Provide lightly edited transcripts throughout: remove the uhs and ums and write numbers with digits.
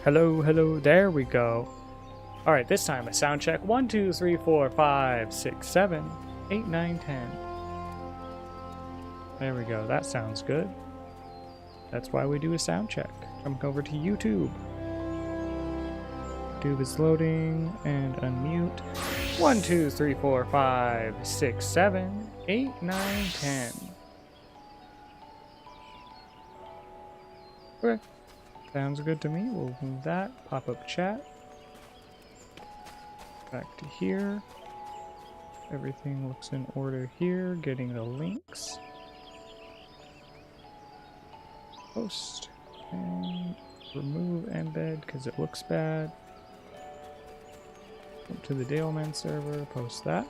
Hello, hello, there we go. Alright, this time a sound check. 1, 2, 3, 4, 5, 6, 7, 8, 9, 10. There we go, that sounds good. That's why we do a sound check. Jump over to YouTube. YouTube is loading and unmute. 1, 2, 3, 4, 5, 6, 7, 8, 9, 10. Okay. Sounds good to me. We'll move that. Pop up chat. Back to here. Everything looks in order here. Getting the links. Post. And remove embed because it looks bad. Jump to the Daleman server. Post that.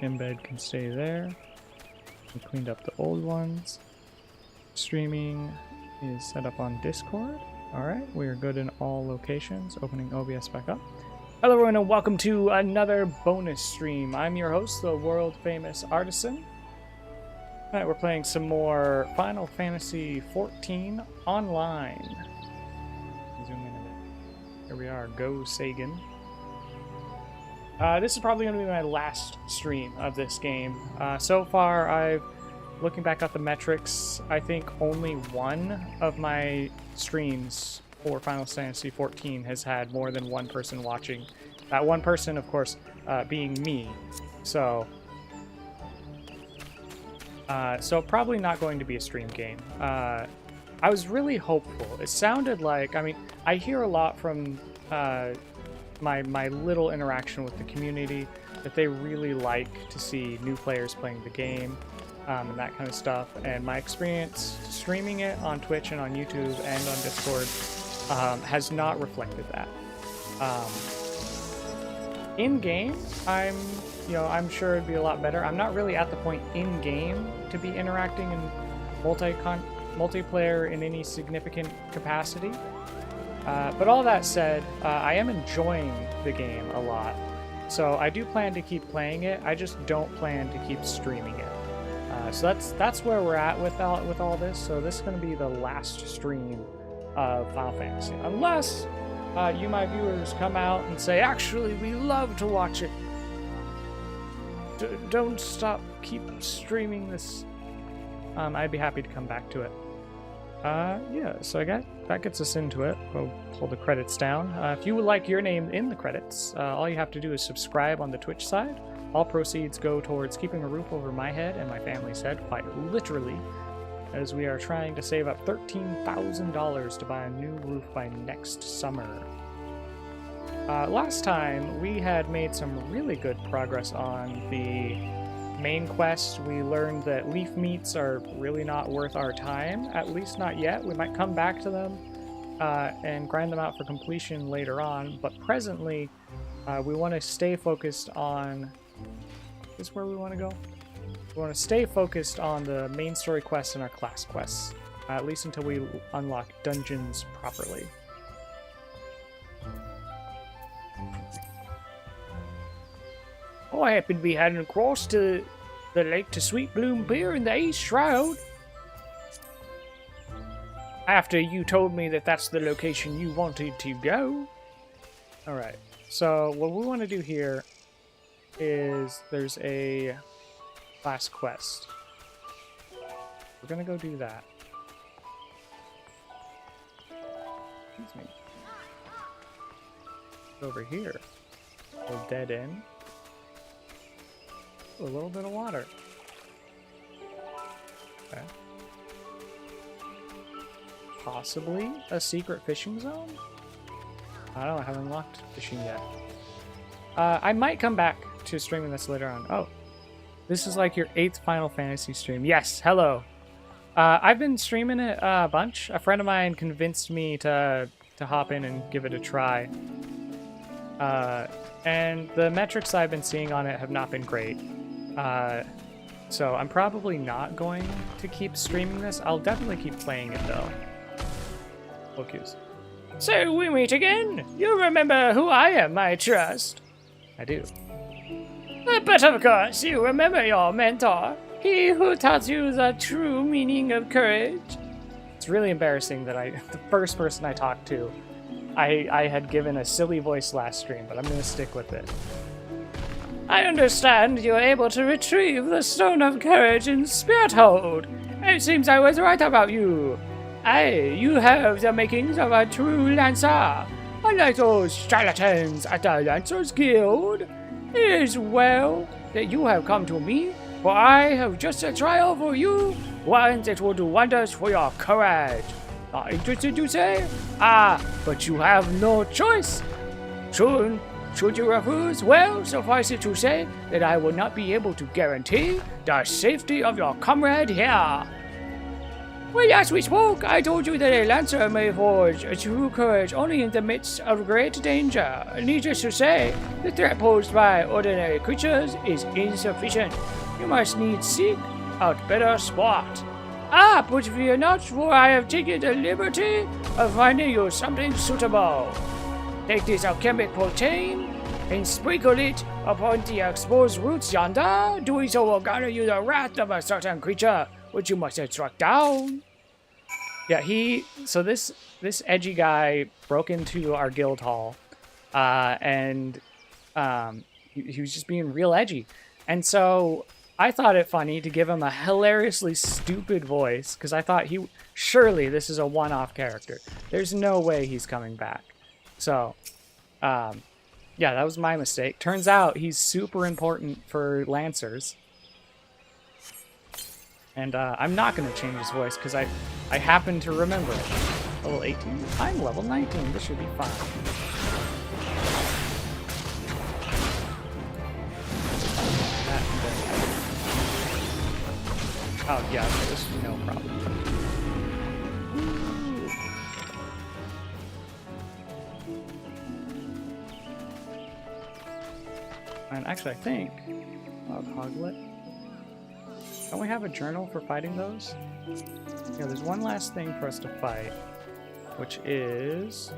Embed can stay there. We cleaned up the old ones. Streaming is set up on Discord. Alright, we are good in all locations. Opening OBS back up. Hello everyone and welcome to another bonus stream. I'm your host, the world famous Artisan. Alright, we're playing some more Final Fantasy XIV online. Zoom in a bit. Here we are, go Sagan. This is probably going to be my last stream of this game. So far, looking back at the metrics, I think only one of my streams for Final Fantasy XIV has had more than one person watching. That one person, of course, being me. So probably not going to be a stream game. I was really hopeful. It sounded like, I mean, I hear a lot from my little interaction with the community that they really like to see new players playing the game. And that kind of stuff, and my experience streaming it on Twitch and on YouTube and on Discord has not reflected that. In game, I'm sure it'd be a lot better. I'm not really at the point in game to be interacting in multiplayer in any significant capacity. But all that said, I am enjoying the game a lot, so I do plan to keep playing it. I just don't plan to keep streaming it. So that's where we're at with all this. So this is going to be the last stream of Final Fantasy, unless you, my viewers, come out and say, "Actually, we love to watch it. Don't stop, keep streaming this." I'd be happy to come back to it. Yeah. So that gets us into it. We'll pull the credits down. If you would like your name in the credits, all you have to do is subscribe on the Twitch side. All proceeds go towards keeping a roof over my head and my family's head, quite literally, as we are trying to save up $13,000 to buy a new roof by next summer. Last time, we had made some really good progress on the main quest. We learned that leaf meats are really not worth our time, at least not yet. We might come back to them and grind them out for completion later on, but presently, we want to stay focused on... Is this where we want to go? We want to stay focused on the main story quests and our class quests, at least until we unlock dungeons properly. Oh, I happen to be heading across to the lake to Sweet Bloom Pier in the East Shroud. After you told me that that's the location you wanted to go. Alright, so what we want to do here is there's a class quest. We're gonna go do that. Excuse me. Over here. A little dead end. A little bit of water. Okay. Possibly a secret fishing zone? I don't know, I haven't unlocked fishing yet. I might come back to streaming this later on. Oh, this is like your 8th Final Fantasy stream. Yes, hello. I've been streaming it a bunch. A friend of mine convinced me to hop in and give it a try. And the metrics I've been seeing on it have not been great. So I'm probably not going to keep streaming this. I'll definitely keep playing it though. Focus. So we meet again. You remember who I am, I trust. I do. But of course, you remember your mentor, he who taught you the true meaning of courage. It's really embarrassing that the first person I talked to I had given a silly voice last stream, but I'm going to stick with it. I understand you're able to retrieve the Stone of Courage in Spirit Hold. It seems I was right about you. You have the makings of a true Lancer. Unlike those charlatans at the Lancers Guild. It is well that you have come to me, for I have just a trial for you, one that will do wonders for your courage. Not interested, you say? But you have no choice. Should you refuse, well, suffice it to say that I will not be able to guarantee the safety of your comrade here. When last we spoke, I told you that a Lancer may forge a true courage only in the midst of great danger. Needless to say, the threat posed by ordinary creatures is insufficient. You must needs seek out better sport. But fear not, for I have taken the liberty of finding you something suitable. Take this alchemic protein and sprinkle it upon the exposed roots yonder. Doing so will garner you the wrath of a certain creature, which you must have struck down. Yeah, so this edgy guy broke into our guild hall, and he was just being real edgy. And so I thought it funny to give him a hilariously stupid voice, because I thought surely this is a one-off character. There's no way he's coming back. So, yeah, that was my mistake. Turns out he's super important for Lancers. And I'm not going to change his voice because I happen to remember it. Level 18? I'm level 19. This should be fine. Oh, yeah, okay, this is no problem. And actually, I think... Hoglet. Don't we have a journal for fighting those? Yeah, there's one last thing for us to fight, which is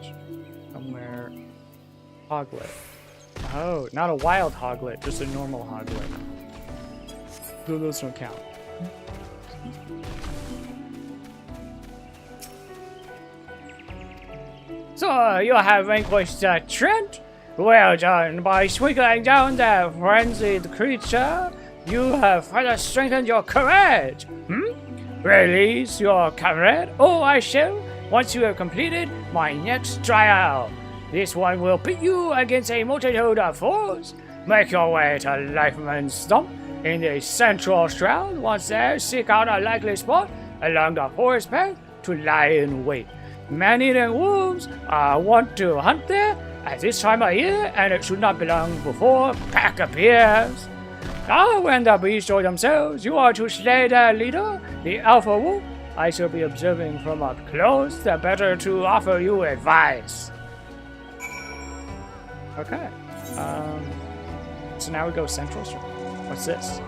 somewhere Hoglet. Oh, not a wild Hoglet, just a normal Hoglet. So those don't count. So you have vanquished Trent? Well done. By swiggling down that frenzied creature, you have further strengthened your courage. Release your comrade? Oh, I shall, once you have completed my next trial. This one will pit you against a multitude of foes. Make your way to Lifeman's Stump in the Central Shroud. Once there, seek out a likely spot along the forest path to lie in wait. Man-eating wolves want to hunt there at this time of year, and it should not be long before pack appears. When the beasts show themselves, you are to slay their leader, the Alpha Wolf. I shall be observing from up close, the better to offer you advice. Okay. So now we go Central Street. What's this?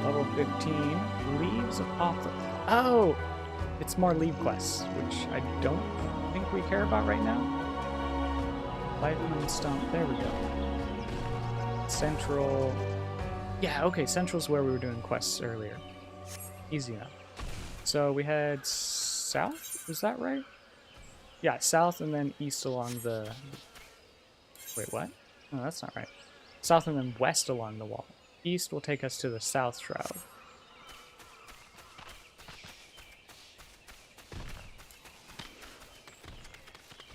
Level 15. Leaves of Opera. Oh! It's more leave quests, which I don't think we care about right now. Lightning Stump. There we go. Central... Yeah, okay, Central's where we were doing quests earlier. Easy enough. So we head south? Is that right? Yeah, south and then east along the... Wait, what? No, that's not right. South and then west along the wall. East will take us to the South Shroud.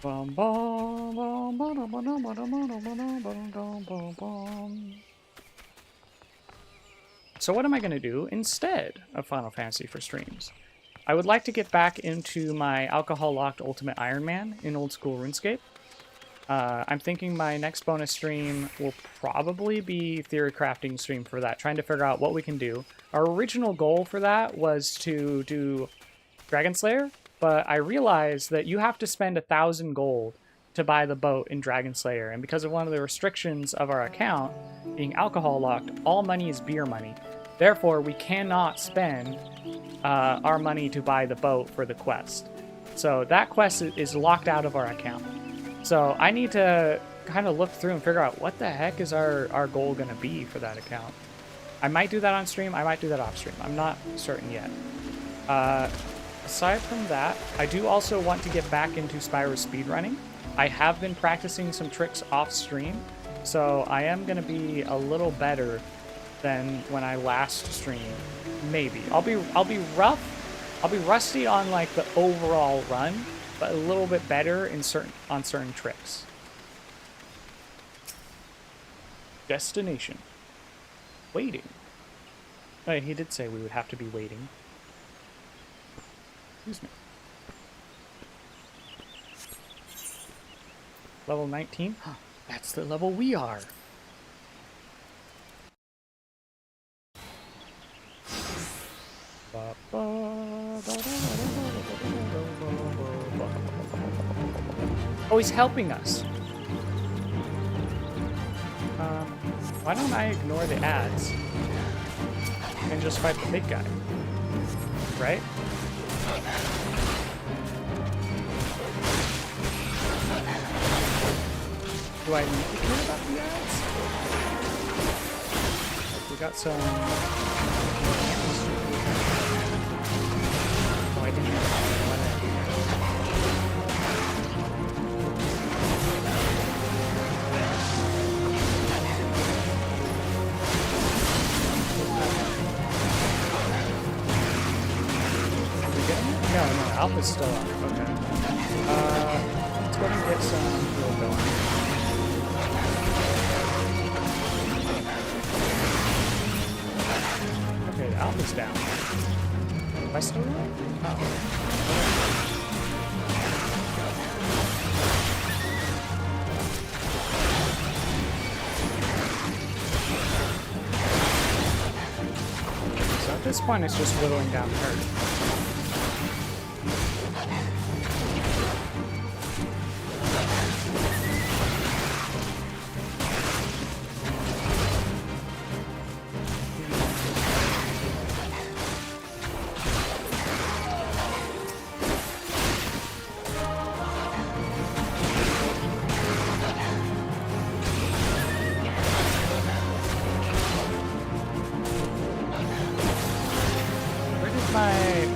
Bum, bum, bum, bum, bum, bum, bum, bum, bum. So what am I going to do instead of Final Fantasy for streams? I would like to get back into my alcohol-locked Ultimate Iron Man in old school RuneScape. I'm thinking my next bonus stream will probably be theory crafting stream for that, trying to figure out what we can do. Our original goal for that was to do Dragon Slayer, but I realized that you have to spend 1,000 gold to buy the boat in Dragon Slayer, and because of one of the restrictions of our account being alcohol locked, all money is beer money. Therefore, we cannot spend our money to buy the boat for the quest. So that quest is locked out of our account. So I need to kind of look through and figure out what the heck is our goal going to be for that account. I might do that on stream, I might do that off stream. I'm not certain yet. Aside from that, I do also want to get back into Spyro speedrunning. I have been practicing some tricks off stream, so I am gonna be a little better than when I last streamed. Maybe I'll be rough. I'll be rusty on like the overall run, but a little bit better in certain tricks. Destination. Waiting. Oh, he did say we would have to be waiting. Excuse me. Level 19? That's the level we are. Oh, he's helping us. Why don't I ignore the ads and just fight the big guy? Right? Do I need to care about the ads? We got some... Oh, I didn't have one. Did we get him? No, Alpha's still up. Okay. Let's go ahead and get some heal going. Okay, the Alpha's down. Am I still alive? Oh. So at this point, it's just whittling down hurt.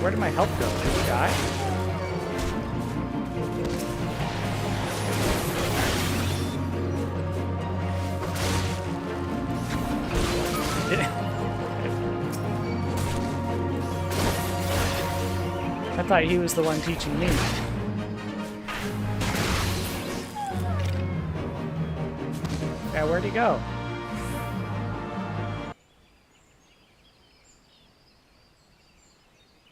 Where did my health go? Did he die? I thought he was the one teaching me. Yeah, where'd he go?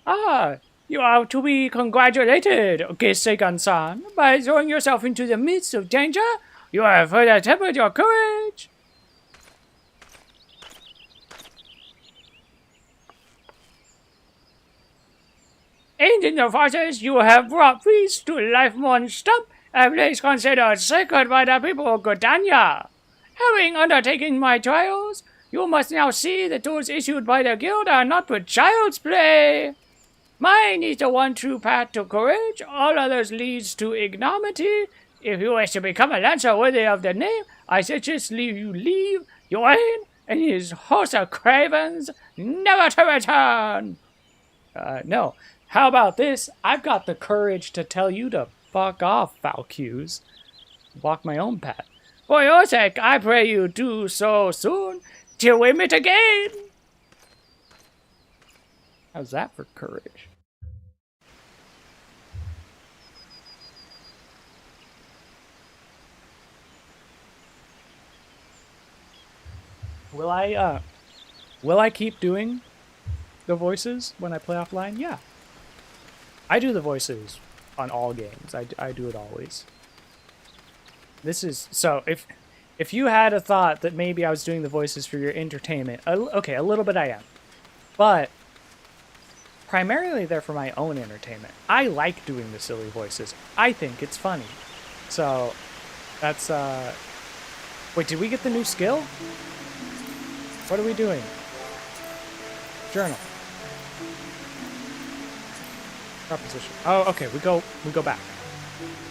Ah, you are to be congratulated, Gisegan-san. By throwing yourself into the midst of danger, you have further tempered your courage. And in the process, you have brought peace to life monster, a place considered sacred by the people of Gridania. Having undertaken my trials, you must now see that those issued by the guild are not but child's play. Mine is the one true path to courage, all others leads to ignominy. If you wish to become a lancer worthy of the name, I suggest you leave Yoann and his host of cravens, never to return. No. How about this? I've got the courage to tell you to fuck off, Falcus. Walk my own path. For your sake, I pray you do so soon, till we meet again. How's that for courage? Will I keep doing the voices when I play offline? Yeah. I do the voices on all games. I do it always. This is, so if you had a thought that maybe I was doing the voices for your entertainment, okay, a little bit I am. But primarily they're for my own entertainment. I like doing the silly voices. I think it's funny. So that's, wait, did we get the new skill? What are we doing? Journal. Proposition. Oh, okay, we go back.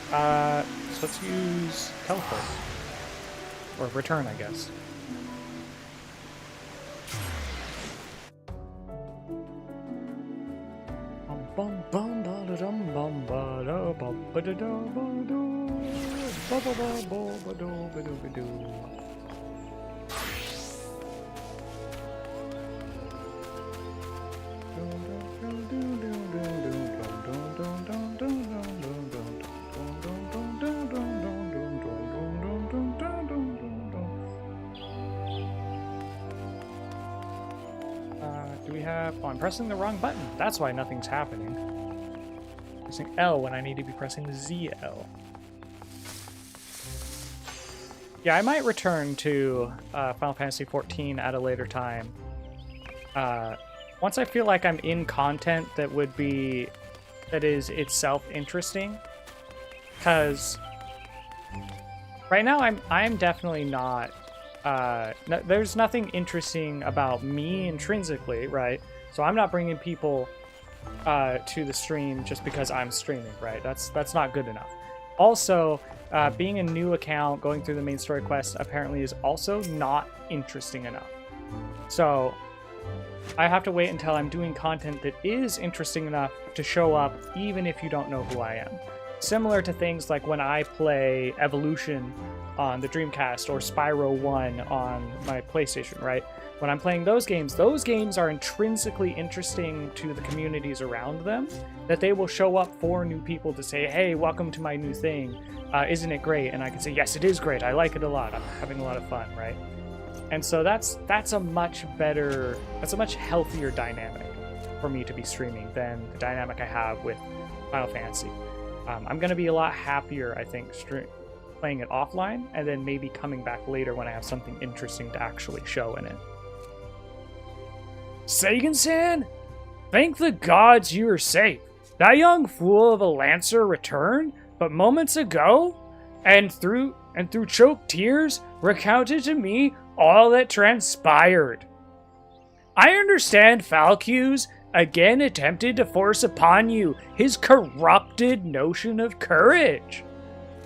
So let's use teleport. Or return, I guess. Do we have... Oh, I'm pressing the wrong button. That's why nothing's happening. Pressing L when I need to be pressing ZL. Yeah, I might return to Final Fantasy XIV at a later time. Once I feel like I'm in content that is itself interesting. Because right now I'm definitely not... there's nothing interesting about me intrinsically, right? So I'm not bringing people to the stream just because I'm streaming, right? That's not good enough. Also, being a new account, going through the main story quest apparently is also not interesting enough. So I have to wait until I'm doing content that is interesting enough to show up even if you don't know who I am. Similar to things like when I play Evolution on the Dreamcast or Spyro 1 on my PlayStation, right? When I'm playing those games are intrinsically interesting to the communities around them, that they will show up for new people to say, hey, welcome to my new thing. Isn't it great? And I can say, yes, it is great. I like it a lot. I'm having a lot of fun, right? And so that's a much healthier dynamic for me to be streaming than the dynamic I have with Final Fantasy. I'm going to be a lot happier, I think, playing it offline, and then maybe coming back later when I have something interesting to actually show in it. Sagan-san? Thank the gods you are safe. That young fool of a Lancer returned but moments ago, and through choked tears, recounted to me all that transpired. I understand Falcus again attempted to force upon you his corrupted notion of courage.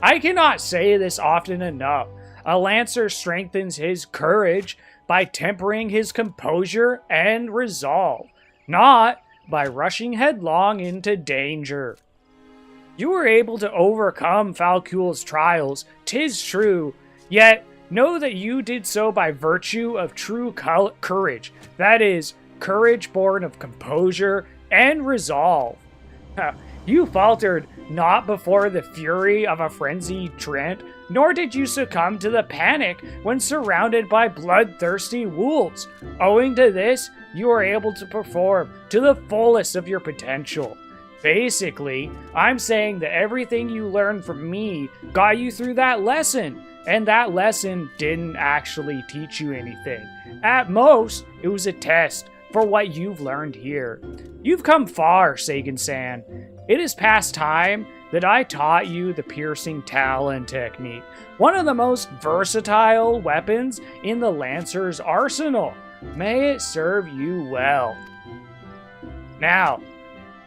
I cannot say this often enough. A Lancer strengthens his courage by tempering his composure and resolve, not by rushing headlong into danger. You were able to overcome Falcul's trials, 'tis true, yet know that you did so by virtue of true courage, that is, courage born of composure and resolve. You faltered not before the fury of a frenzied Trent, nor did you succumb to the panic when surrounded by bloodthirsty wolves. Owing to this, you were able to perform to the fullest of your potential. Basically, I'm saying that everything you learned from me got you through that lesson, and that lesson didn't actually teach you anything. At most, it was a test for what you've learned here. You've come far, Sagan-san. It is past time that I taught you the piercing talon technique, one of the most versatile weapons in the Lancer's arsenal. May it serve you well. Now,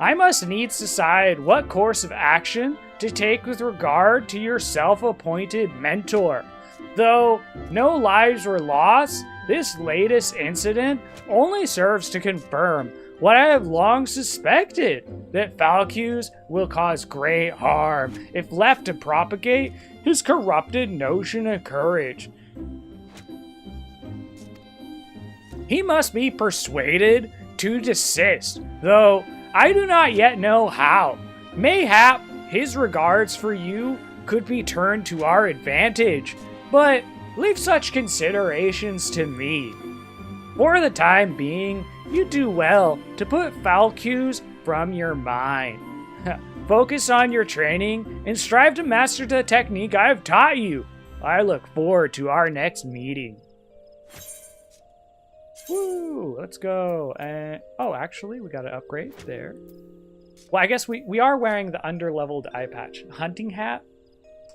I must needs decide what course of action to take with regard to your self-appointed mentor. Though no lives were lost, this latest incident only serves to confirm what I have long suspected, that Falcus will cause great harm if left to propagate his corrupted notion of courage. He must be persuaded to desist, though I do not yet know how. Mayhap his regards for you could be turned to our advantage, but leave such considerations to me. For the time being, you do well to put Falcus from your mind. Focus on your training and strive to master the technique I have taught you. I look forward to our next meeting. Woo, let's go. Oh, actually, we got to upgrade there. Well, I guess we are wearing the underleveled eye patch. Hunting hat?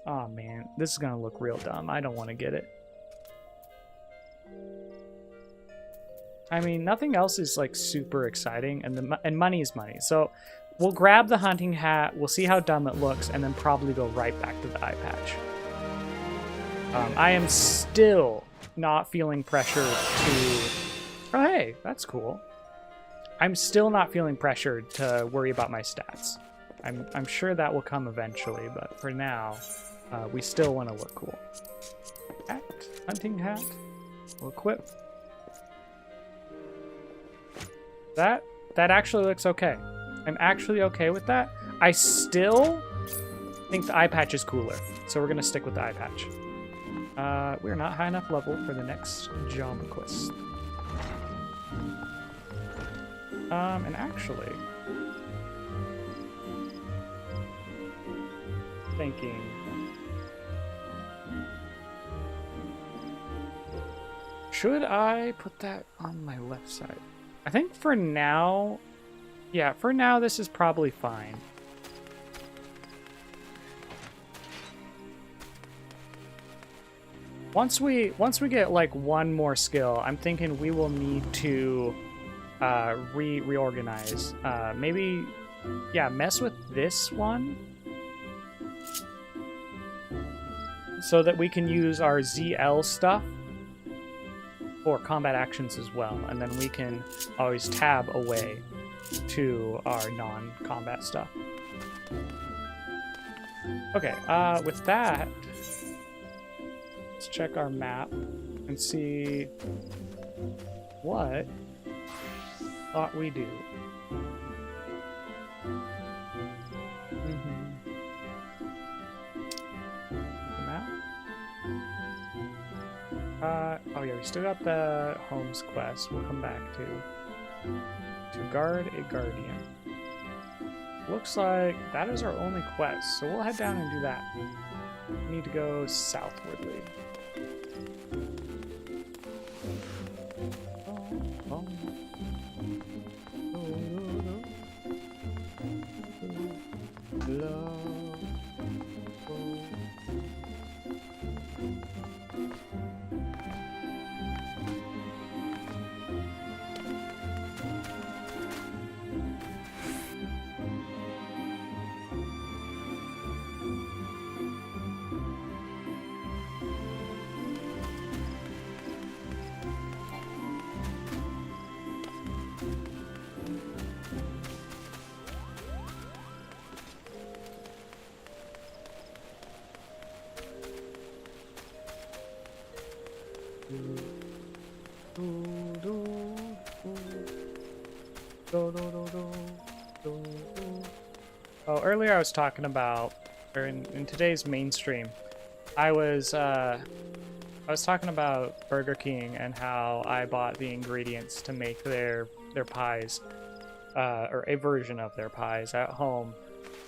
Oh, man. This is going to look real dumb. I don't want to get it. I mean, nothing else is, like, super exciting, and money is money. So we'll grab the hunting hat, we'll see how dumb it looks, and then probably go right back to the eye patch. I am still not feeling pressured to... Oh, hey, that's cool. I'm still not feeling pressured to worry about my stats. I'm sure that will come eventually, but for now, we still want to look cool. Hat, hunting hat, we'll equip. That actually looks okay. I'm actually okay with that. I still think the eye patch is cooler, so we're gonna stick with the eye patch. We're not high enough level for the next job quest. And actually, thinking, should I put that on my left side? I think for now, yeah, for now this is probably fine. Once we get like one more skill, I'm thinking we will need to reorganize. Maybe, yeah, mess with this one so that we can use our ZL stuff for combat actions as well, and then we can always tab away to our non-combat stuff. Okay, with that, let's check our map and see what thought we do. Map. Oh yeah, we still got the Homes quest. We'll come back to guard a guardian. Looks like that is our only quest, so we'll head down and do that. We need to go southwardly. Oh, earlier I was talking about, or in today's mainstream, I was talking about Burger King and how I bought the ingredients to make their pies, or a version of their pies at home,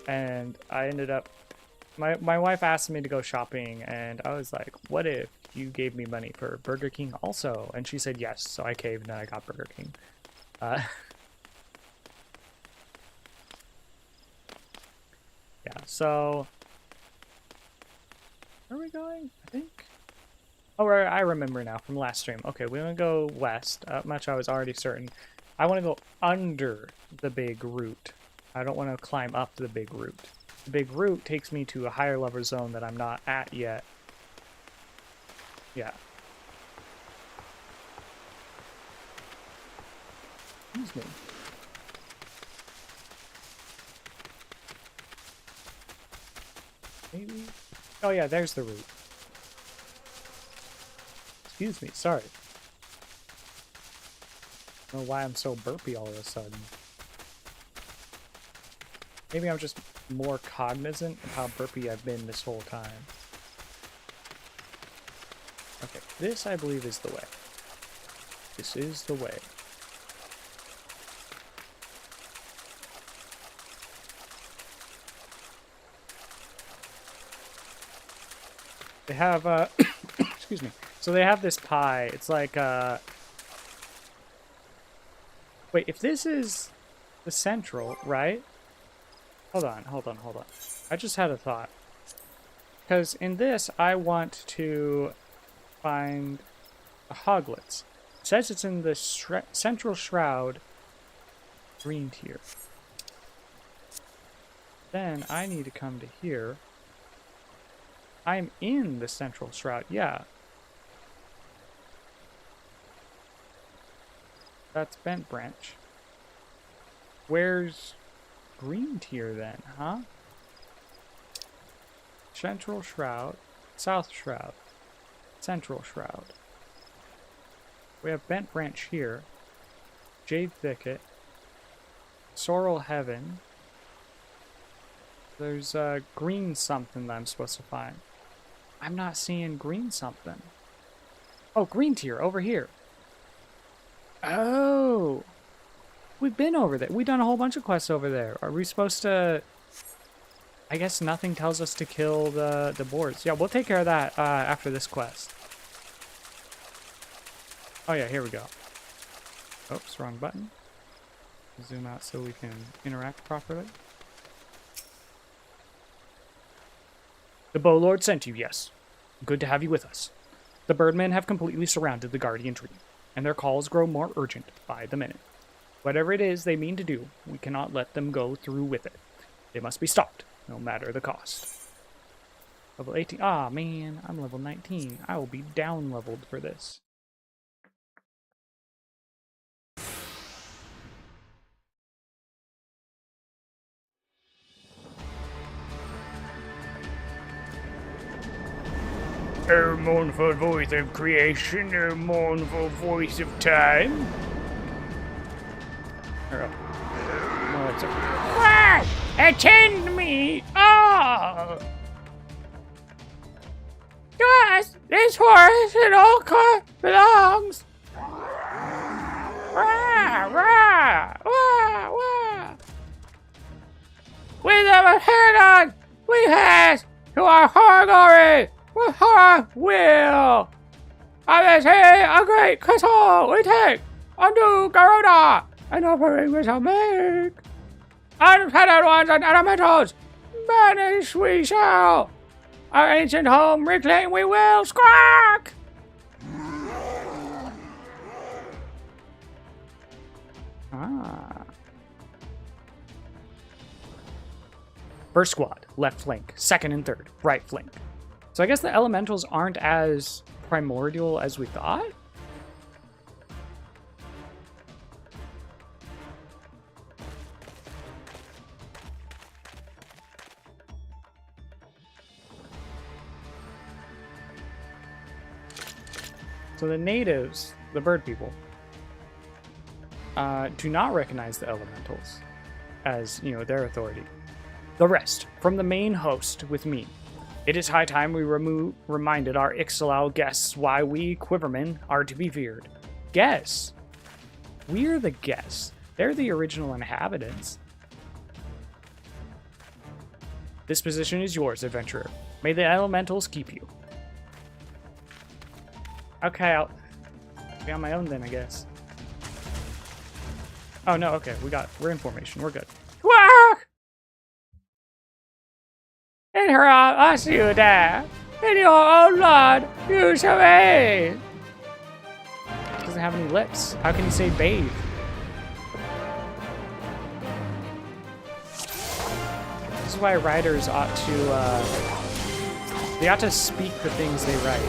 and I ended up, my wife asked me to go shopping, and I was like, what if you gave me money for Burger King also? And she said yes, so I caved and I got Burger King. Yeah, so where are we going? I think. Oh, right, I remember now from last stream. Okay, we want to go west. Much I was already certain. I want to go under the big route. I don't want to climb up the big route. The big route takes me to a higher level zone that I'm not at yet. Yeah. Excuse me. Maybe? Oh yeah, there's the route. Excuse me, sorry. I don't know why I'm so burpy all of a sudden. Maybe I'm just more cognizant of how burpy I've been this whole time. Okay, this I believe is the way. This is the way. They have, excuse me. So they have this pie. It's like, wait, if this is the central, right? Hold on. I just had a thought. Because in this, I want to find a hoglets. It says it's in the central shroud, green tier. Then I need to come to here. I'm in the central shroud, yeah. That's Bent Branch. Where's green tier then, huh? Central Shroud, South Shroud, Central Shroud. We have Bent Branch here, Jade Thicket, Sorrel Heaven. There's green something that I'm supposed to find. I'm not seeing green something. Oh, green tier over here. Oh, we've been over there. We've done a whole bunch of quests over there. Are we supposed to... I guess nothing tells us to kill the boars. Yeah, we'll take care of that after this quest. Oh yeah, here we go. Oops, wrong button. Zoom out so we can interact properly. The Bow Lord sent you, yes. Good to have you with us. The Birdmen have completely surrounded the Guardian Tree, and their calls grow more urgent by the minute. Whatever it is they mean to do, we cannot let them go through with it. They must be stopped, no matter the cost. Level 18. Ah, man, I'm level 19. I will be down-leveled for this. O mournful voice of creation, O mournful voice of time. No, it's okay. Attend me! Oh! To us, this forest and all belongs. Rah, rah, wah, wah. With our head on, we pass to our hard glory. With our will, of this a great castle we take unto Garuda, and offering we shall make. Unfettered ones and elementals, banish we shall. Our ancient home reclaim we will. Squawk! First squad, left flank. Second and third, right flank. So I guess the elementals aren't as primordial as we thought? So the natives, the bird people, do not recognize the elementals as, you know, their authority. The rest, from the main host with me. It is high time we reminded our Ixalau guests why we Quivermen are to be feared. Guests? We're the guests. They're the original inhabitants. This position is yours, adventurer. May the elementals keep you. Okay, I'll be on my own then, I guess. Oh no, okay, we're in formation, we're good. In her us you dare, in your own blood you shall bathe. Doesn't have any lips. How can you say bathe? This is why writers ought to, they ought to speak the things they write.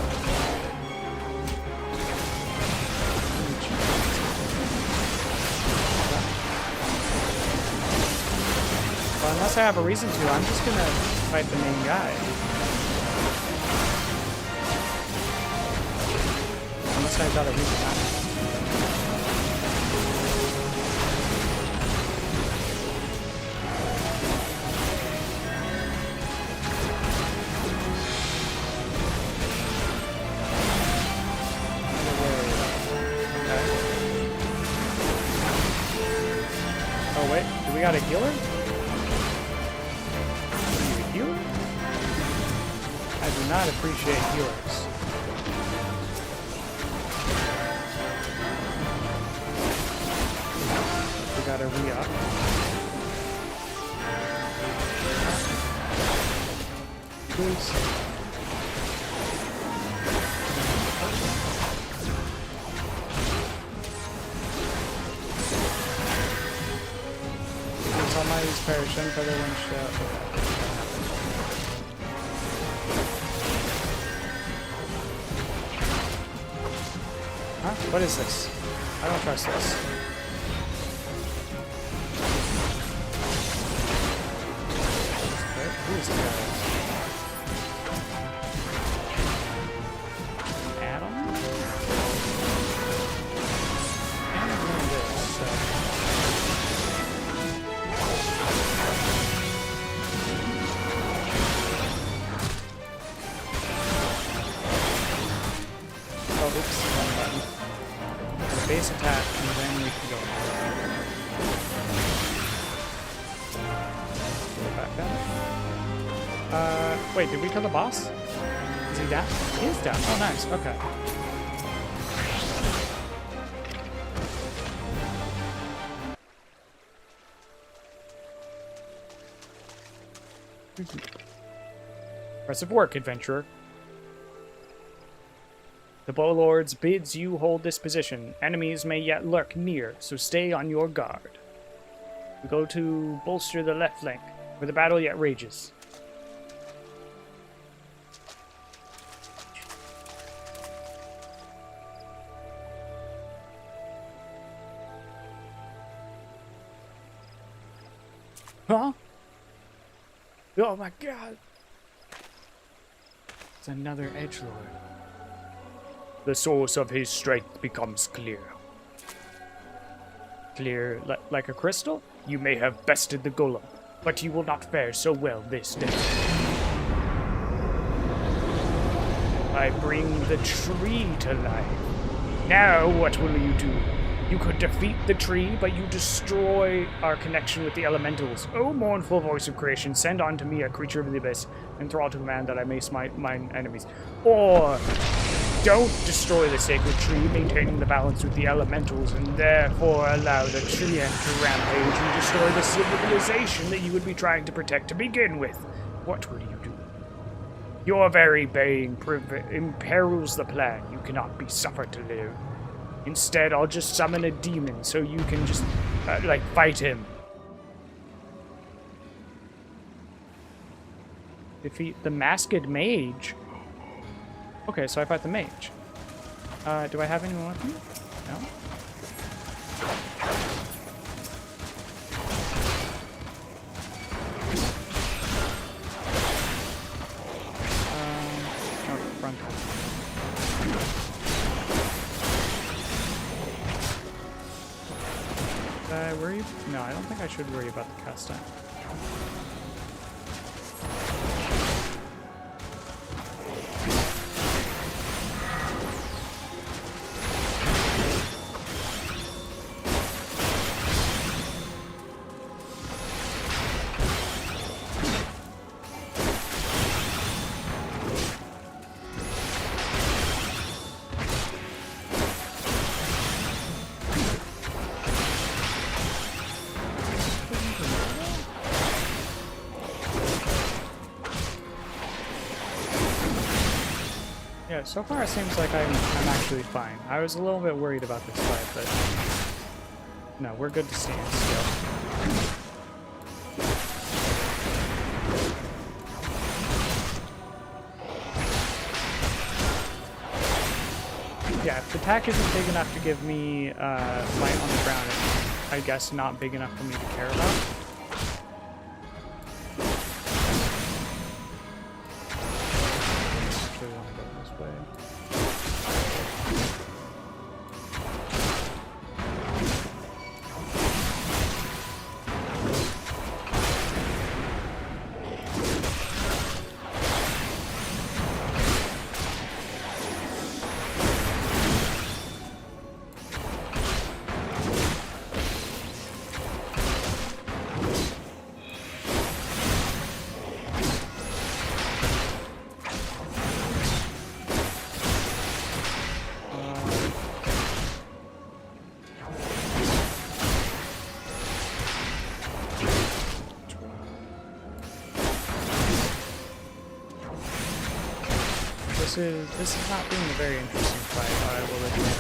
Well, unless I have a reason to, I'm just gonna fight the main guy. Unless I've got a reason not to. Oh wait, do we got a healer? I do not appreciate healers. We gotta re-up. Please. All my use perishing for the one shot. Huh? What is this? I don't trust this. Okay, who is the guy? this attack, and then we can go back down. Wait, did we kill the boss? Is he down? He is down. Oh, nice. Okay. Impressive work, adventurer. The Bowlords bids you hold this position. Enemies may yet lurk near, so stay on your guard. We go to bolster the left flank, where the battle yet rages. Huh? Oh my god! It's another edgelord. The source of his strength becomes clear. Clear like a crystal? You may have bested the golem, but you will not fare so well this day. I bring the tree to life. Now what will you do? You could defeat the tree, but you destroy our connection with the elementals. O mournful voice of creation, send unto me a creature of the abyss, and throw to command that I may smite mine enemies. Or don't destroy the sacred tree, maintaining the balance with the elementals, and therefore allow the tree to rampage and destroy the civilization that you would be trying to protect to begin with. What will you do? Your very being imperils the plan. You cannot be suffered to live. Instead, I'll just summon a demon so you can just, fight him. Defeat the masked mage. Okay, so I fight the mage. Do I have anyone with me? No? Front. Worry? No, I don't think I should worry about the cast time. Yeah, so far it seems like I'm actually fine. I was a little bit worried about this fight, but no, we're good to see it still. Yeah, if the attack isn't big enough to give me light on the ground, it's, I guess, not big enough for me to care about. This is not being a very interesting fight, I will admit.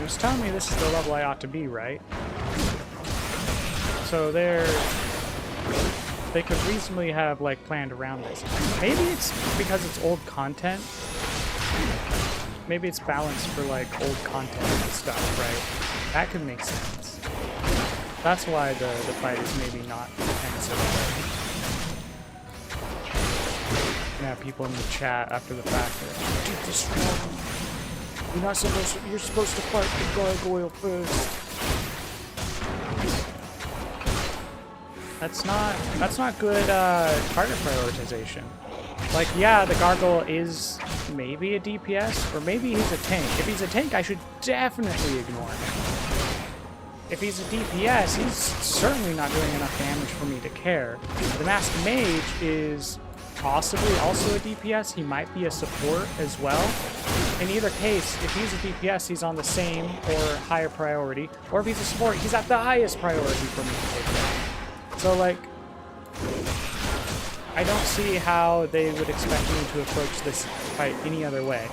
It was telling me this is the level I ought to be, right? So they could reasonably have planned around this. Maybe it's because it's old content. Maybe it's balanced for old content and stuff, right? That could make sense. That's why the fight is maybe not intensive. Yeah, people in the chat after the fact that you did this wrong. You're supposed to fight the gargoyle first. That's not good target prioritization. Like, yeah, the Gargoyle is maybe a DPS, or maybe he's a tank. If he's a tank, I should definitely ignore him. If he's a DPS, he's certainly not doing enough damage for me to care. The Masked Mage is possibly also a DPS. He might be a support as well. In either case, if he's a DPS, he's on the same or higher priority. Or if he's a support, he's at the highest priority for me to take care. So, like, I don't see how they would expect me to approach this fight any other way.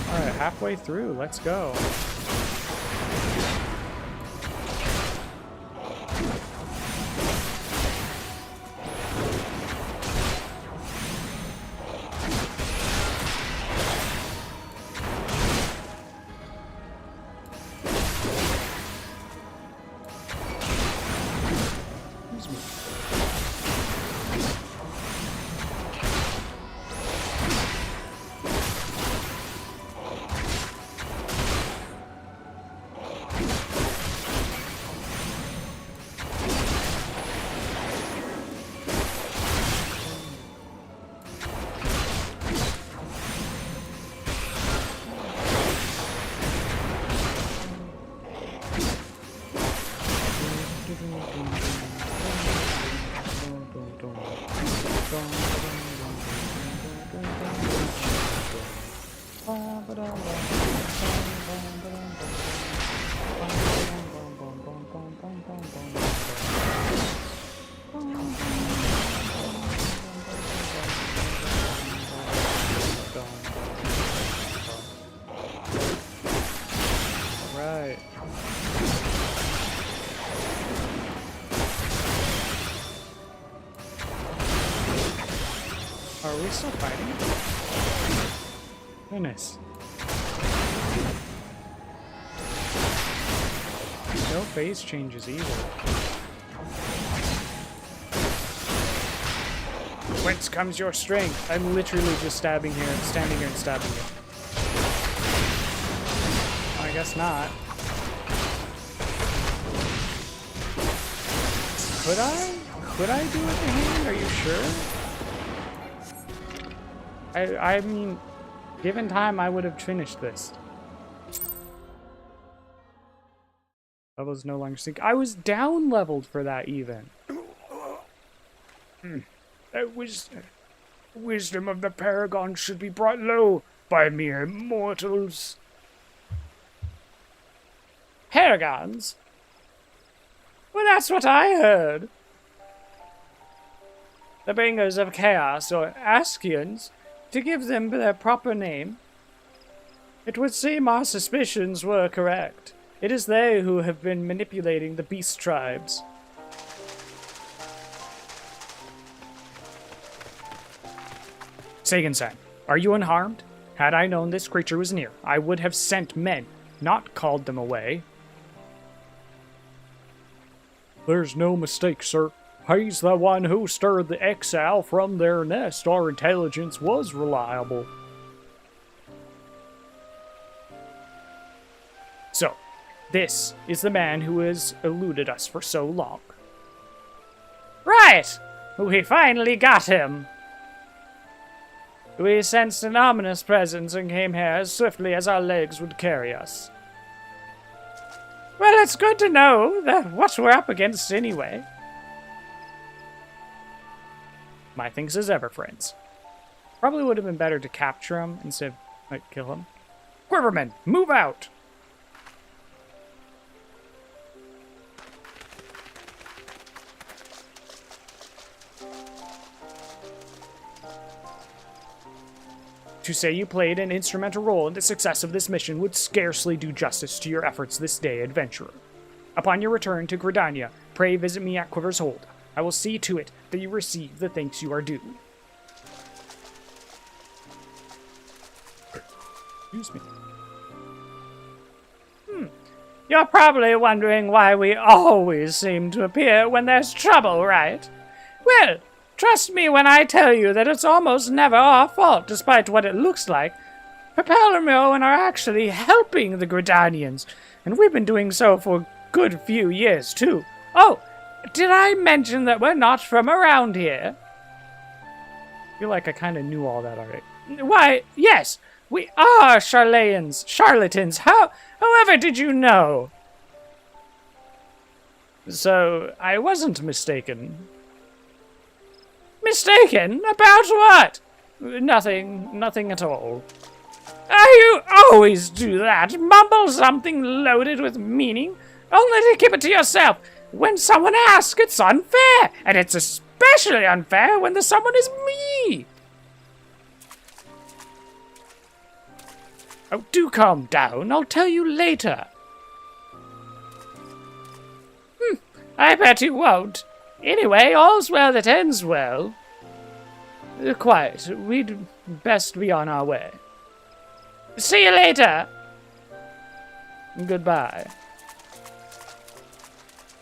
Alright, halfway through, let's go. Right. Are we still fighting? Goodness. No phase changes either. Whence comes your strength? I'm literally just standing here and stabbing you. I guess not. Could I? Could I do it with the hand? Are you sure? I mean, given time, I would have finished this. Levels no longer sync. I was down leveled for that even. That wisdom of the Paragon should be brought low by mere mortals. Paragons? Well, that's what I heard. The bringers of chaos, or Askians, to give them their proper name. It would seem our suspicions were correct. It is they who have been manipulating the beast tribes. Sagan-san, are you unharmed? Had I known this creature was near, I would have sent men, not called them away. There's no mistake, sir. He's the one who stirred the exile from their nest. Our intelligence was reliable. So, this is the man who has eluded us for so long. Right! We finally got him. We sensed an ominous presence and came here as swiftly as our legs would carry us. Well, it's good to know that what we're up against anyway. My thanks as ever, friends. Probably would have been better to capture him instead of, like, kill him. Quiverman, move out! To say you played an instrumental role in the success of this mission would scarcely do justice to your efforts this day, adventurer. Upon your return to Gridania, pray visit me at Quiver's Hold. I will see to it that you receive the thanks you are due. Excuse me. You're probably wondering why we always seem to appear when there's trouble, right? Well, trust me when I tell you that it's almost never our fault, despite what it looks like. Palermo are actually helping the Gridanians, and we've been doing so for a good few years, too. Oh, did I mention that we're not from around here? I feel like I kind of knew all that already. Why, yes, we are charlatans. However did you know? So, I wasn't mistaken. Mistaken? About what? Nothing at all. You always do that. Mumble something loaded with meaning, only to keep it to yourself. When someone asks, it's unfair, and it's especially unfair when the someone is me. Oh, do calm down. I'll tell you later. I bet you won't. Anyway, all's well that ends well. Quiet. We'd best be on our way. See you later. Goodbye.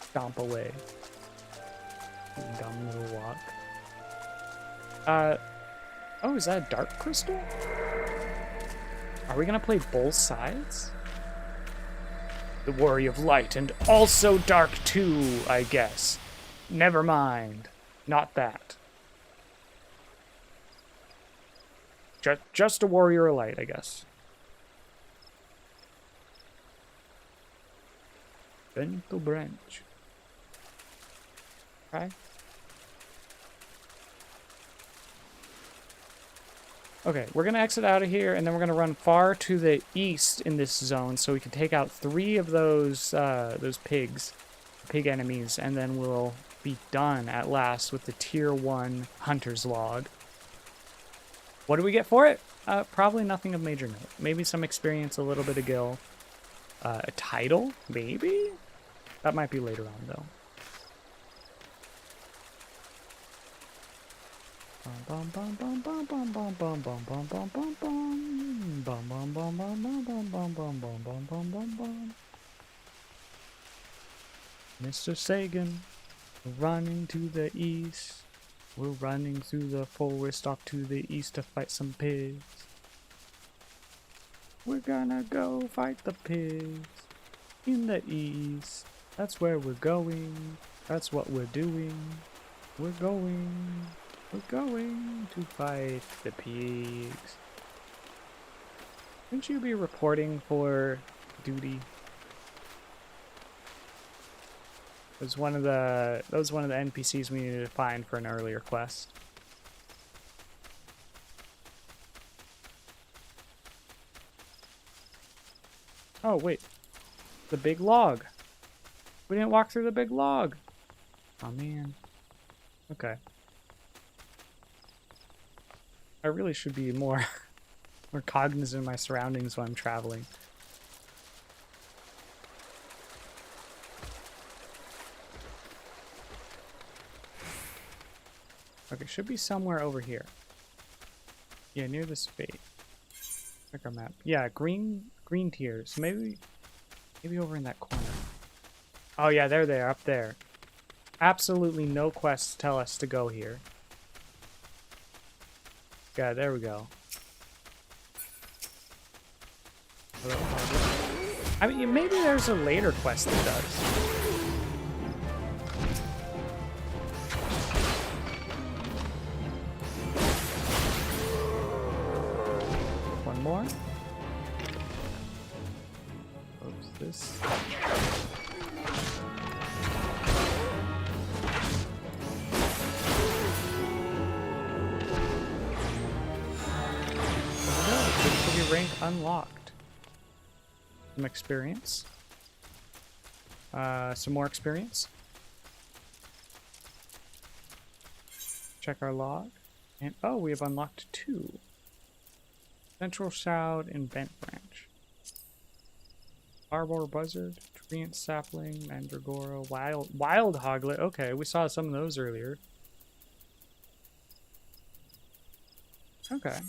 Stomp away. Dumb little walk. Oh, is that a dark crystal? Are we gonna play both sides? The Warrior of Light and also Dark too, I guess. Never mind. Not that. Just a Warrior of Light, I guess. Bento branch. Okay. Okay, we're gonna exit out of here, and then we're gonna run far to the east in this zone, so we can take out 3 of those pig enemies, and then we'll be done at last with the tier 1 hunter's log. What do we get for it? Probably nothing of major note. Maybe some experience, a little bit of gil. A title? Maybe? That might be later on, though. Mr. Sagan, running to the east. We're running through the forest off to the east to fight some pigs. We're gonna go fight the pigs in the east. That's where we're going. That's what we're doing. We're going to fight the pigs. Shouldn't you be reporting for duty? That was one of the NPCs we needed to find for an earlier quest. Oh, wait. The big log. We didn't walk through the big log. Oh, man. Okay. I really should be more cognizant of my surroundings when I'm traveling. Okay, should be somewhere over here. Yeah, near this spade. Check our map. Yeah, green tiers. Maybe over in that corner. Oh yeah, there they are, up there. Absolutely no quests tell us to go here. Yeah, there we go. I mean, maybe there's a later quest that does. One more. Oops, this. Rank unlocked. Some experience. Some more experience. Check our log. And oh, we have unlocked 2. Central Shroud and Bent Branch. Arbor Buzzard, Treant Sapling, Mandragora, Wild Hoglet. Okay, we saw some of those earlier. Okay.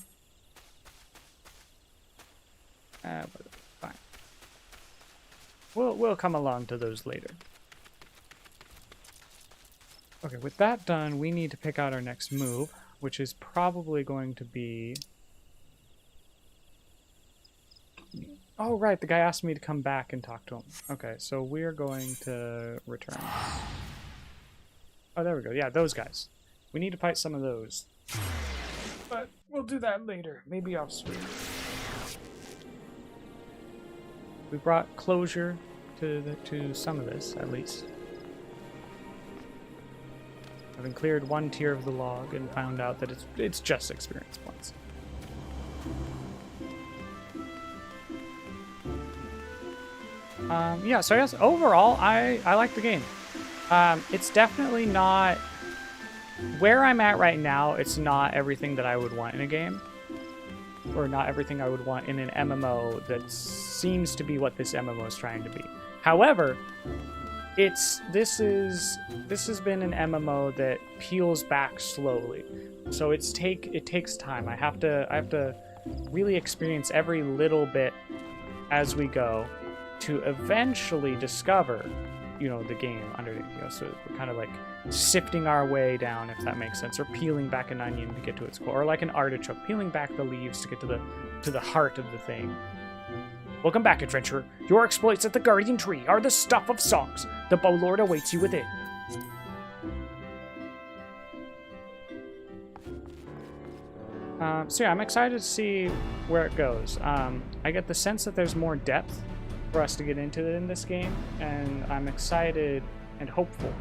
But fine. We'll come along to those later. Okay, with that done, we need to pick out our next move, which is probably going to be Oh, right. The guy asked me to come back and talk to him. Okay, so we're going to return. Oh, there we go. Yeah, those guys. We need to fight some of those. But we'll do that later. Maybe off stream. We brought closure to some of this, at least. Having cleared one tier of the log and found out that it's just experience points. Yeah, so I guess overall, I like the game. It's definitely not... Where I'm at right now, it's not everything that I would want in a game. Or not everything I would want in an MMO that seems to be what this MMO is trying to be. However, this has been an MMO that peels back slowly. So it takes time. I have to really experience every little bit as we go to eventually discover, you know, the game underneath. You know, so we're kind of like sifting our way down, if that makes sense, or peeling back an onion to get to its core, or like an artichoke, peeling back the leaves to get to the heart of the thing. Welcome back, adventurer. Your exploits at the Guardian Tree are the stuff of songs. The Bow Lord awaits you within. So yeah, I'm excited to see where it goes. I get the sense that there's more depth for us to get into in this game, and I'm excited and hopeful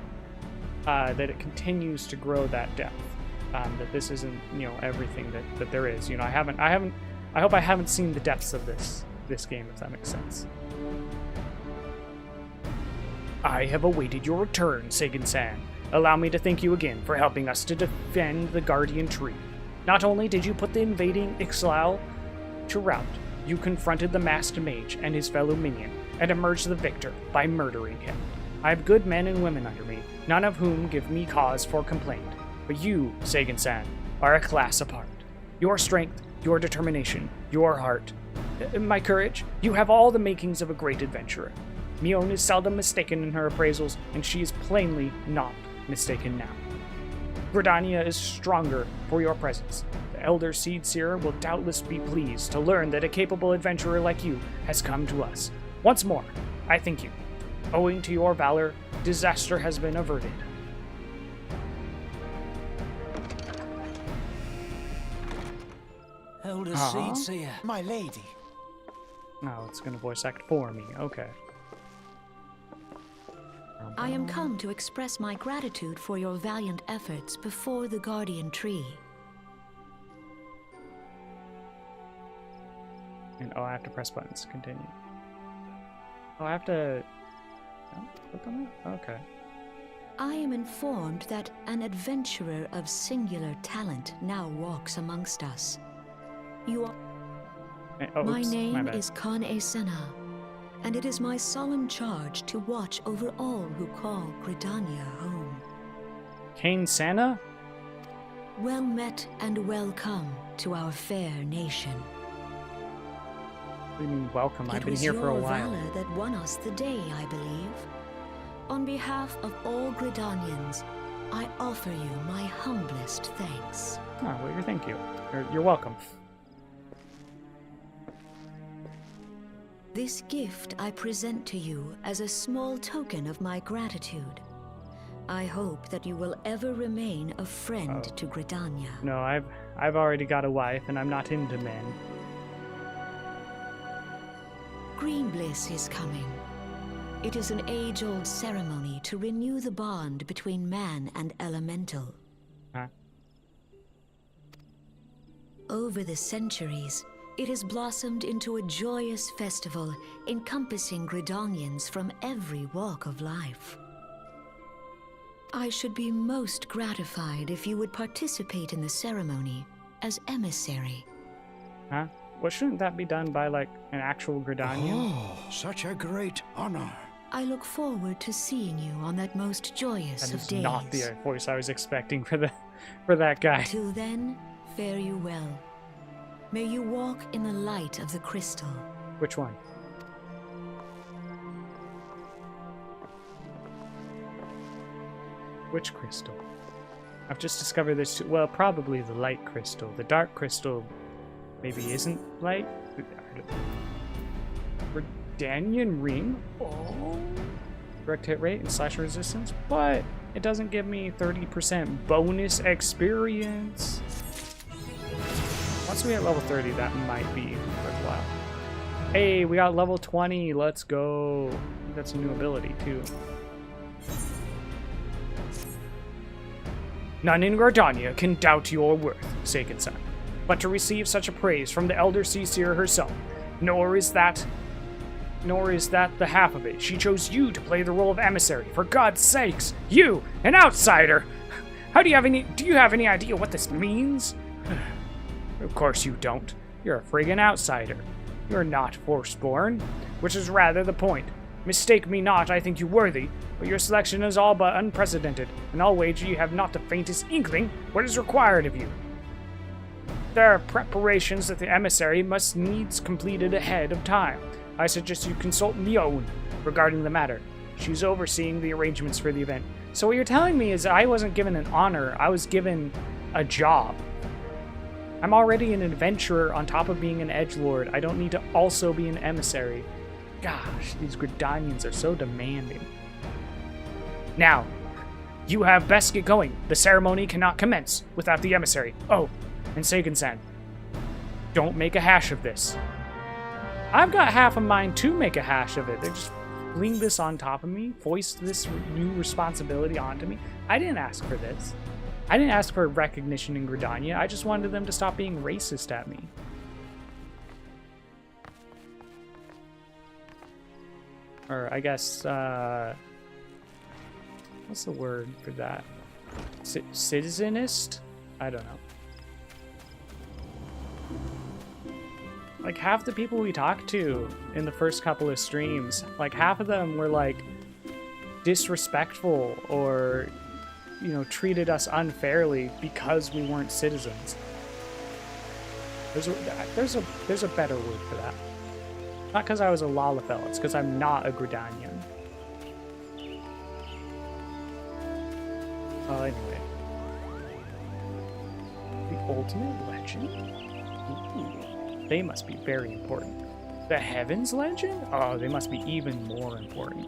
that it continues to grow that depth. That this isn't, you know, everything that there is. You know, I hope I haven't seen the depths of this game, if that makes sense. I have awaited your return, Sagan-san. Allow me to thank you again for helping us to defend the Guardian Tree. Not only did you put the invading XIV to rout, you confronted the masked mage and his fellow minion, and emerged the victor by murdering him. I have good men and women under me, none of whom give me cause for complaint. But you, Sagan-san, are a class apart. Your strength, your determination, your heart, my courage, you have all the makings of a great adventurer. Mion is seldom mistaken in her appraisals, and she is plainly not mistaken now. Gridania is stronger for your presence. The Elder Seed Seer will doubtless be pleased to learn that a capable adventurer like you has come to us. Once more, I thank you. Owing to your valor, disaster has been averted. Elder Seed Seer, my lady. Oh, it's gonna voice act for me. Okay. I am come to express my gratitude for your valiant efforts before the Guardian Tree. And I have to press buttons to continue. Oh, I have to... Oh, click on that? Okay. I am informed that an adventurer of singular talent now walks amongst us. You are... My name is Kan-e Senna, and it is my solemn charge to watch over all who call Gridania home. Kane Sana? Well met and welcome to our fair nation. What do you mean welcome? I've been here for a while. It was your valor that won us the day, I believe. On behalf of all Gridanians, I offer you my humblest thanks. Oh, well, thank you. You're welcome. This gift I present to you as a small token of my gratitude. I hope that you will ever remain a friend to Gridania. No, I've already got a wife, and I'm not into men. Green Bliss is coming. It is an age-old ceremony to renew the bond between man and elemental. Huh? Over the centuries, it has blossomed into a joyous festival encompassing Gridanians from every walk of life. I should be most gratified if you would participate in the ceremony as emissary. Huh? Well, shouldn't that be done by, like, an actual Gridanian? Oh, such a great honor. I look forward to seeing you on that most joyous That of is days. not the voice I was expecting for that guy. Till then, fare you well. May you walk in the light of the crystal. Which one? Which crystal? I've just discovered this too. Well, probably the light crystal. The dark crystal maybe isn't light. Gridanian ring. Oh. Direct hit rate and slash resistance, but it doesn't give me 30% bonus experience. Once we hit level 30, that might be worthwhile. Hey, we got level 20. Let's go. That's a new ability, too. None in Gridania can doubt your worth, Seiken-san. But to receive such a praise from the Elder Seer herself, nor is that the half of it. She chose you to play the role of emissary. For God's sakes, you, an outsider! Do you have any idea what this means? Of course you don't. You're a friggin' outsider. You're not Forceborn, which is rather the point. Mistake me not, I think you worthy, but your selection is all but unprecedented, and I'll wager you have not the faintest inkling what is required of you. There are preparations that the emissary must needs completed ahead of time. I suggest you consult Mion regarding the matter. She's overseeing the arrangements for the event. So what you're telling me is I wasn't given an honor, I was given a job. I'm already an adventurer on top of being an edgelord. I don't need to also be an emissary. Gosh, these Gridanians are so demanding. Now, you have best get going. The ceremony cannot commence without the emissary. Oh, and Seiken-san, don't make a hash of this. I've got half of mine to make a hash of it. They just fling this on top of me, foist this new responsibility onto me. I didn't ask for this. I didn't ask for recognition in Gridania. I just wanted them to stop being racist at me. Or I guess, what's the word for that? Citizenist? I don't know. Like, half the people we talked to in the first couple of streams, like, half of them were, like, disrespectful or, you know, treated us unfairly because we weren't citizens. There's a better word for that. Not because I was a Lalafell, it's because I'm not a Gridanian. Anyway. The Ultimate Legend? Ooh, they must be very important. The Heavens Legend? Oh, they must be even more important.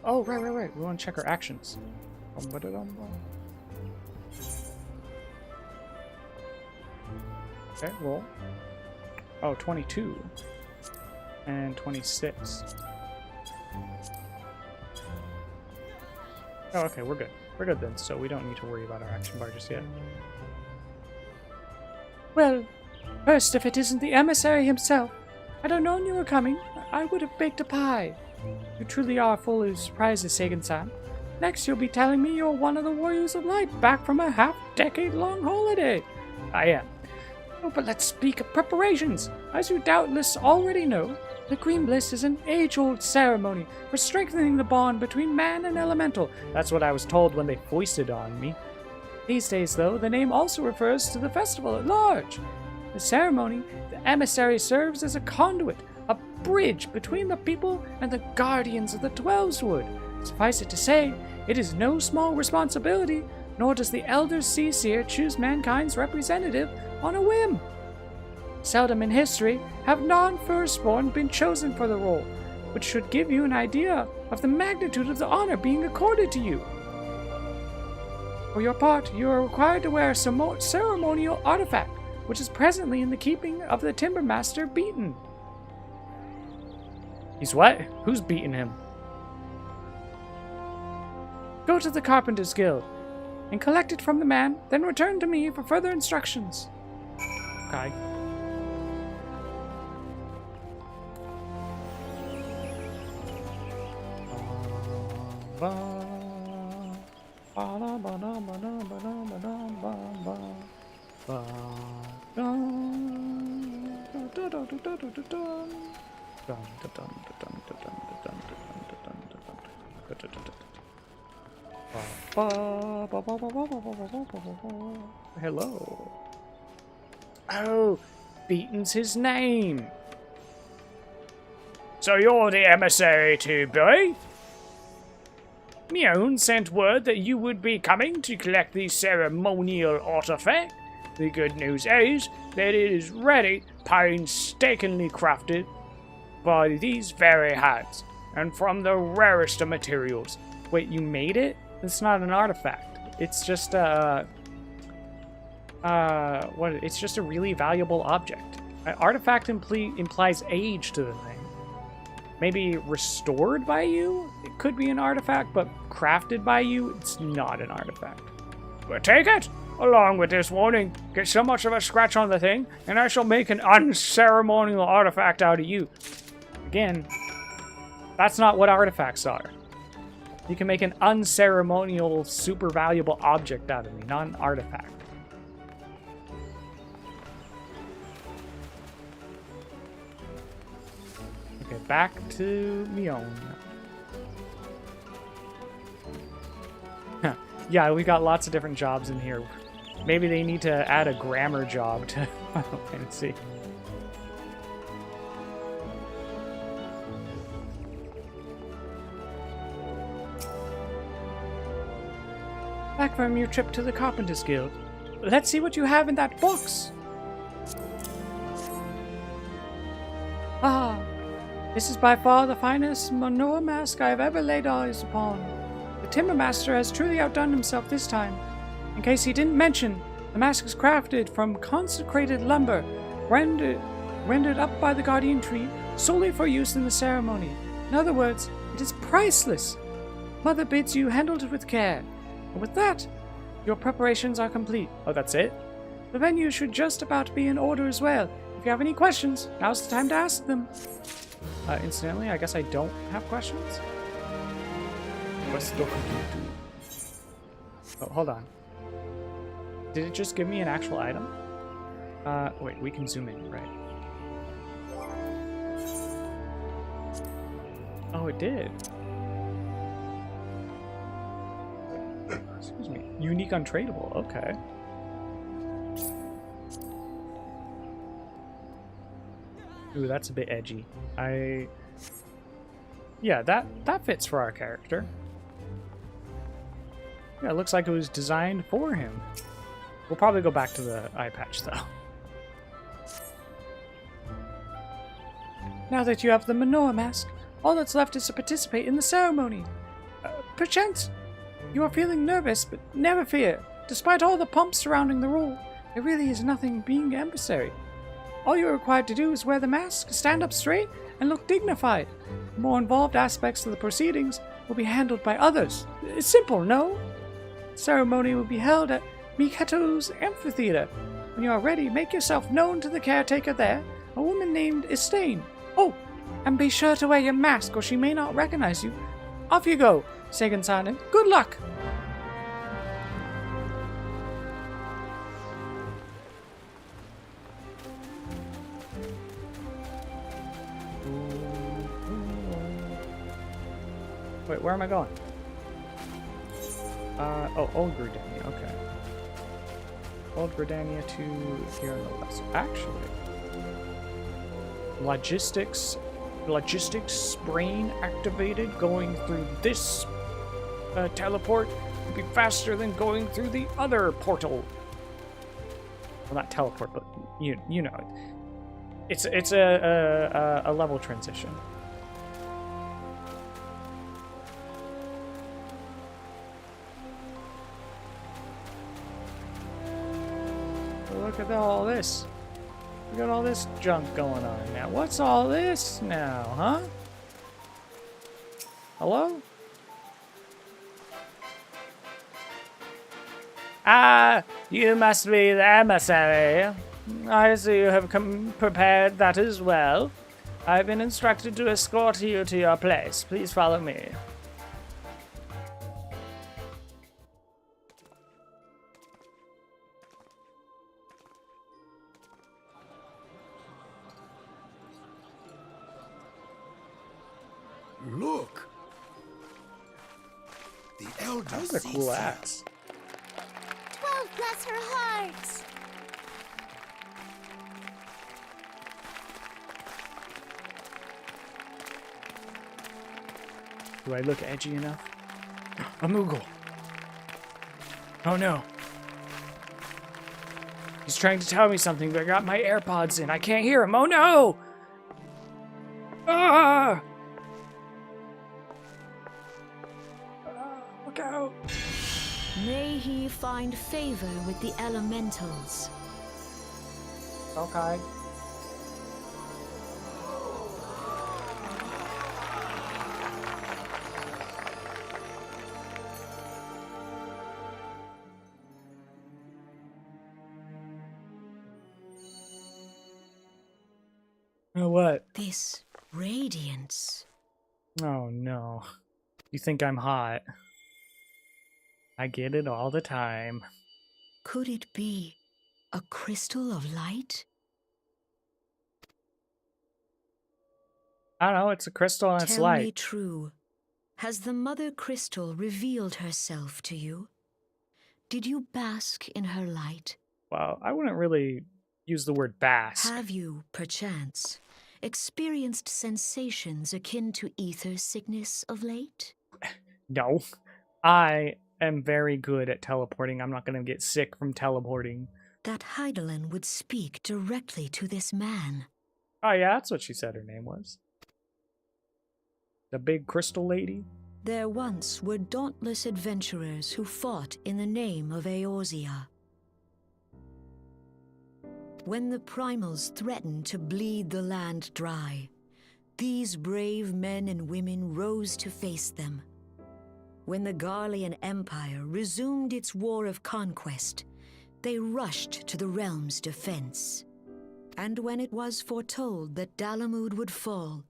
Oh, right. We want to check our actions. Okay, roll. Oh, 22. And 26. Oh, okay, we're good. We're good then, so we don't need to worry about our action bar just yet. Well, first, if it isn't the emissary himself. Had I known you were coming, I would have baked a pie. You truly are full of surprises, Seiken-san. Next, you'll be telling me you're one of the Warriors of Light back from a half-decade-long holiday. I am. Oh, but let's speak of preparations. As you doubtless already know, the Green Bliss is an age-old ceremony for strengthening the bond between man and elemental. That's what I was told when they foisted on me. These days, though, the name also refers to the festival at large. The ceremony, the emissary serves as a conduit, a bridge between the people and the guardians of the Twelveswood. Suffice it to say, it is no small responsibility, nor does the Elder Seer choose mankind's representative on a whim. Seldom in history have non-firstborn been chosen for the role, which should give you an idea of the magnitude of the honor being accorded to you. For your part, you are required to wear a ceremonial artifact, which is presently in the keeping of the Timbermaster Beaton. He's what? Who's beating him? Go to the Carpenter's Guild and collect it from the man, then return to me for further instructions. Okay. Hello. Oh, Beaton's his name. So you're the emissary to Billy? Mion sent word that you would be coming to collect the ceremonial artifact. The good news is that it is ready, painstakingly crafted by these very hands, and from the rarest of materials. Wait, you made it? It's not an artifact. It's just a... It's just a really valuable object. An artifact implies age to the thing. Maybe restored by you? It could be an artifact, but crafted by you? It's not an artifact. But take it! Along with this warning, get so much of a scratch on the thing, and I shall make an unceremonial artifact out of you. Again, that's not what artifacts are. You can make an unceremonial, super valuable object out of me, not an artifact. Okay, back to Mion. Yeah, we got lots of different jobs in here. Maybe they need to add a grammar job to Final Fantasy. Back from your trip to the Carpenter's Guild. Let's see what you have in that box. Ah, this is by far the finest Manoa mask I have ever laid eyes upon. The Timber Master has truly outdone himself this time. In case he didn't mention, the mask is crafted from consecrated lumber, rendered up by the Guardian Tree solely for use in the ceremony. In other words, it is priceless. Mother bids you handle it with care. And with that, your preparations are complete. Oh, that's it? The venue should just about be in order as well. If you have any questions, now's the time to ask them. Incidentally, I guess I don't have questions. Oh, hold on. Did it just give me an actual item? Wait, we can zoom in, right? Oh, it did. Excuse me. Unique untradeable, okay. Ooh, that's a bit edgy. Yeah, that fits for our character. Yeah, it looks like it was designed for him. We'll probably go back to the eye patch, though. Now that you have the Manoa mask, all that's left is to participate in the ceremony. Perchance, you are feeling nervous, but never fear. Despite all the pomp surrounding the role, there really is nothing being emissary. All you are required to do is wear the mask, stand up straight, and look dignified. The more involved aspects of the proceedings will be handled by others. It's simple, no? The ceremony will be held at Miketo's amphitheater. When you are ready, make yourself known to the caretaker there, a woman named Estain. Oh, and be sure to wear your mask or she may not recognize you. Off you go, Seigen-san. Good luck! Wait, where am I going? Oh, Old Gridania, okay. Old Gridania to here on the west. Actually, logistics brain activated going through this teleport would be faster than going through the other portal. Well, not teleport, but you know it. It's a level transition. Look at all this. We got all this junk going on now. What's all this now, huh? Hello? Ah, you must be the emissary. I see you have prepared that as well. I've been instructed to escort you to your place. Please follow me. Look! The elder That was a cool axe. 12 bless her hearts! Do I look edgy enough? A Moogle. Oh no. He's trying to tell me something, but I got my AirPods in. I can't hear him. Oh no! Ah! Look out! May he find favor with the elementals. Okay. What? This radiance. Oh no. You think I'm hot? I get it all the time. Could it be a crystal of light? I don't know, it's a crystal and it's Tell me light. true. Has the Mother Crystal revealed herself to you? Did you bask in her light? Well, I wouldn't really use the word bask. Have you, perchance, experienced sensations akin to ether sickness of late? No. I am very good at teleporting. I'm not going to get sick from teleporting. That Heidelin would speak directly to this man. Oh yeah, that's what she said her name was. The big crystal lady? There once were dauntless adventurers who fought in the name of Eorzea. When the primals threatened to bleed the land dry, these brave men and women rose to face them. When the Garlean Empire resumed its war of conquest, they rushed to the realm's defense. And when it was foretold that Dalamud would fall,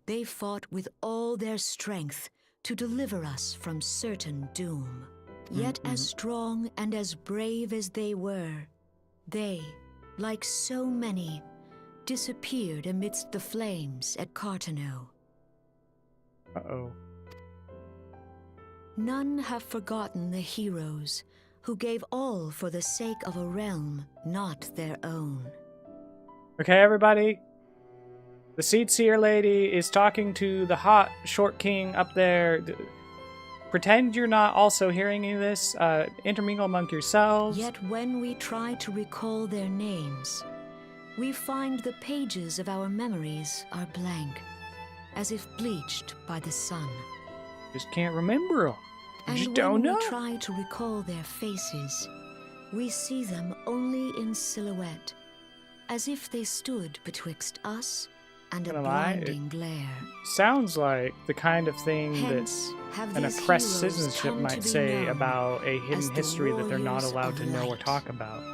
they fought with all their strength to deliver us from certain doom. Yet as strong and as brave as they were, they, like so many, disappeared amidst the flames at Cartano. Uh-oh. None have forgotten the heroes who gave all for the sake of a realm not their own. Okay, everybody. The Seed Seer lady is talking to the hot short king up there. Pretend you're not also hearing any of this. Intermingle among yourselves. Yet when we try to recall their names, we find the pages of our memories are blank, as if bleached by the sun. Just can't remember them. And Just when don't know. we try to recall their faces, we see them only in silhouette, as if they stood betwixt us and a Gonna lie, blinding glare. Sounds like the kind of thing Hence, that have an these oppressed heroes citizenship come to might be say known about a as hidden the history that they're not warriors allowed of to know or light. talk about.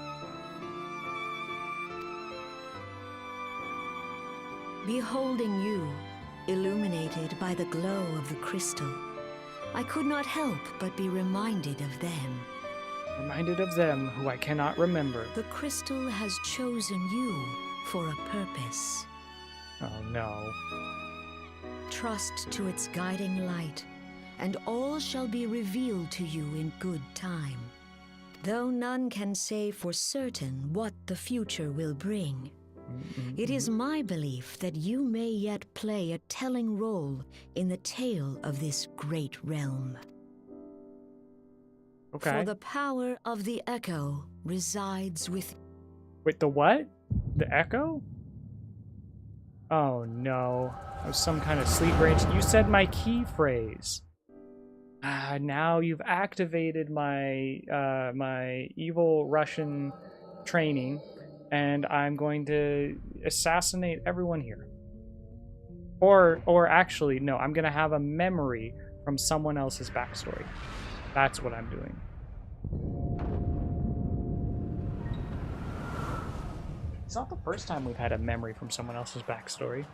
Beholding you, illuminated by the glow of the crystal, I could not help but be reminded of them. Reminded of them who I cannot remember. The crystal has chosen you for a purpose. Oh no. Trust to its guiding light, and all shall be revealed to you in good time. Though none can say for certain what the future will bring, it is my belief that you may yet play a telling role in the tale of this great realm. Okay. For the power of the echo resides with... Wait, the what? The echo? Oh no. That was some kind of sleep range. You said my key phrase. Now you've activated my my evil Russian training, and I'm going to assassinate everyone here. Or actually, no, I'm gonna have a memory from someone else's backstory. That's what I'm doing. It's not the first time we've had a memory from someone else's backstory.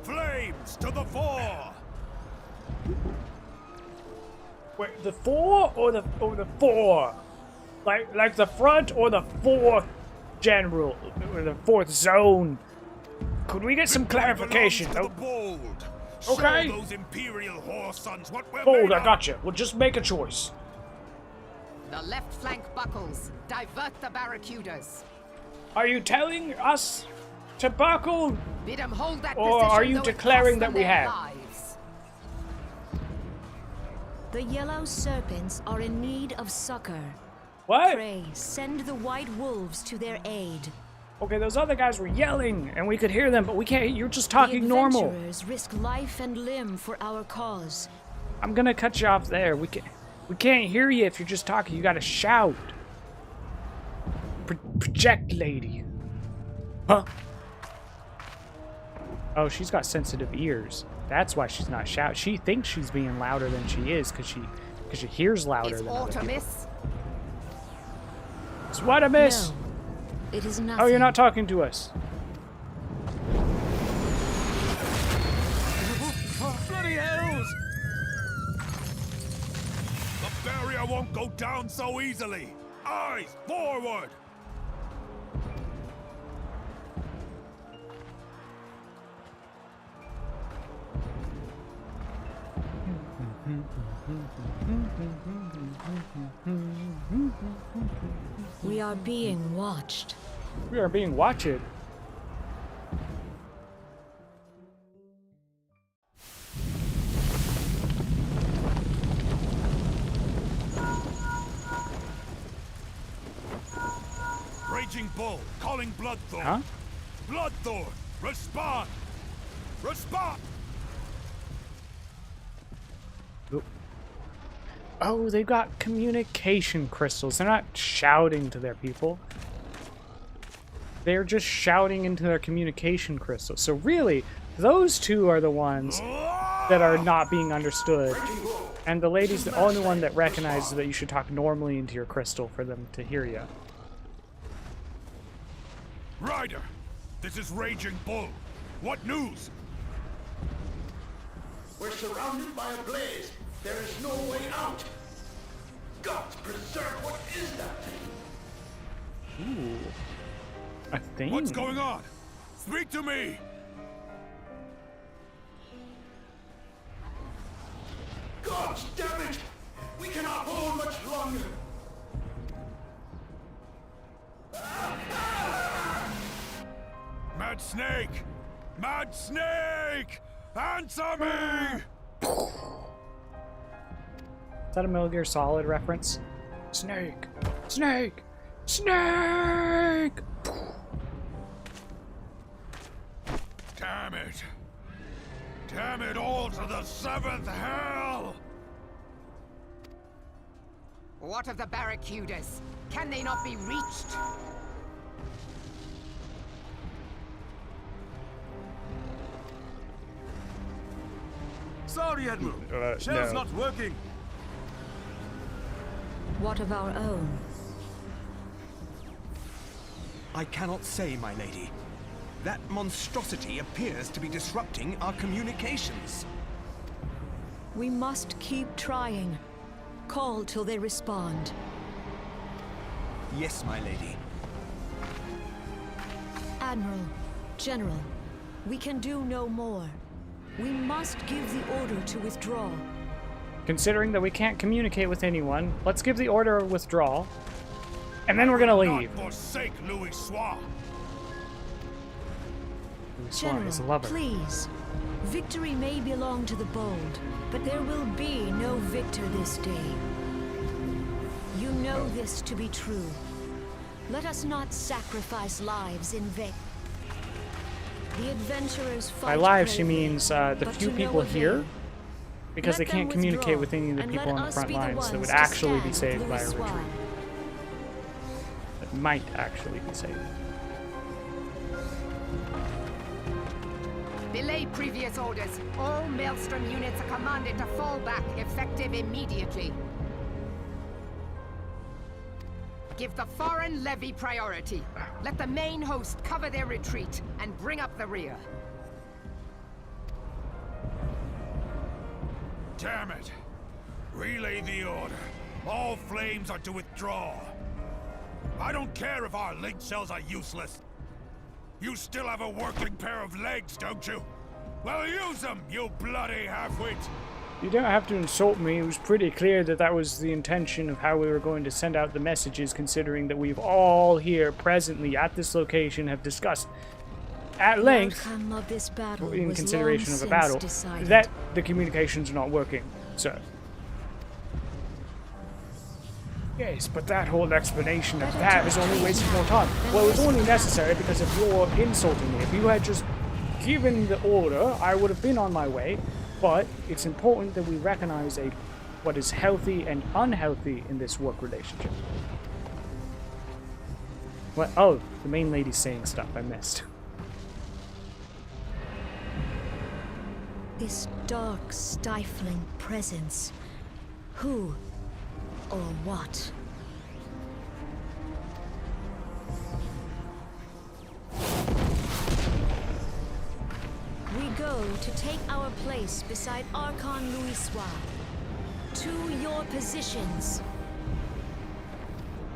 Flames to the fore! Wait, the four or the four? Like the front or the fourth general or the fourth zone? Could we get some clarification? To the bold. Okay. Show those imperial whore sons what we're Bold, made I of. gotcha. Well, just make a choice. The left flank buckles. Divert the barracudas. Are you telling us to buckle? Bid 'em hold that Or position, are you though it declaring costs them that we their have? lives. The yellow serpents are in need of succor. What? Pray, send the white wolves to their aid. Okay, those other guys were yelling, and we could hear them, but we can't. You're just The talking normal. adventurers risk life and limb for our cause. I'm gonna cut you off there. We can't hear you if you're just talking. You gotta shout. Project lady. Huh? Oh, she's got sensitive ears. That's why she's not shouting. She thinks she's being louder than she is because she hears louder Is than other people. Artemis? It's what I miss. No, it is nothing. Oh, you're not talking to us. Bloody hells! The barrier won't go down so easily. Eyes forward! We are being watched. We are being watched. Raging Bull, calling Bloodthorn. Huh? Bloodthorn, respond! Respond! Oh, they've got communication crystals. They're not shouting to their people. They're just shouting into their communication crystals. So really, those two are the ones that are not being understood. And the lady's the only one that recognizes that you should talk normally into your crystal for them to hear you. Ryder, this is Raging Bull. What news? We're surrounded by a blaze. There is no way out. Gods preserve, what is that thing? Ooh. A thing? What's going on? Speak to me! Gods damn it! We cannot hold much longer. Mad Snake! Mad Snake! Answer me! Is that a Metal Gear Solid reference? Snake! Snake! Snake! Damn it! Damn it all to the seventh hell! What of the barracudas? Can they not be reached? Sorry, Admiral. Shell's not working. What of our own? I cannot say, my lady. That monstrosity appears to be disrupting our communications. We must keep trying. Call till they respond. Yes, my lady. Admiral, General, we can do no more. We must give the order to withdraw. Considering that we can't communicate with anyone, let's give the order of withdrawal. And then we're gonna leave. Not forsake Louis Soir. Swan is a General, lover. please. Victory may belong to the bold, but there will be no victor this day. You know this to be true. Let us not sacrifice lives in vain. The adventurers fight By lives, she bravely, means the but few to no people avail. here, because Let they can't them communicate withdraw, with any of the and people let on the us front be the lines that ones would to actually be stand saved with by a Louis retreat. Soir. That might actually be saved. Belay previous orders. All Maelstrom units are commanded to fall back, effective immediately. Give the foreign levy priority. Let the main host cover their retreat and bring up the rear. Damn it! Relay the order. All flames are to withdraw. I don't care if our link shells are useless. You still have a working pair of legs, don't you? Well, use them, you bloody half-wit! You don't have to insult me. It was pretty clear that that was the intention of how we were going to send out the messages, considering that we've all here presently at this location have discussed at length, outcome of this battle in was consideration long of a since battle, decided. that the communications are not working, sir. Yes, but that whole explanation of that is only wasting more time. Well, it was only necessary because if you're insulting me, if you had just given the order, I would have been on my way. But it's important that we recognize what is healthy and unhealthy in this work relationship. What? Oh, the main lady's saying stuff I missed. This dark, stifling presence. Who or what? We go to take our place beside Archon Louisoix. To your positions.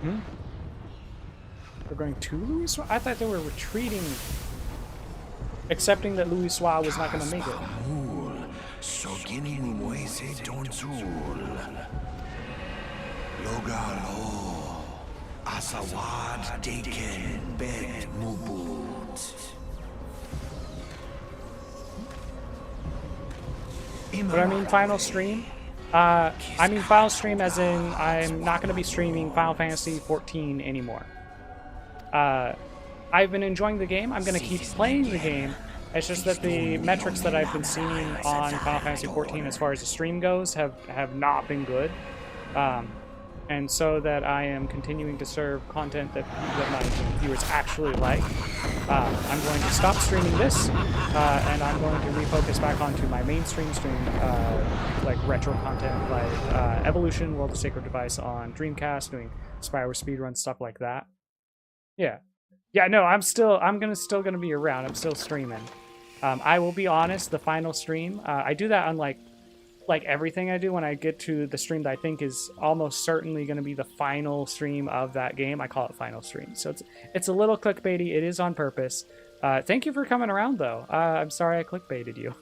Hmm? We're going to Louisoix? I thought they were retreating. Accepting that Louisoix was not going to make it. But I mean final stream? I mean final stream as in I'm not going to be streaming Final Fantasy XIV anymore. I've been enjoying the game. I'm going to keep playing the game. It's just that the metrics that I've been seeing on Final Fantasy XIV as far as the stream goes have not been good. And so that I am continuing to serve content that my viewers actually like. I'm going to stop streaming this, and I'm going to refocus back onto my mainstream stream, like retro content, like Evolution, World of Sacred Device on Dreamcast, doing Spyro speedrun, stuff like that. Yeah. Yeah, no, I'm still gonna be around. I'm still streaming. I will be honest, the final stream, I do that on like everything I do when I get to the stream that I think is almost certainly going to be the final stream of that game. I call it final stream. So it's a little clickbaity. It is on purpose. Thank you for coming around, though. I'm sorry I clickbaited you.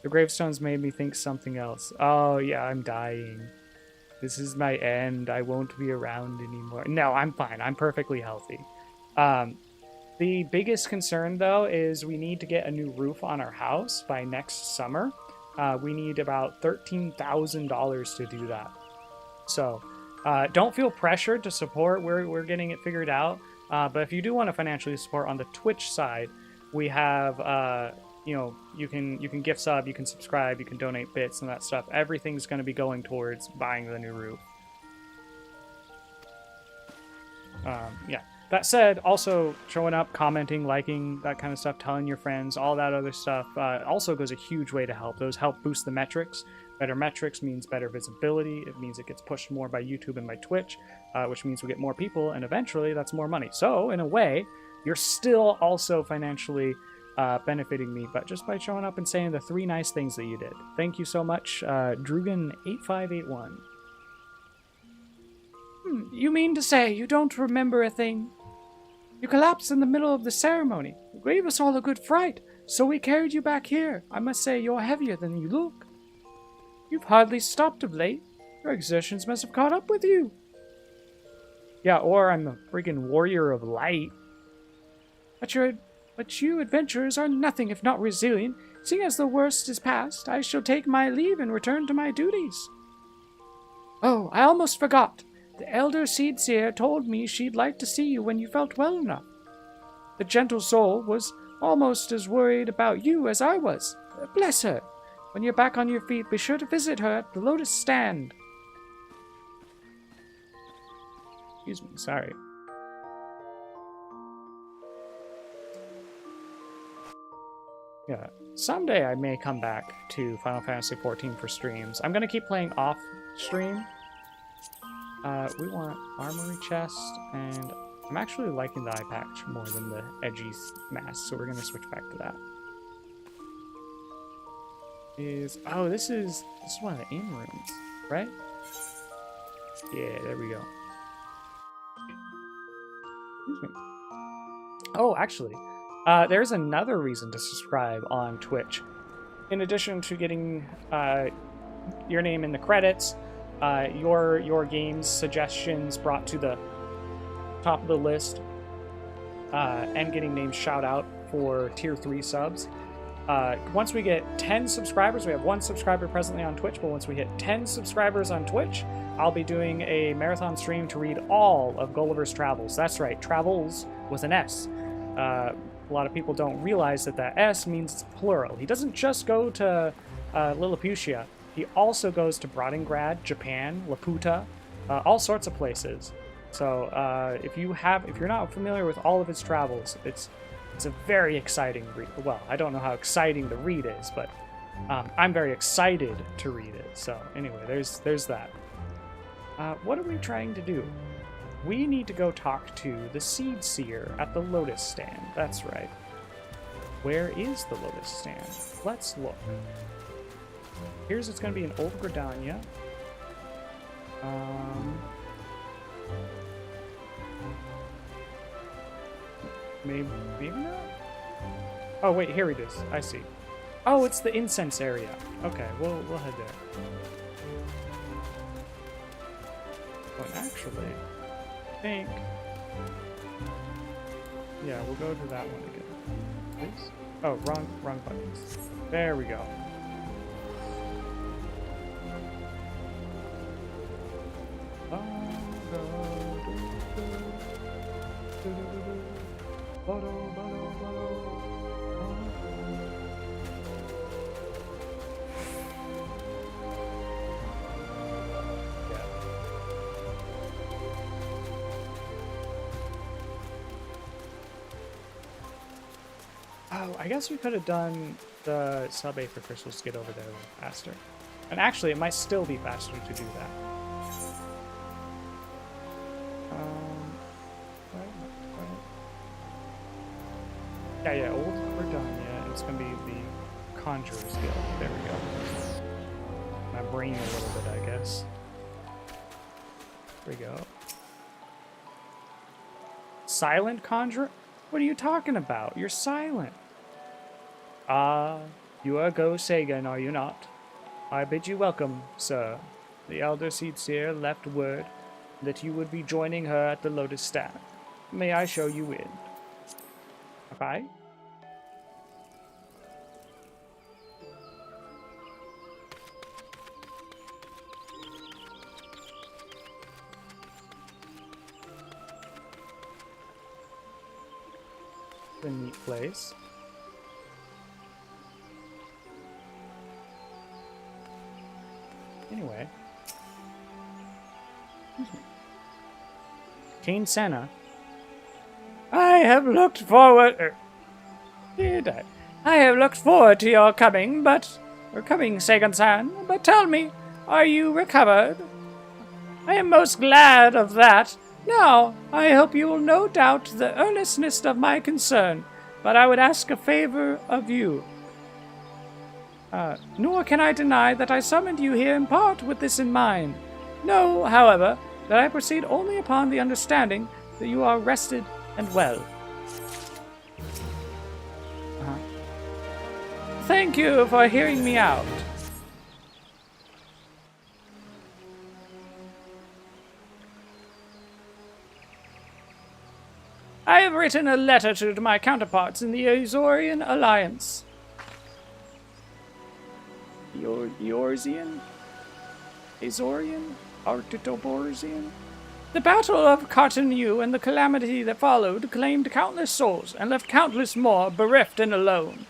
The gravestones made me think something else. Oh, yeah, I'm dying. This is my end. I won't be around anymore. No, I'm fine. I'm perfectly healthy. The biggest concern, though, is we need to get a new roof on our house by next summer. We need about $13,000 to do that. So don't feel pressured to support. We're getting it figured out. But if you do want to financially support on the Twitch side, we have, you can gift sub, you can subscribe, you can donate bits and that stuff. Everything's going to be going towards buying the new roof. Yeah. That said, also showing up, commenting, liking, that kind of stuff, telling your friends, all that other stuff also goes a huge way to help. Those help boost the metrics. Better metrics means better visibility. It means it gets pushed more by YouTube and by Twitch, which means we get more people, and eventually that's more money. So, in a way, you're still also financially benefiting me, but just by showing up and saying the 3 nice things that you did. Thank you so much, Drugan8581. You mean to say you don't remember a thing? You collapsed in the middle of the ceremony. You gave us all a good fright, so we carried you back here. I must say you're heavier than you look. You've hardly stopped of late. Your exertions must have caught up with you. Yeah, or I'm a freaking warrior of light. But you adventurers are nothing if not resilient. Seeing as the worst is past, I shall take my leave and return to my duties. Oh, I almost forgot. The elder Seedseer told me she'd like to see you when you felt well enough. The gentle soul was almost as worried about you as I was. Bless her. When you're back on your feet, be sure to visit her at the Lotus Stand. Excuse me, sorry. Yeah, someday I may come back to Final Fantasy XIV for streams. I'm gonna keep playing off stream. We want armory chest, and I'm actually liking the eye patch more than the edgy mask, so we're gonna switch back to that. Oh, this is one of the inn rooms, right? Yeah, there we go. Excuse me. Oh, actually, there's another reason to subscribe on Twitch. In addition to getting your name in the credits, your game's suggestions brought to the top of the list, and getting named shout out for tier 3 subs. Once we get 10 subscribers, we have 1 subscriber presently on Twitch, but once we hit 10 subscribers on Twitch, I'll be doing a marathon stream to read all of Gulliver's Travels. That's right, travels with an S. A lot of people don't realize that that S means it's plural. He doesn't just go to Lilliputian. He also goes to Brodingrad, Japan, Laputa, all sorts of places. So if you're not familiar with all of his travels, it's a very exciting read. Well, I don't know how exciting the read is, but I'm very excited to read it. So anyway, there's that. What are we trying to do? We need to go talk to the Seed Seer at the Lotus Stand. That's right. Where is the Lotus Stand? Let's look. Here's it's going to be in Old Gridania. Maybe not? Oh, wait, here it is. I see. Oh, it's the incense area. Okay, we'll head there. But actually, I think... Yeah, we'll go to that one again. Please? Oh, wrong buttons. There we go. Oh, I guess we could have done the sub-A for crystals to get over there a little faster. And actually, it might still be faster to do that. Yeah, Old Gridania. It's going to be the Conjurer's Guild. There we go. My brain a little bit, I guess. There we go. Silent Conjurer? What are you talking about? You're silent. You are Go Sagan, are you not? I bid you welcome, sir. The Elder Seed Seer left word that you would be joining her at the Lotus Stand. May I show you in? Okay. A neat place. Anyway. King Senna. I have looked forward... I have looked forward to your coming, Sagan-san. But tell me, are you recovered? I am most glad of that. Now, I hope you will no doubt the earnestness of my concern, but I would ask a favor of you. Nor can I deny that I summoned you here in part with this in mind. Know, however, that I proceed only upon the understanding that you are rested and well. Thank you for hearing me out. I have written a letter to my counterparts in the Azorian Alliance. Eorzean? Azorian? Arctoborzean? The Battle of Cartonu and the calamity that followed claimed countless souls and left countless more bereft and alone.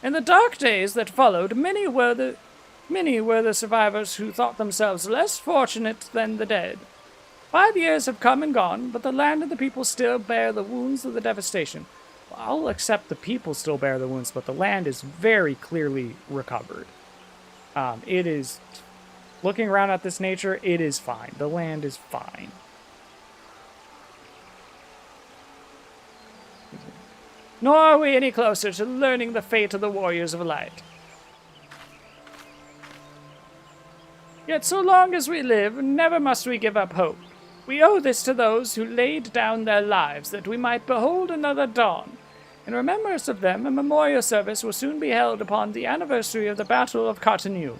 In the dark days that followed, many were the survivors who thought themselves less fortunate than the dead. 5 years have come and gone, but the land and the people still bear the wounds of the devastation. Well, I'll accept the people still bear the wounds, but the land is very clearly recovered. It is, looking around at this nature, it is fine. The land is fine. Nor are we any closer to learning the fate of the Warriors of Light. Yet so long as we live, never must we give up hope. We owe this to those who laid down their lives that we might behold another dawn. In remembrance of them, a memorial service will soon be held upon the anniversary of the Battle of Cartonu.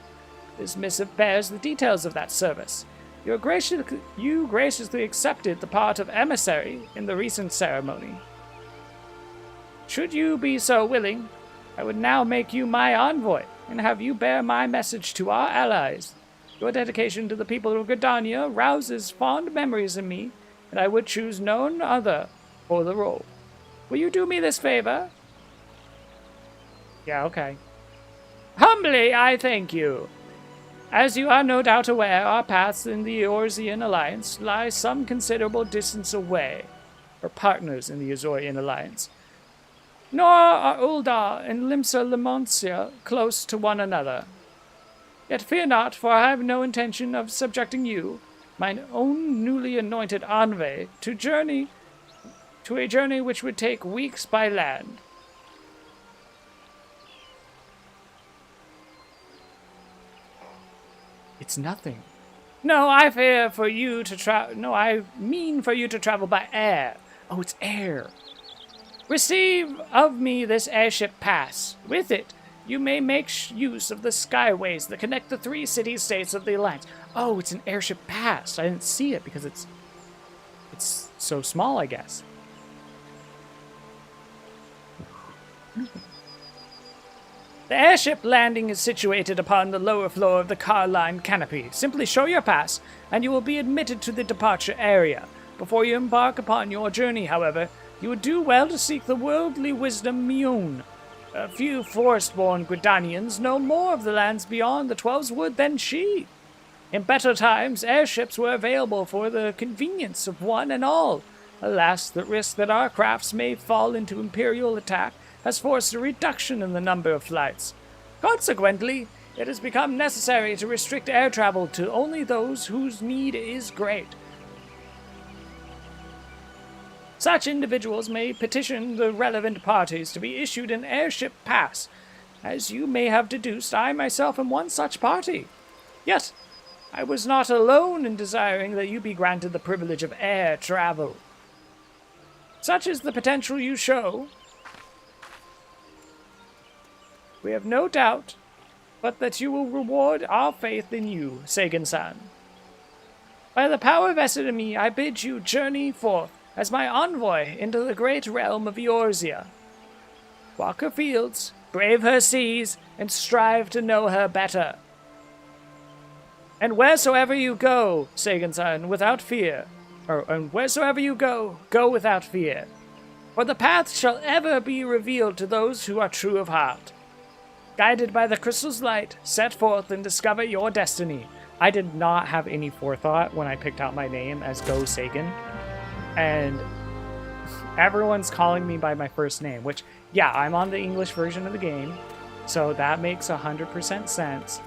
This missive bears the details of that service. You graciously accepted the part of emissary in the recent ceremony. Should you be so willing, I would now make you my envoy, and have you bear my message to our allies. Your dedication to the people of Gridania rouses fond memories in me, and I would choose none other for the role. Will you do me this favor? Yeah, okay. Humbly, I thank you. As you are no doubt aware, our paths in the Eorzean Alliance lie some considerable distance away, or partners in the Eorzean Alliance. Nor are Uldar and Limsa Lemoncia close to one another. Yet fear not, for I have no intention of subjecting you, mine own newly anointed envoy, to a journey which would take weeks by land. It's nothing. No, I mean for you to travel by air. Oh, it's air. Receive of me this airship pass. With it, you may make use of the skyways that connect the 3 city-states of the Alliance. Oh, it's an airship pass. I didn't see it because it's so small, I guess. The airship landing is situated upon the lower floor of the car line canopy. Simply show your pass, and you will be admitted to the departure area. Before you embark upon your journey, however, you would do well to seek the worldly wisdom Mioun. A few forest-born Gridanians know more of the lands beyond the 12's Wood than she. In better times, airships were available for the convenience of one and all. Alas, the risk that our crafts may fall into Imperial attack has forced a reduction in the number of flights. Consequently, it has become necessary to restrict air travel to only those whose need is great. Such individuals may petition the relevant parties to be issued an airship pass. As you may have deduced, I myself am one such party. Yet, I was not alone in desiring that you be granted the privilege of air travel. Such is the potential you show. We have no doubt but that you will reward our faith in you, Sagan-san. By the power vested in me, I bid you journey forth as my envoy into the great realm of Eorzea. Walk her fields, brave her seas, and strive to know her better. And wheresoever you go, Sagan-san, without fear, and wheresoever you go, go without fear. For the path shall ever be revealed to those who are true of heart. Guided by the crystal's light, set forth and discover your destiny. I did not have any forethought when I picked out my name as Go Sagan. And everyone's calling me by my first name, which, yeah, I'm on the English version of the game, so that makes 100% sense.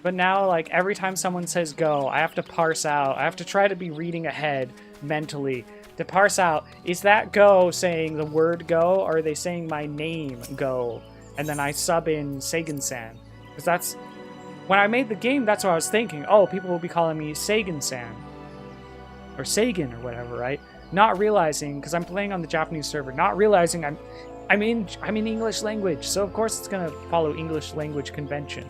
But now, like, every time someone says go, I have to parse out, I have to try to be reading ahead mentally to parse out, is that go saying the word go, or are they saying my name go? And then I sub in Sagan-san. Because that's, when I made the game, that's what I was thinking. Oh, people will be calling me Sagan-san. Or Sagan, or whatever, right? Not realizing, because I'm playing on the Japanese server, not realizing I'm in English language, so of course it's gonna follow English language convention.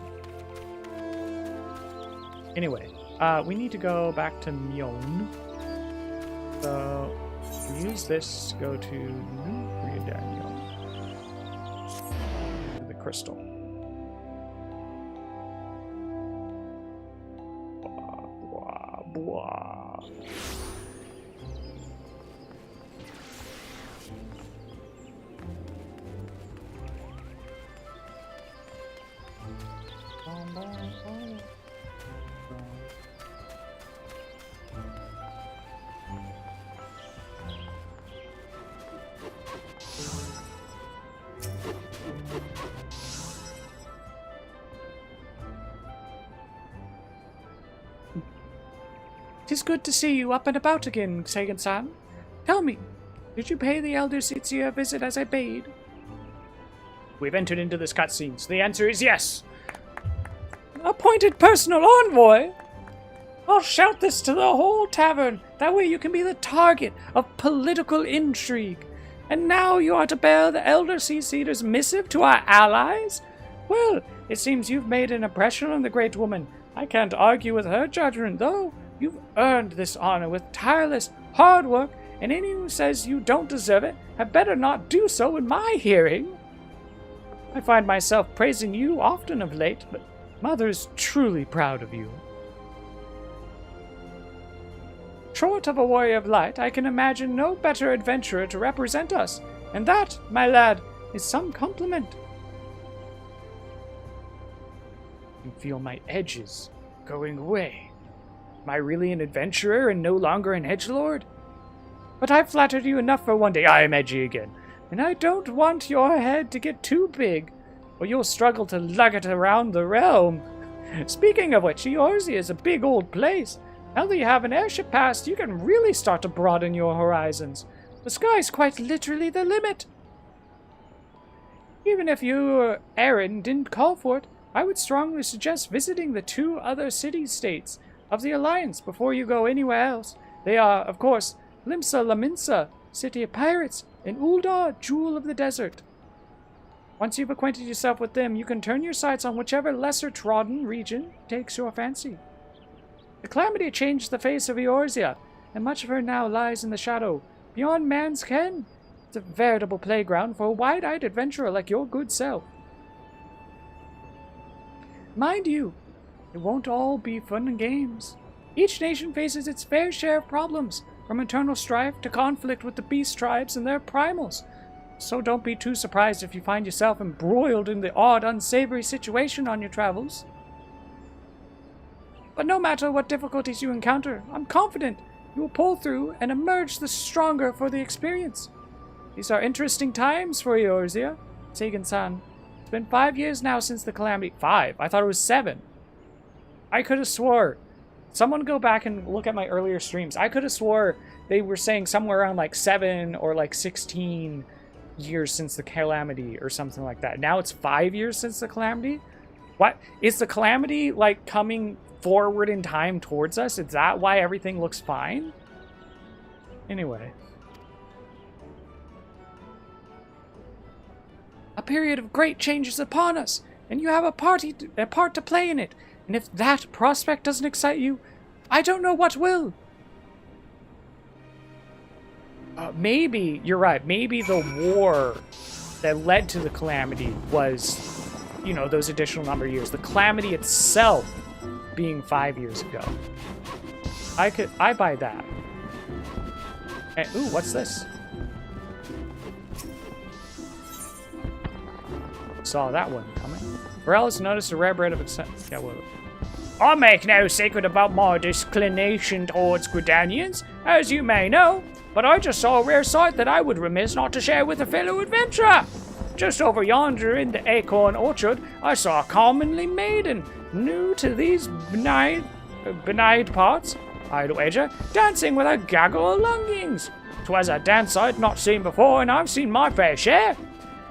Anyway, we need to go back to Mioun. So, we use this to go to New Gridania. The crystal. Blah, blah, blah. "'Tis good to see you up and about again, Sagan-san. Tell me, did you pay the Elder Sitsia a visit as I bade?" "We've entered into this cutscene, so the answer is yes." "Appointed personal envoy? I'll shout this to the whole tavern. That way you can be the target of political intrigue. And now you are to bear the Elder Seaseater's missive to our allies? Well, it seems you've made an impression on the great woman. I can't argue with her judgment, though. You've earned this honor with tireless, hard work, and any who says you don't deserve it had better not do so in my hearing." I find myself praising you often of late, but Mother's truly proud of you. Short of a warrior of light, I can imagine no better adventurer to represent us, and that, my lad, is some compliment. I can feel my edges going away. Am I really an adventurer and no longer an edgelord? But I've flattered you enough for one day. I am edgy again, and I don't want your head to get too big, or you'll struggle to lug it around the realm. Speaking of which, Eorzea is a big old place. Now that you have an airship pass, you can really start to broaden your horizons. The sky's quite literally the limit. Even if your errand didn't call for it, I would strongly suggest visiting the 2 other city-states of the Alliance before you go anywhere else. They are, of course, Limsa Laminsa, City of Pirates, and Uldar, Jewel of the Desert. Once you've acquainted yourself with them, you can turn your sights on whichever lesser-trodden region takes your fancy. The calamity changed the face of Eorzea, and much of her now lies in the shadow, beyond man's ken. It's a veritable playground for a wide-eyed adventurer like your good self. Mind you, it won't all be fun and games. Each nation faces its fair share of problems, from internal strife to conflict with the beast tribes and their primals. So don't be too surprised if you find yourself embroiled in the odd, unsavory situation on your travels. But no matter what difficulties you encounter, I'm confident you will pull through and emerge the stronger for the experience. These are interesting times for Eorzea, Sagan-san. It's been 5 years now since the calamity. 5? I thought it was 7. I could have swore. Someone go back and look at my earlier streams. I could have swore they were saying somewhere around like 7 or like 16 years since the calamity or something like that. Now it's 5 years since the calamity? What? Is the calamity like coming forward in time towards us? Is that why everything looks fine? Anyway. A period of great change is upon us, and you have a part to play in it. And if that prospect doesn't excite you, I don't know what will. Maybe, you're right, maybe the war that led to the calamity was, you know, those additional number of years. The calamity itself being 5 years ago. I buy that. And, ooh, what's this? Saw that one coming. Morales noticed a rare bit of its... Yeah, well... I make no secret about my disinclination towards Gridanians, as you may know, but I just saw a rare sight that I would remiss not to share with a fellow adventurer. Just over yonder in the acorn orchard, I saw a commonly maiden, new to these benign parts, I'd wager, dancing with a gaggle of lungings. 'Twas a dance I'd not seen before, and I've seen my fair share.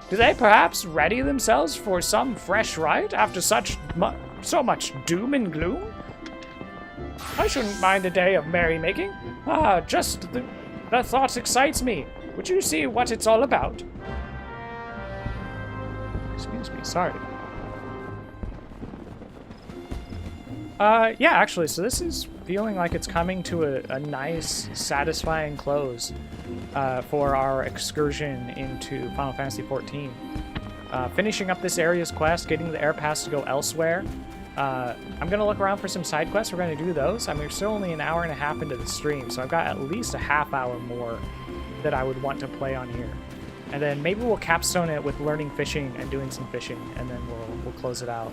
Do they perhaps ready themselves for some fresh rite after so much doom and gloom? I shouldn't mind a day of merrymaking. Just the thought excites me. Would you see what it's all about? Excuse me, sorry. Yeah, actually, so this is feeling like it's coming to a nice, satisfying close for our excursion into Final Fantasy XIV. Finishing up this area's quest, getting the air pass to go elsewhere. I'm going to look around for some side quests. We're going to do those. I mean, we're still only an hour and a half into the stream, so I've got at least a half hour more that I would want to play on here. And then maybe we'll capstone it with learning fishing and doing some fishing, and then we'll close it out.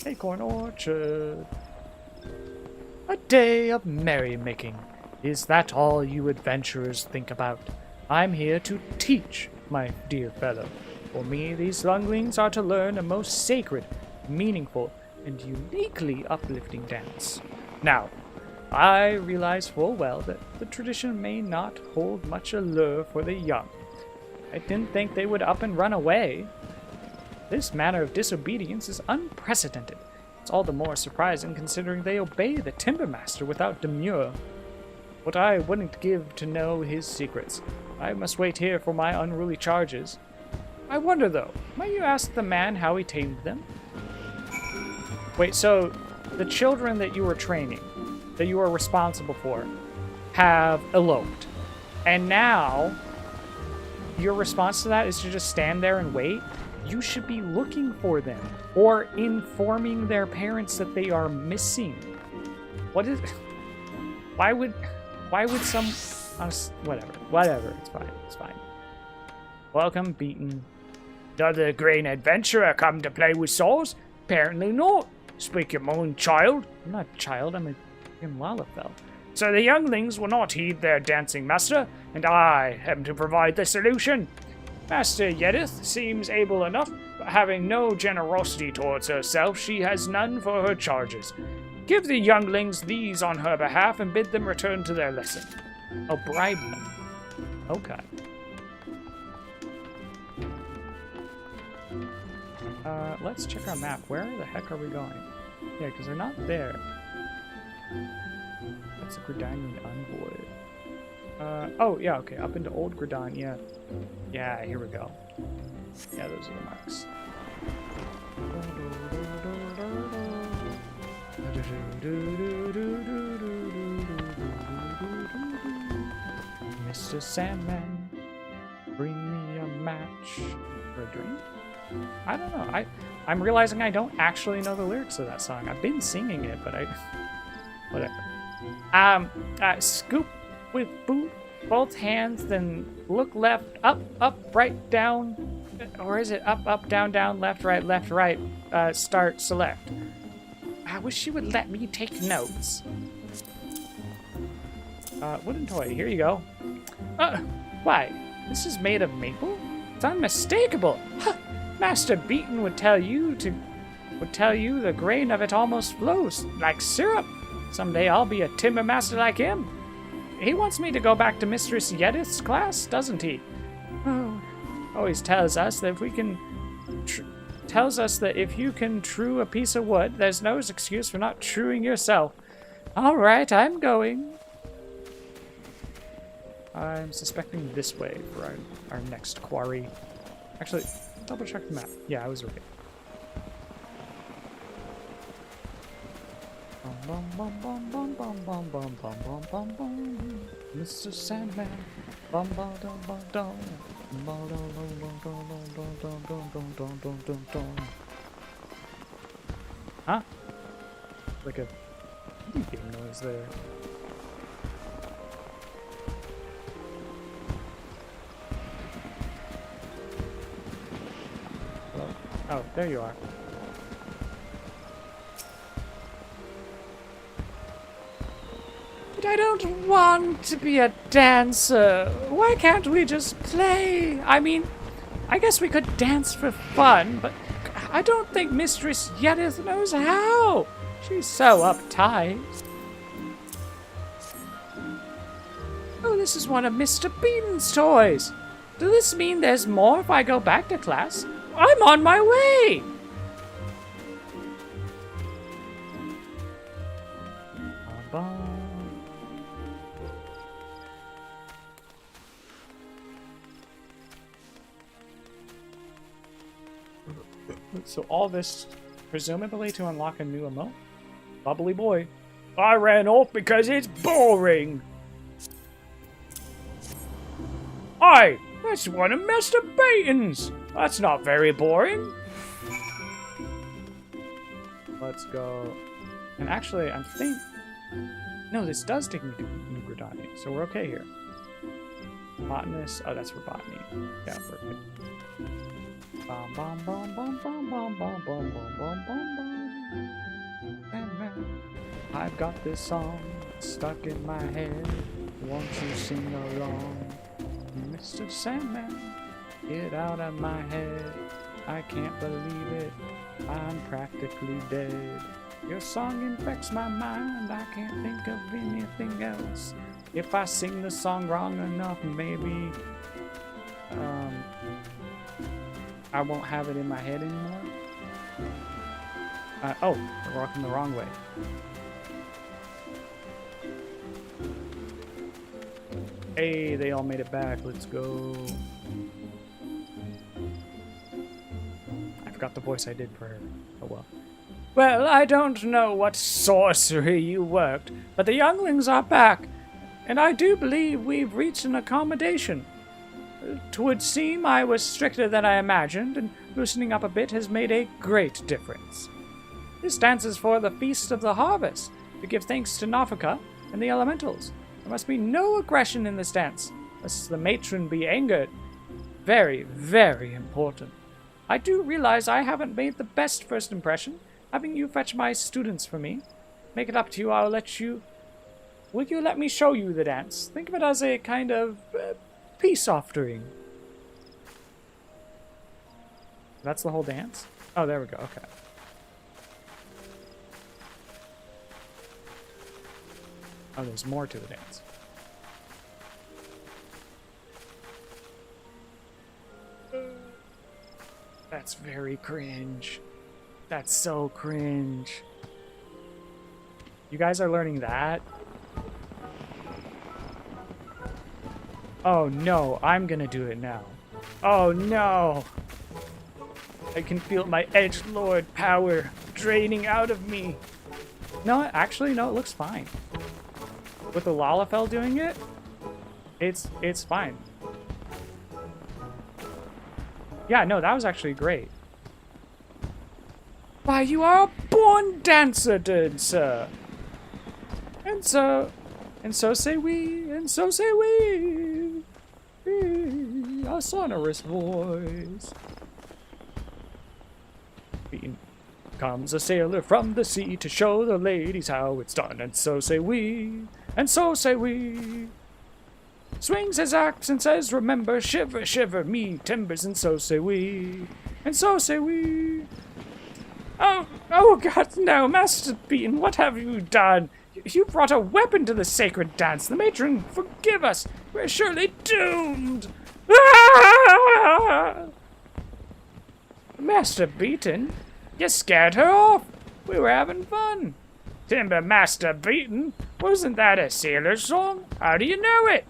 Acorn Orchard. A day of merrymaking. Is that all you adventurers think about? I'm here to teach, my dear fellow. For me, these lunglings are to learn a most sacred, meaningful, and uniquely uplifting dance. Now, I realize full well that the tradition may not hold much allure for the young. I didn't think they would up and run away. This manner of disobedience is unprecedented. It's all the more surprising considering they obey the Timbermaster without demur. What I wouldn't give to know his secrets. I must wait here for my unruly charges. I wonder, though, might you ask the man how he tamed them? Wait, so the children that you were training, that you were responsible for, have eloped. And now, your response to that is to just stand there and wait. You should be looking for them or informing their parents that they are missing. What is... Why would some... Whatever. It's fine. Welcome, Beaten. Another green adventurer come to play with swords? Apparently not. Speak your mind, child. I'm not a child, I'm a fucking Lalafell. So the younglings will not heed their dancing master, and I am to provide the solution. Master Yedith seems able enough, but having no generosity towards herself, she has none for her charges. Give the younglings these on her behalf and bid them return to their lesson. Oh, bribe them. Okay. Let's check our map. Where the heck are we going? Yeah, because they're not there. That's a Gridanian envoy. Oh, yeah, okay. Up into Old Gridan, yeah. Yeah, here we go. Yeah, those are the marks. Mr. Sandman, bring me a match for a drink. I don't know. I'm realizing I don't actually know the lyrics of that song. I've been singing it, but whatever. Scoop with both hands, then look left, up, right, down, or is it up, down, left, right, start, select. I wish she would let me take notes. Wooden toy, here you go. Why? This is made of maple? It's unmistakable. Huh. Master Beaten would tell you the grain of it almost flows like syrup. Someday I'll be a timber master like him. He wants me to go back to Mistress Yedith's class, doesn't he? Oh, always tells us that if we can if you can true a piece of wood, there's no excuse for not truing yourself. All right, I'm going. I'm suspecting this way for our next quarry. Actually, double check the map. Yeah, I was right. Mr. Sandman. Huh? Like a beeping noise there. Hello? Oh, there you are. But I don't want to be a dancer. Why can't we just play? I mean, I guess we could dance for fun, but I don't think Mistress Yedith knows how. She's so uptight. Oh, this is one of Mr. Beaton's toys. Does this mean there's more if I go back to class? I'm on my way! So all this, presumably to unlock a new emote? Bubbly boy. I ran off because it's boring. Aye, that's one of Mr. Beaton's. That's not very boring. Let's go. And actually, I think... No, this does take me to New Gridani, so we're okay here. Botanist. Oh, that's for botany. Yeah, we're good. Bum, bum, bum, bum, bum, bum, bum, bum, bum, bum, bum. I've got this song stuck in my head. Won't you sing along? Mr. Sandman, get out of my head. I can't believe it. I'm practically dead. Your song infects my mind. I can't think of anything else. If I sing the song wrong enough, maybe I won't have it in my head anymore. Oh, we're walking the wrong way. Hey, they all made it back. Let's go. I forgot the voice I did for her. Oh well. Well, I don't know what sorcery you worked, but the younglings are back, and I do believe we've reached an accommodation. 'Twould seem I was stricter than I imagined, and loosening up a bit has made a great difference. This dance is for the Feast of the Harvest, to give thanks to Nafika and the elementals. There must be no aggression in this dance, lest the matron be angered. Very, very important. I do realize I haven't made the best first impression, having you fetch my students for me. Make it up to you, I'll let you... Will you let me show you the dance? Think of it as a kind of peace offering. That's the whole dance? Oh, there we go, okay. Oh, there's more to the dance. That's very cringe. That's so cringe. You guys are learning that? Oh no, I'm gonna do it now. Oh no! I can feel my edgelord power draining out of me. No, actually, no, it looks fine. With the Lalafell doing it, it's fine. Yeah, no, that was actually great. Why, you are a born dancer, dancer. And so say we, and so say we. A sonorous voice. Beaten comes a sailor from the sea to show the ladies how it's done, and so say we, and so say we. Swings his axe and says, remember, shiver, shiver me timbers, and so say we, and so say we. Oh God, no, Master Beaton, what have you done? You brought a weapon to the sacred dance. The matron, forgive us. We're surely doomed. Ah! Master Beaton, you scared her off. We were having fun. Timber Master Beaton, wasn't that a sailor's song? How do you know it?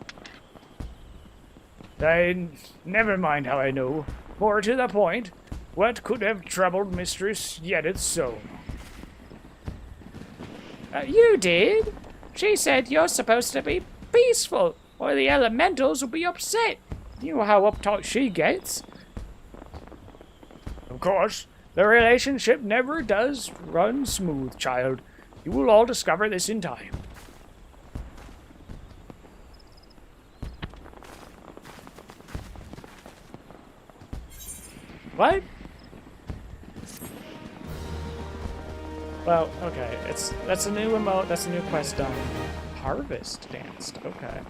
Never mind how I know. More to the point, what could have troubled Mistress, yet it's so. You did? She said you're supposed to be peaceful, or the elementals will be upset. You know how uptight she gets. Of course, the relationship never does run smooth, child. You will all discover this in time. What? Well, okay, that's a new emote, that's a new quest done. Harvest danced, okay.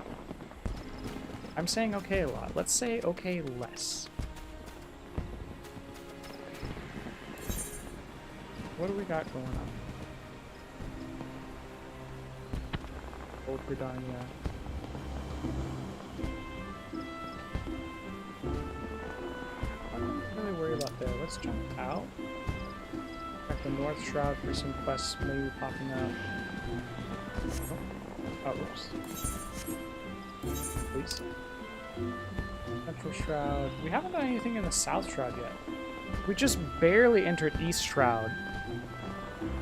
I'm saying okay a lot. Let's say okay less. What do we got going on? Old Gridania. I'm not really worried about there. Let's jump out. Check the North Shroud for some quests maybe popping up. Oh, oops. Please. Central Shroud. We haven't done anything in the South Shroud yet. We just barely entered East Shroud.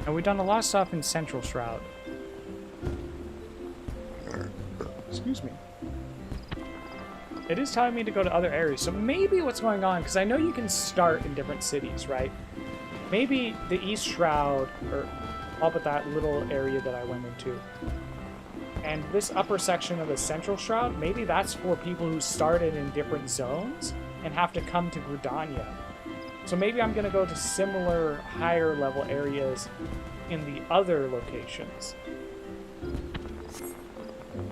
And we've done a lot of stuff in Central Shroud. Excuse me. It is telling me to go to other areas, so maybe what's going on, because I know you can start in different cities, right? Maybe the East Shroud, or all but that little area that I went into. And this upper section of the Central Shroud, maybe that's for people who started in different zones and have to come to Gridania. So maybe I'm going to go to similar higher level areas in the other locations.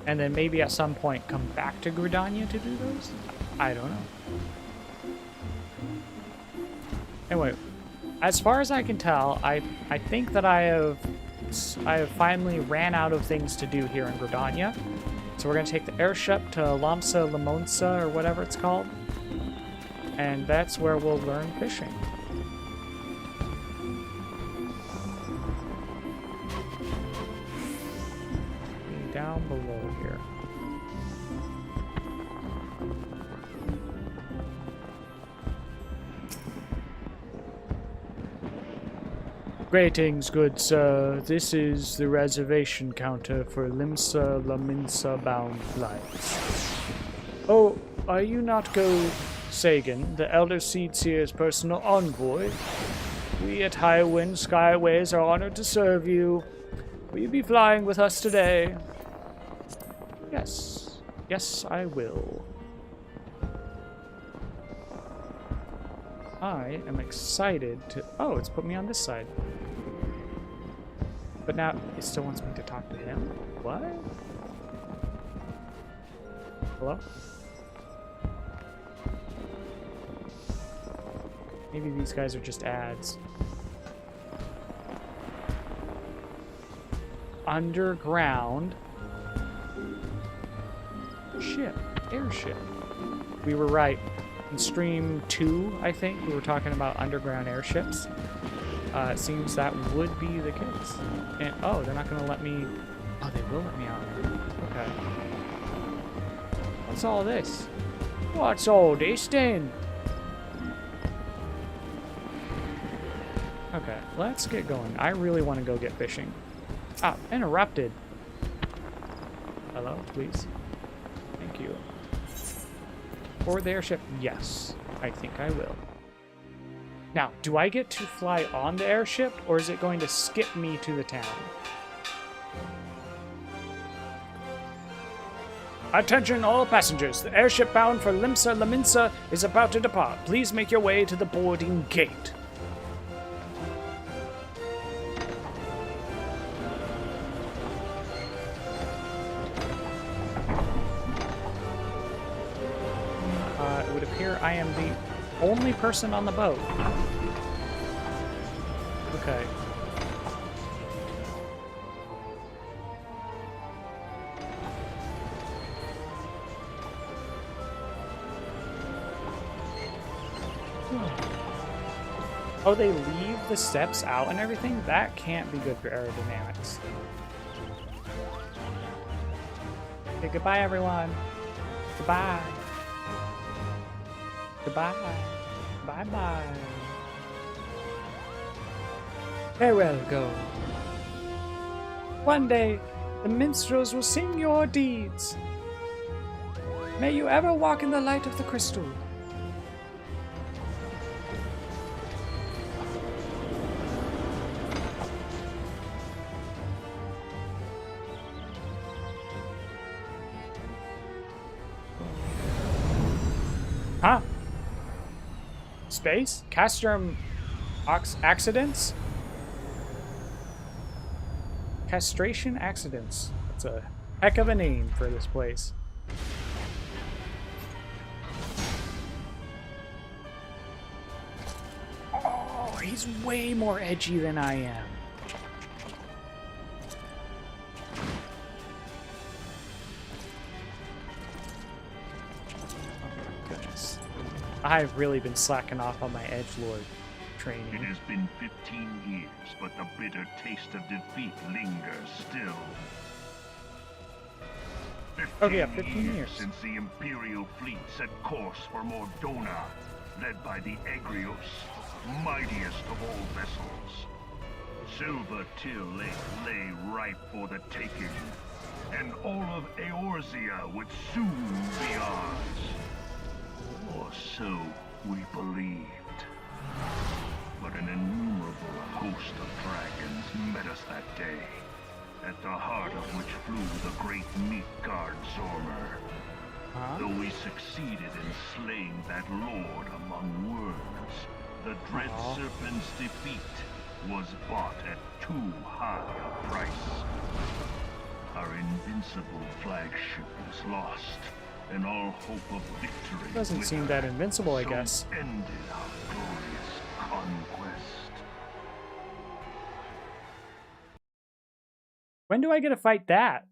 And then maybe at some point come back to Gridania to do those? I don't know. Anyway, as far as I can tell, I think that I have finally ran out of things to do here in Gridania. So we're going to take the airship to Lamsa Limonsa, or whatever it's called. And that's where we'll learn fishing. Down below here. Greetings, good sir. This is the reservation counter for Limsa Laminsa bound flights. Oh, are you not Go Sagan, the Elder Seedseer's personal envoy? We at Highwind Skyways are honored to serve you. Will you be flying with us today? Yes. Yes, I will. I am excited to... Oh, it's put me on this side. But now it still wants me to talk to him? What? Hello? Maybe these guys are just ads. Underground ship. Airship. We were right. In stream 2, I think, we were talking about underground airships. It seems that would be the case. And, oh, they're not going to let me... Oh, they will let me out. Okay. What's all this? What's all this, then? Okay, let's get going. I really want to go get fishing. Ah, interrupted. Hello, please. Thank you. For the airship, yes. I think I will. Now, do I get to fly on the airship, or is it going to skip me to the town? Attention all passengers. The airship bound for Limsa Laminsa is about to depart. Please make your way to the boarding gate. It would appear I am the only person on the boat. Okay. Oh, they leave the steps out and everything? That can't be good for aerodynamics. Okay, goodbye, everyone. Goodbye. Goodbye. Bye-bye. Farewell, go. One day, the minstrels will sing your deeds. May you ever walk in the light of the crystal. Huh? Space? Castrum accidents? Castration accidents. That's a heck of a name for this place. Oh, he's way more edgy than I am. I've really been slacking off on my edgelord training. It has been 15 years, but the bitter taste of defeat lingers still. 15 years since the Imperial fleet set course for Mordona, led by the Egrios, mightiest of all vessels. Silver Till Lake lay ripe for the taking, and all of Eorzea would soon be ours. Or so we believed. But an innumerable host of dragons met us that day, at the heart of which flew the great meat guard Zormer. Though we succeeded in slaying that lord among worms, the dread serpent's defeat was bought at too high a price. Our invincible flagship was lost, and all hope of victory doesn't seem that invincible, I guess. Ended our glorious conquest. When do I get to fight that?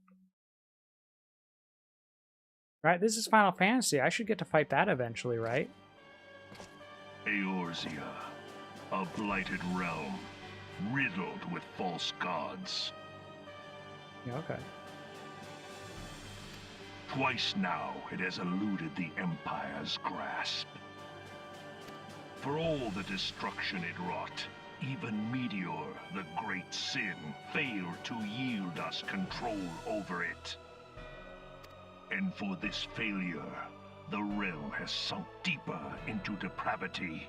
Right, this is Final Fantasy. I should get to fight that eventually, right? Eorzea, a blighted realm, riddled with false gods. Yeah, okay. Twice now it has eluded the Empire's grasp. For all the destruction it wrought, even Meteor, the sin failed to yield us control over it. And for this failure, the realm has sunk deeper into depravity.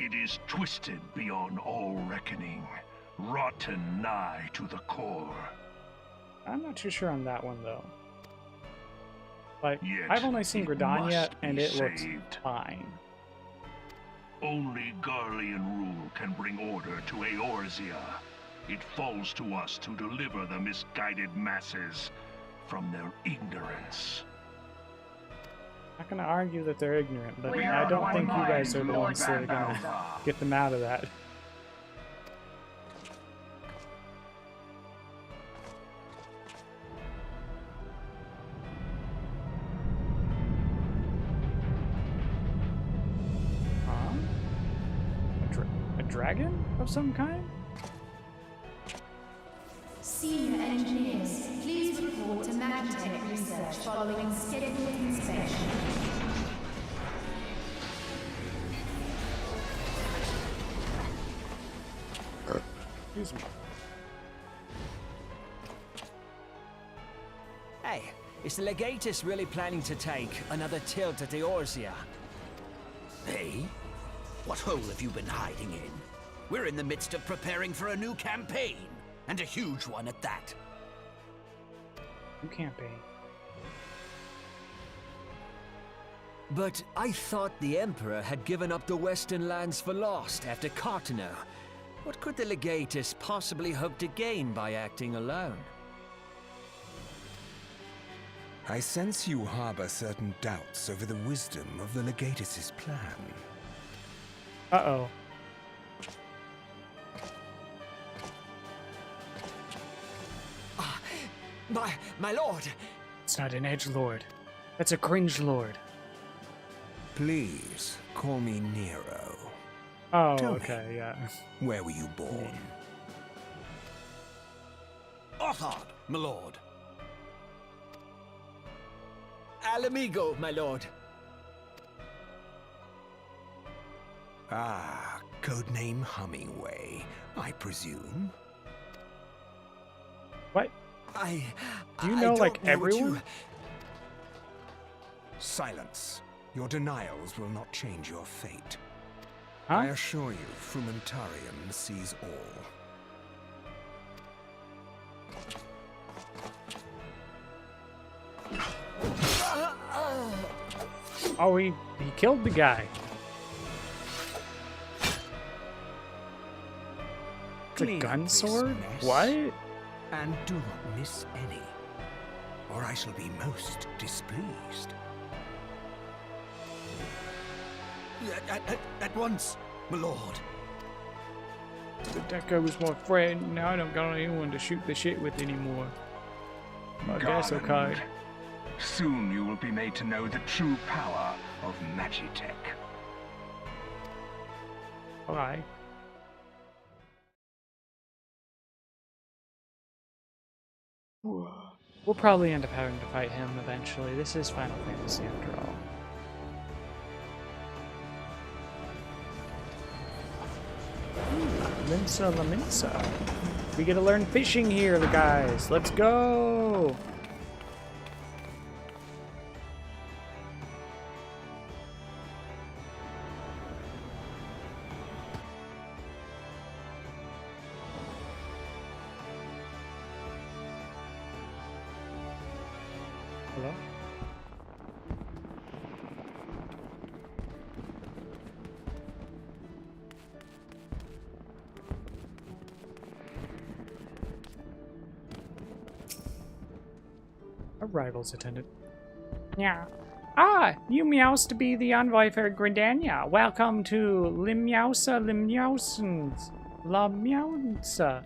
It is twisted beyond all reckoning, rotten nigh to the core. I'm not too sure on that one, though. Like, Yet I've only seen it Gridania, must and be it looks saved. fine. Only Garlean rule can bring order to Eorzea. It falls to us to deliver the misguided masses from their ignorance. I'm not gonna argue that they're ignorant, but We I are don't one think you mind, guys are the Lord ones that are gonna Balthazar. get them out of that. Huh? A dragon of some kind? Senior engineers, please report to Magitech research following scheduled inspection. Excuse me. Hey, is the Legatus really planning to take another tilt at Eorzea? Hey? What hole have you been hiding in? We're in the midst of preparing for a new campaign, and a huge one at that. New campaign. But I thought the Emperor had given up the Western lands for lost after Cartano. What could the Legatus possibly hope to gain by acting alone? I sense you harbor certain doubts over the wisdom of the Legatus's plan. Uh-oh. My lord! It's not an edgelord. That's a cringe lord. Please, call me Nero. Oh, Tell okay, me, yeah. where were you born? Othard, my lord. Alamigo, my lord. Ah, codename Hummingway, I presume. What? Do you I know, don't like, know what you- everyone? Silence. Your denials will not change your fate. Huh? I assure you, Frumentarium sees all. Oh, he killed the guy. The Clean gun this sword? mess. What? And do not miss any, or I shall be most displeased. At once, my lord. The Deco was my friend. Now I don't got anyone to shoot the shit with anymore. I guess okay. Garland, soon you will be made to know the true power of Magitech. Alright. We'll probably end up having to fight him eventually. This is Final Fantasy after all. Minsa la Minsa. We get to learn fishing here, the guys. Let's go! Hello? Arrivals attendant. Yeah. Ah, you meows to be the envoy for Gridania. Welcome to Limyausa Limyausens. La Meowsa.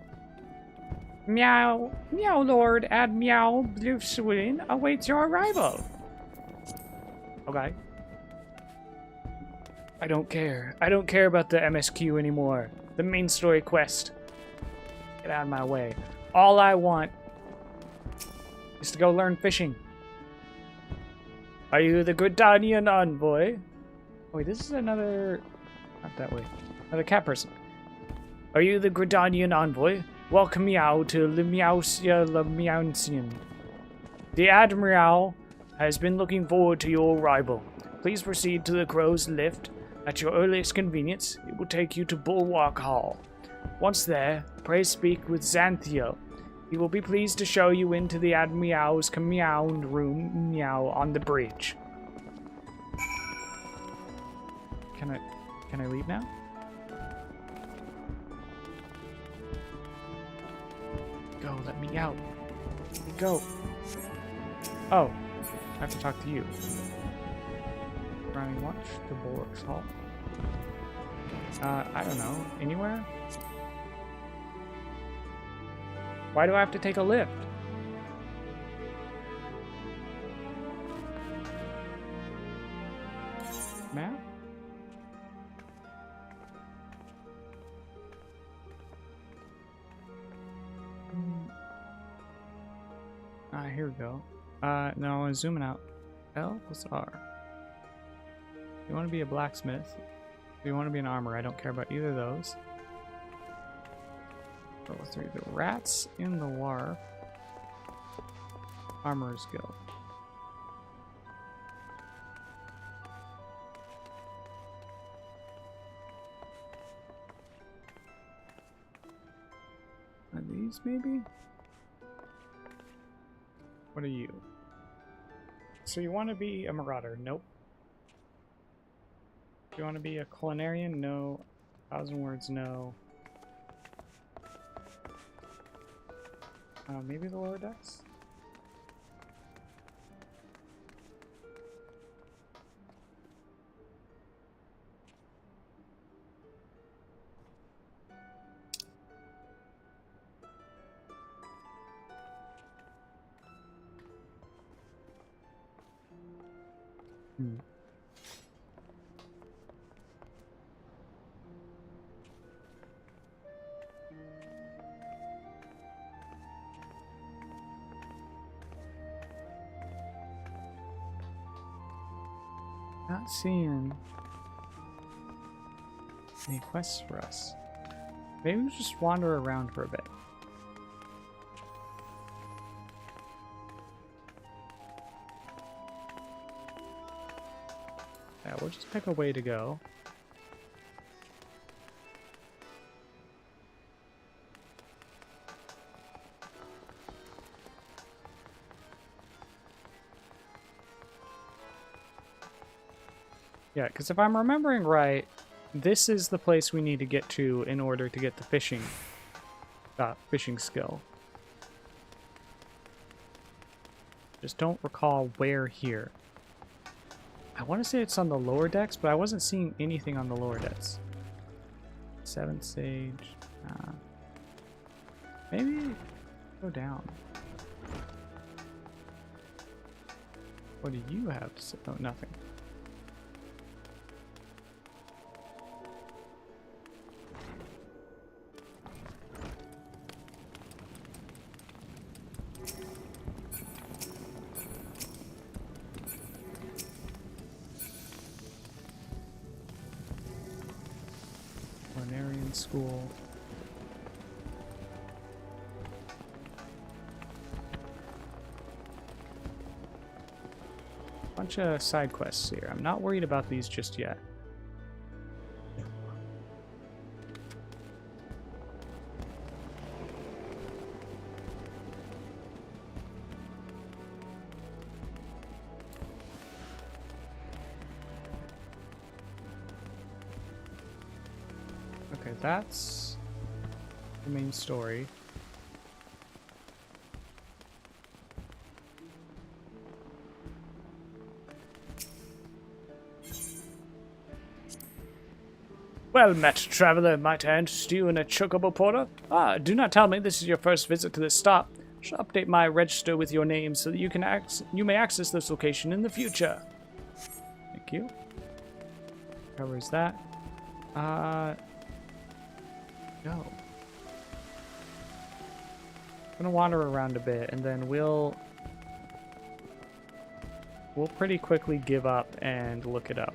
Meow, meow lord at meow Bluefswin awaits your arrival. Okay. I don't care. I don't care about the MSQ anymore. The main story quest. Get out of my way. All I want is to go learn fishing. Are you the Gridanian envoy? Oh, wait, this is another... Not that way. Another cat person. Are you the Gridanian envoy? Welcome meow to Lemausia Lemauncian. The Admiral has been looking forward to your arrival. Please proceed to the Crow's Lift. At your earliest convenience, it will take you to Bulwark Hall. Once there, pray speak with Xanthiel. He will be pleased to show you into the Admiral's command room on the bridge. Can I leave now? Go, let me out. Let me go. Oh, I have to talk to you. Running watch to Bulwark's Hall. I don't know. Anywhere? Why do I have to take a lift? Map? Here we go. No, I'm zooming out. L plus R. You want to be a blacksmith. You want to be an armorer. I don't care about either of those. Level 3. The rats in the war. Armorer's Guild. Are these maybe? What are you? So you want to be a marauder? Nope. Do you want to be a culinarian? No. 1,000 words? No. Maybe the lower decks? Not seeing any quests for us. Maybe we'll just wander around for a bit. Yeah, we'll just pick a way to go. Yeah, because if I'm remembering right, this is the place we need to get to in order to get the fishing skill. Just don't recall where here. I want to say it's on the lower decks, but I wasn't seeing anything on the lower decks. 7 Sage. Maybe go down. What do you have to say? Oh, nothing. School. Bunch of side quests here. I'm not worried about these just yet. Okay, that's the main story. Well met, traveler. Might I interest you in a chocobo porter? Ah, do not tell me this is your first visit to this stop. I shall update my register with your name so that you may access this location in the future. Thank you. Covers that. No. I'm gonna wander around a bit, and then we'll pretty quickly give up and look it up.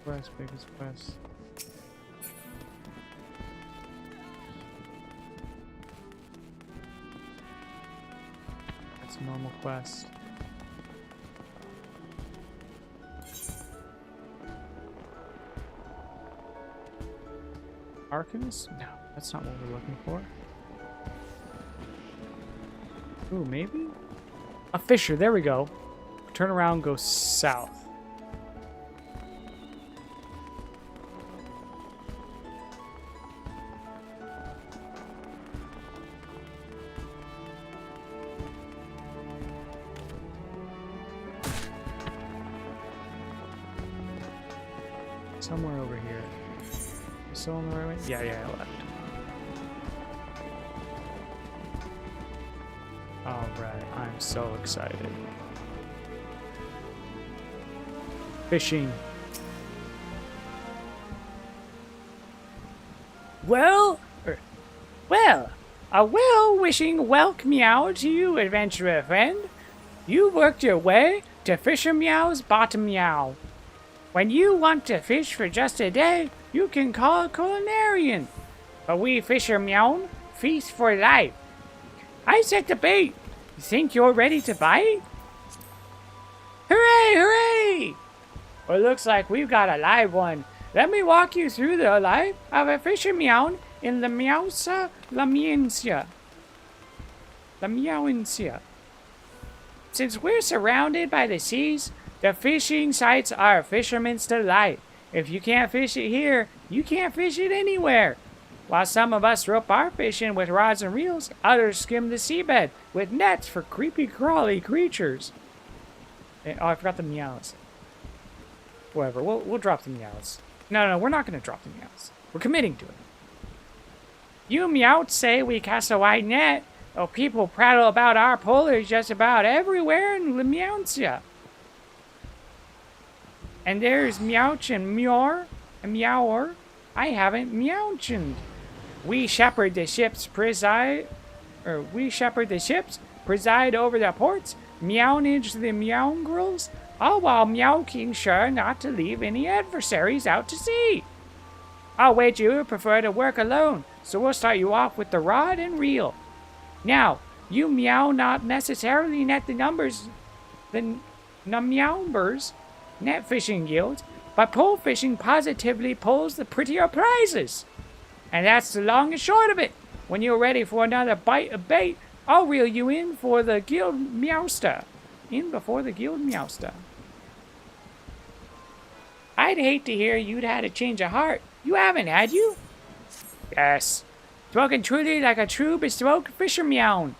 quest, biggest quest. That's a normal quest. Arcanist? No, that's not what we're looking for. Ooh, maybe? A fisher, there we go. Turn around, go south. Somewhere over here. Still on the right way? Yeah, I left. Alright, I'm so excited. Fishing. Well, a well-wishing welcome meow to you, adventurer friend. You worked your way to Fisher Meow's bottom meow. When you want to fish for just a day, you can call a culinarian. But we Fisher Meow feast for life. I set the bait. You think you're ready to bite? Hooray, hooray! Well, looks like we've got a live one. Let me walk you through the life of a Fisher Meow in the Meowsa Lamiencia. Since we're surrounded by the seas, the fishing sites are a fisherman's delight. If you can't fish it here, you can't fish it anywhere. While some of us rope our fish in with rods and reels, others skim the seabed with nets for creepy crawly creatures. Oh, I forgot the meows. Whatever, we'll drop the meows. No, we're not going to drop the meows. We're committing to it. You meows say we cast a wide net. Oh, people prattle about our pullers just about everywhere in Lemiencia. And there's Meowch and Meower. I haven't meowchened. We shepherd the ships, preside over the ports, meownage the meowgrels, all while meowking sure not to leave any adversaries out to sea. I'll wager you prefer to work alone, so we'll start you off with the rod and reel. Now, you meow not necessarily net the meowbers net fishing guilds, but pole fishing positively pulls the prettier prizes. And that's the long and short of it. When you're ready for another bite of bait, I'll reel you in for the guild meowster. Before the guild meowster. I'd hate to hear you'd had a change of heart. You haven't, had you? Yes. Spoken truly like a true bespoke fisher meow.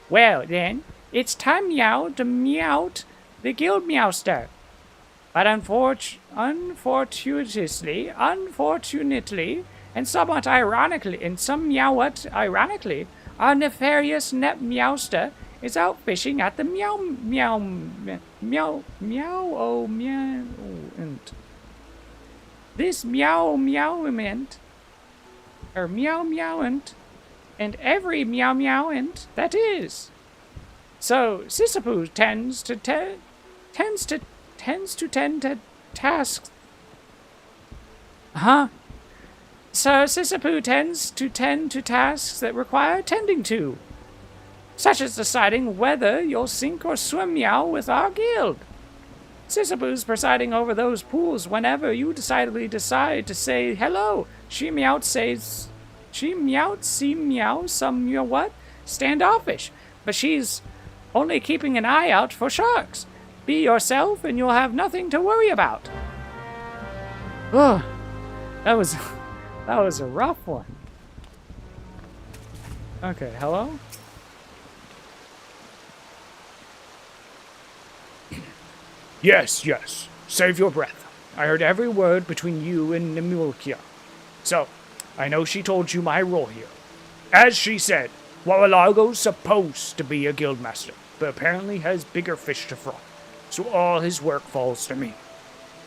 Well, then, it's time meow to meowt the guild meowster. But unfortunately, and somewhat ironically, our nefarious net meowster is out fishing at the meowment. This meowment, and every meowment that is. So Sisyphus tends to tend to tasks. So Sisyphus tends to tend to tasks that require tending to, such as deciding whether you'll sink or swim meow with our guild. Sisyphus presiding over those pools whenever you decided to say hello. She meowed, see meow, some you know what? Standoffish. But she's only keeping an eye out for sharks. Be yourself and you'll have nothing to worry about. Oh, that was a rough one. Okay, hello? Yes. Save your breath. I heard every word between you and Nemulkia. So, I know she told you my role here. As she said, Wallago's supposed to be a guildmaster, but apparently has bigger fish to fry. So all his work falls to me.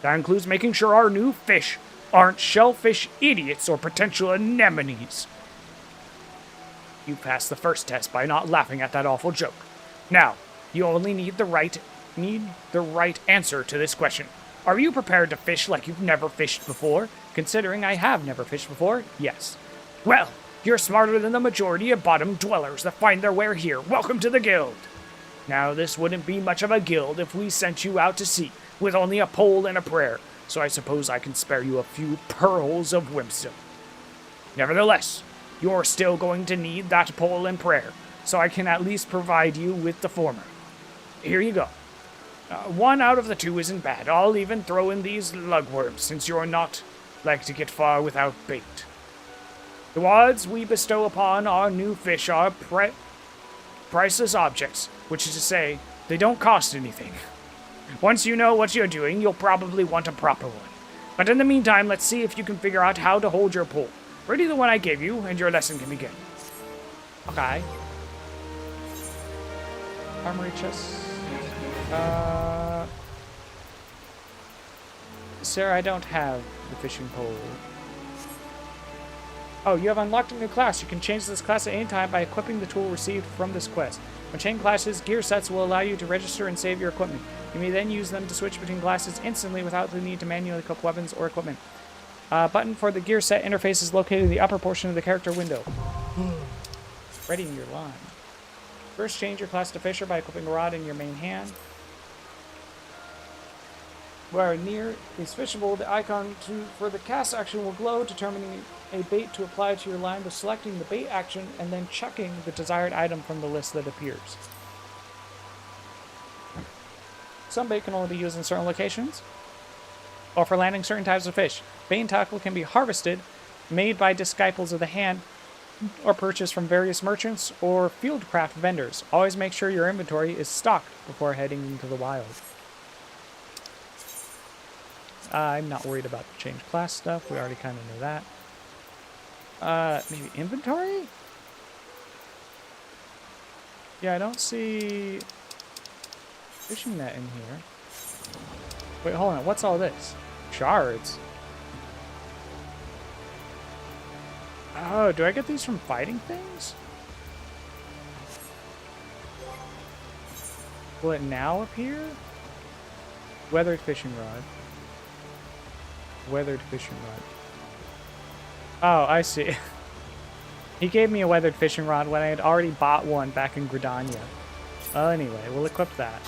That includes making sure our new fish aren't shellfish idiots or potential anemones. You passed the first test by not laughing at that awful joke. Now, you only need the right answer to this question. Are you prepared to fish like you've never fished before? Considering I have never fished before, yes. Well, you're smarter than the majority of bottom dwellers that find their way here. Welcome to the guild. Now, this wouldn't be much of a guild if we sent you out to sea with only a pole and a prayer, so I suppose I can spare you a few pearls of Wimstone. Nevertheless, you're still going to need that pole and prayer, so I can at least provide you with the former. Here you go. One out of the two isn't bad. I'll even throw in these lugworms, since you're not like to get far without bait. The wads we bestow upon our new fish are priceless objects, which is to say, they don't cost anything. Once you know what you're doing, you'll probably want a proper one. But in the meantime, let's see if you can figure out how to hold your pole. Ready the one I gave you, and your lesson can begin. Okay. Armory chest. Sir, I don't have the fishing pole. Oh, you have unlocked a new class. You can change this class at any time by equipping the tool received from this quest. When changing classes, gear sets will allow you to register and save your equipment. You may then use them to switch between classes instantly without the need to manually equip weapons or equipment. Button for the gear set interface is located in the upper portion of the character window. Readying your line. First, change your class to Fisher by equipping a rod in your main hand. Where near is fishable, the icon for the cast action will glow, determining a bait to apply to your line by selecting the bait action and then chucking the desired item from the list that appears. Some bait can only be used in certain locations, or for landing certain types of fish. Bait and tackle can be harvested, made by disciples of the hand, or purchased from various merchants or fieldcraft vendors. Always make sure your inventory is stocked before heading into the wild. I'm not worried about the change class stuff. We already kind of know that. Maybe inventory? Yeah, I don't see fishing net in here. Wait, hold on. What's all this? Shards. Oh, do I get these from fighting things? Will it now appear? Weathered fishing rod. Weathered fishing rod. Oh, I see. He gave me a weathered fishing rod when I had already bought one back in Gridania. Well, anyway, we'll equip that.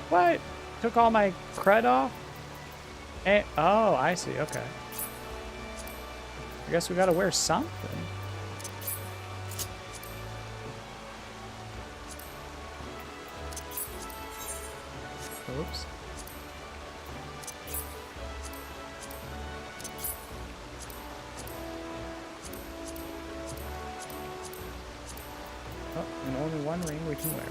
What? Took all my cred off? Oh, I see. Okay. I guess we gotta wear something. Oops. Oh, and only one ring we can wear.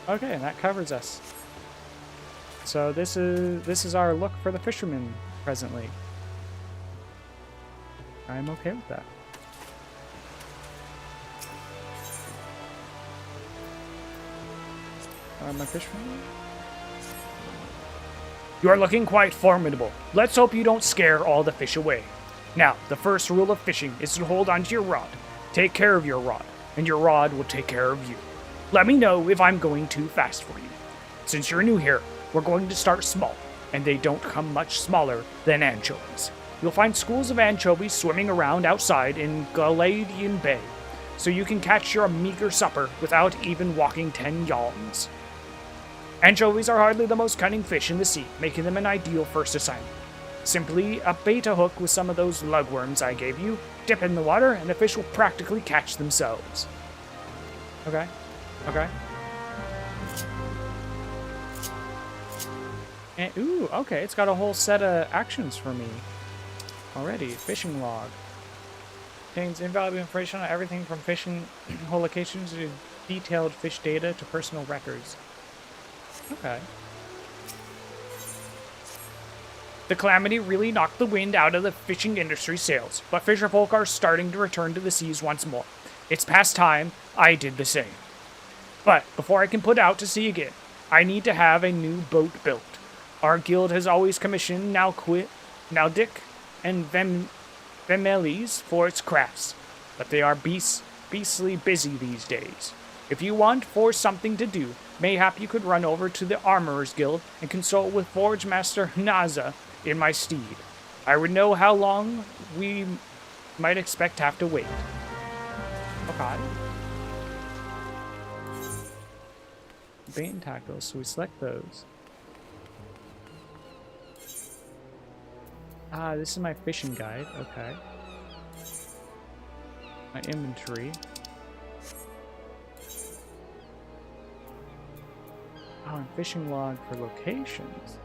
Okay, and that covers us. So this is our look for the fisherman presently. I'm okay with that. My fisherman? You are looking quite formidable. Let's hope you don't scare all the fish away. Now, the first rule of fishing is to hold onto your rod. Take care of your rod, and your rod will take care of you. Let me know if I'm going too fast for you. Since you're new here, we're going to start small, and they don't come much smaller than anchovies. You'll find schools of anchovies swimming around outside in Galadian Bay, so you can catch your meager supper without even walking 10 yawns. Anchovies are hardly the most cunning fish in the sea, making them an ideal first assignment. Simply bait a hook with some of those lugworms I gave you, dip in the water, and the fish will practically catch themselves. Okay. Okay. And, ooh, okay, it's got a whole set of actions for me already. Fishing log. Contains invaluable information on everything from fishing hole locations to detailed fish data to personal records. Okay. The calamity really knocked the wind out of the fishing industry's sails, but fisherfolk are starting to return to the seas once more. It's past time I did the same. But before I can put out to sea again, I need to have a new boat built. Our guild has always commissioned Naudic and Vemelis for its crafts, but they are beastly busy these days. If you want for something to do, mayhap you could run over to the Armorers Guild and consult with Forge Master Naza in my steed. I would know how long we might expect to have to wait. Okay. Bait and tackle, so we select those. Ah, this is my fishing guide. Okay. My inventory. Oh, and fishing log for locations.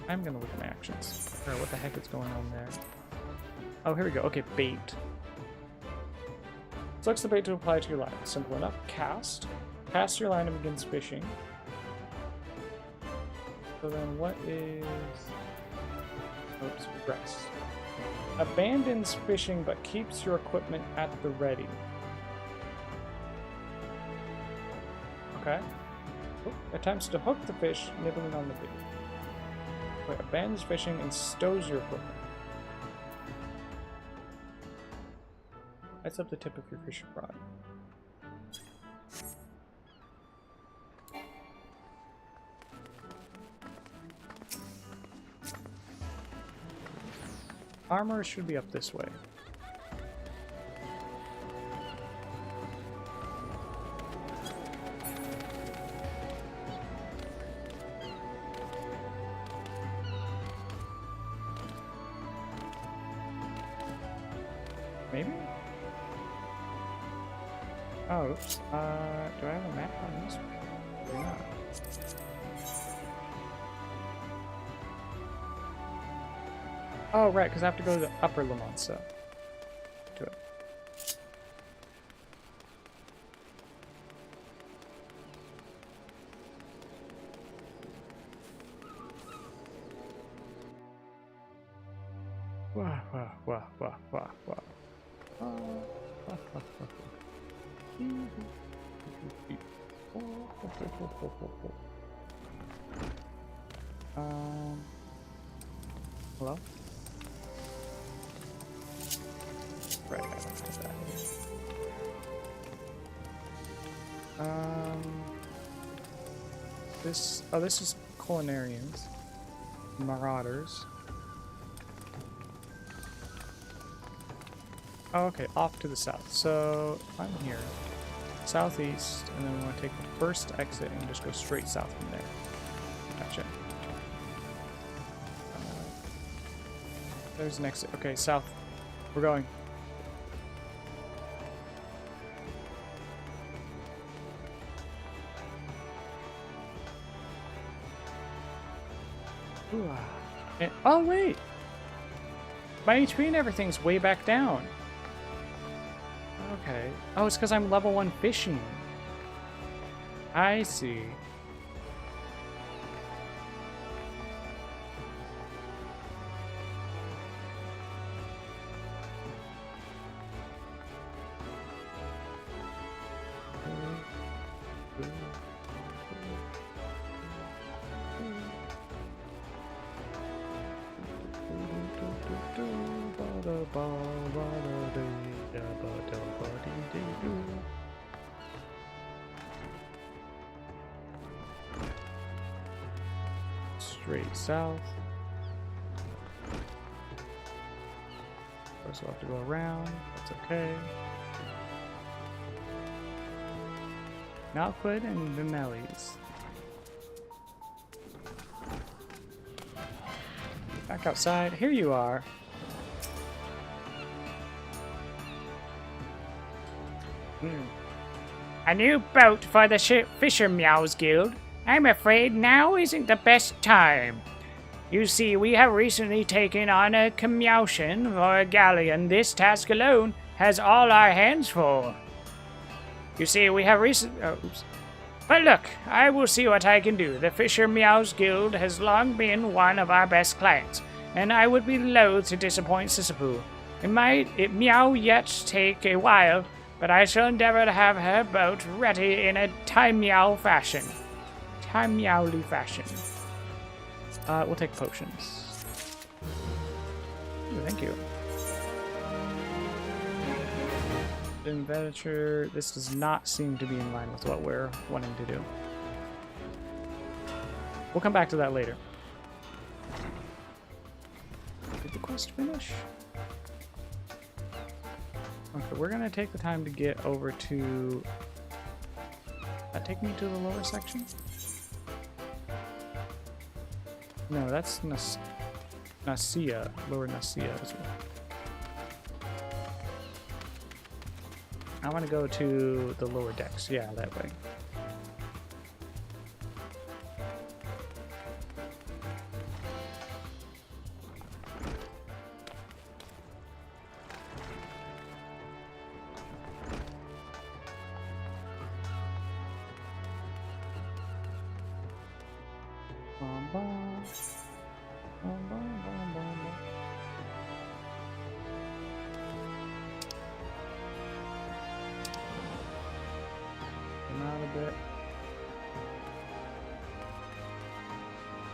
I'm gonna look at my actions. Or what the heck is going on there? Oh, here we go. Okay, bait. Select the bait to apply to your line. Simple enough. Cast. Cast your line and begins fishing. So then what is... Oops, rest. Abandons fishing but keeps your equipment at the ready. Okay. Attempts to hook the fish, nibbling on the bait. Wait, abandons fishing and stows your equipment. Lights up the tip of your fishing rod. Armor should be up this way. Maybe? Oh, oops. Do I have a map on this one? Maybe not. Oh, right, because I have to go to the upper Lamansa. To it. Wah, wah, wah, wah, wah, wah. Hello? Right, I don't have that. This is culinarians. Marauders. Oh, okay, off to the south. So, I'm here. Southeast, and then we want to take the first exit and just go straight south from there. Gotcha. There's an exit. Okay, south. We're going. Ooh. And, oh, wait! My HP and everything's way back down. Okay. Oh, it's because I'm level 1 fishing. I see. Straight south. First we'll have to go around. That's okay. Malquid and Vimelis. Back outside. Here you are. A new boat for the Fisher Meows Guild. I'm afraid now isn't the best time. You see, we have recently taken on a commotion for a galleon. This task alone has all our hands full. You see, we have oops. But look, I will see what I can do. The Fisher Meows Guild has long been one of our best clients, and I would be loath to disappoint Sisyphus. It meow yet take a while, but I shall endeavor to have her boat ready in a time-meow fashion. Time-meowly fashion. We'll take potions. Ooh, thank you. Adventure. This does not seem to be in line with what we're wanting to do. We'll come back to that later. Did the quest finish? Okay, we're gonna take the time to get over to... That take me to the lower section? No, that's Nasia. Lower Nasia as well. I want to go to the lower decks. Yeah, that way.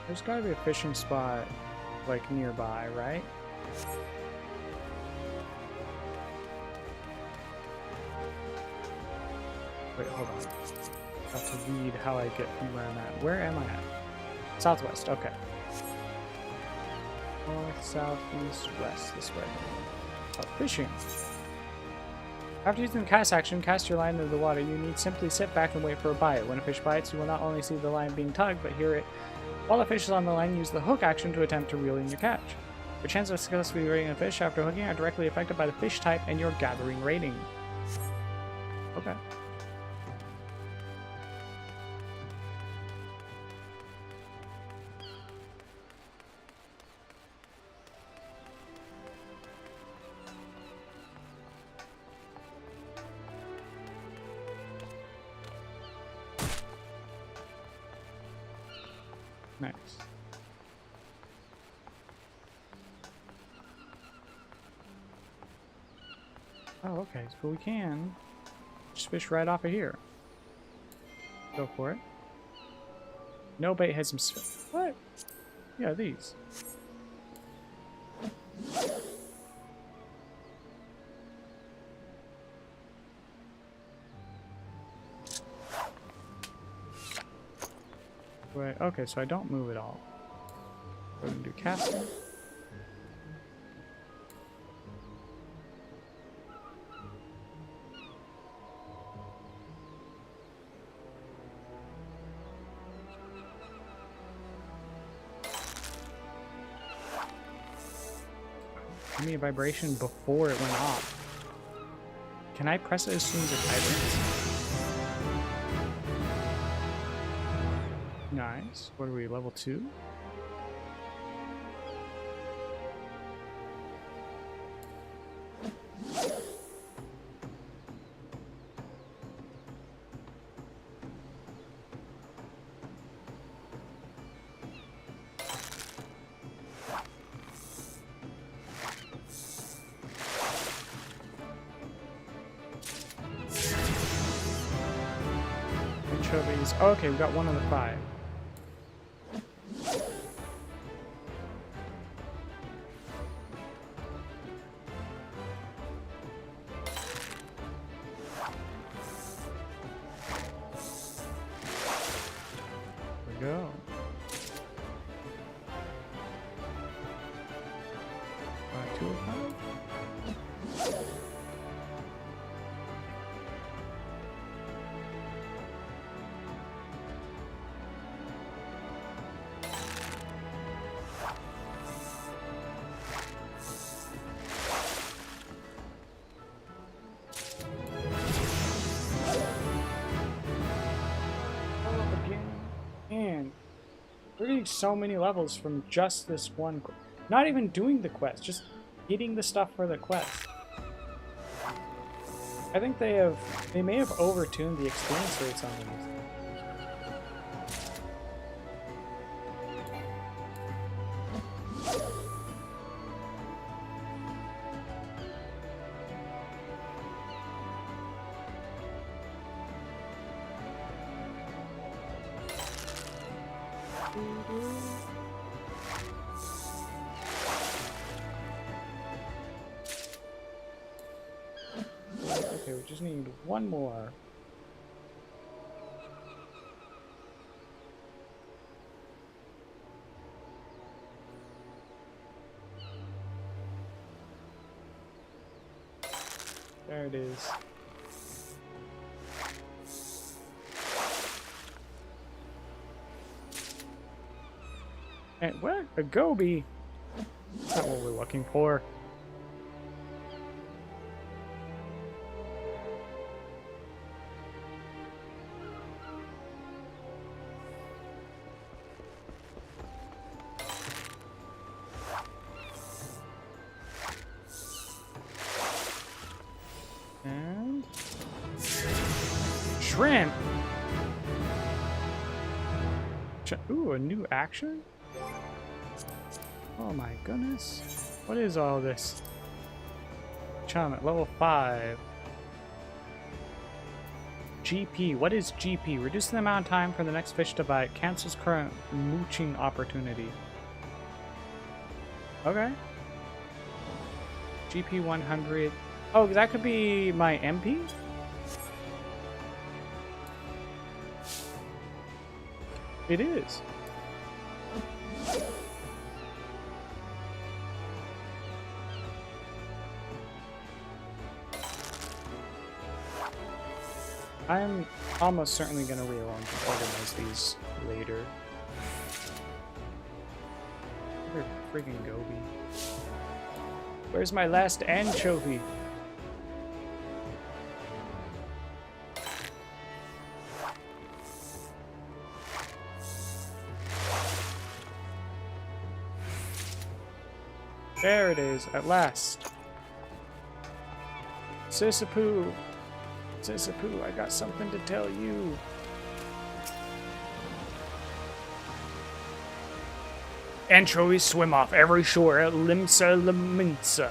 There's gotta be a fishing spot, like, nearby, right? Wait, hold on. I have to read how I get from where I'm at. Where am I at? Southwest, okay. North, south, east, west, this way. Oh, fishing. After using the cast action, cast your line into the water. You need simply sit back and wait for a bite. When a fish bites, you will not only see the line being tugged, but hear it. While the fish is on the line, use the hook action to attempt to reel in your catch. Your chances of successfully reeling a fish after hooking are directly affected by the fish type and your gathering rating. Okay. Nice. Oh, okay. So we can just fish right off of here. Go for it. No bait has some... What? Yeah, these. Right, okay, so I don't move at all. We're gonna do casting. Give me a vibration before it went off. Can I press it as soon as it vibrates? Nice. What are we, level 2? Anchovies. Oh, okay, we got 1 of the 5. Go. Two of 5. so many levels from just this one. Not even doing the quest, just getting the stuff for the quest. I think they may have overtuned the experience rates on these. Okay, we just need one more. There it is. And what? A goby? That's not what we're looking for. And shrimp. Ooh, a new action? Oh my goodness. What is all this? Chum at level 5. GP. What is GP? Reduce the amount of time for the next fish to bite. Cancels current mooching opportunity. Okay. GP 100. Oh, that could be my MP? It is. I'm almost certainly going to reorganize these later. Where's friggin' Gobi? Where's my last anchovy? There it is, at last. Sisyphus. Sisyphus, I got something to tell you. Anchovies swim off every shore at Limsa Laminsa,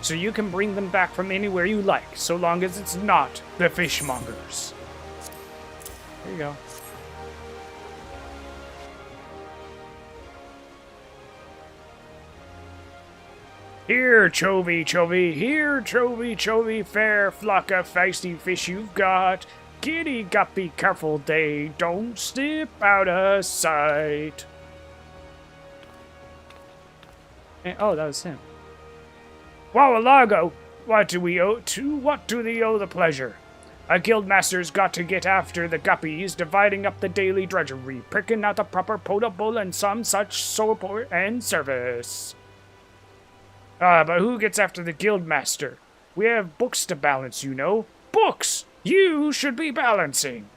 so you can bring them back from anywhere you like, so long as it's not the fishmongers. There you go. Here, Chovy, here, Chovy, fair flock of feisty fish you've got. Giddy guppy, careful they don't slip out of sight. And, oh, that was him. Wowalago, what do we owe to? What do they owe the pleasure? A guildmaster's got to get after the guppies, dividing up the daily drudgery, pricking out the proper potable and some such support and service. Ah, but who gets after the guildmaster? We have books to balance, you know. Books! You should be balancing.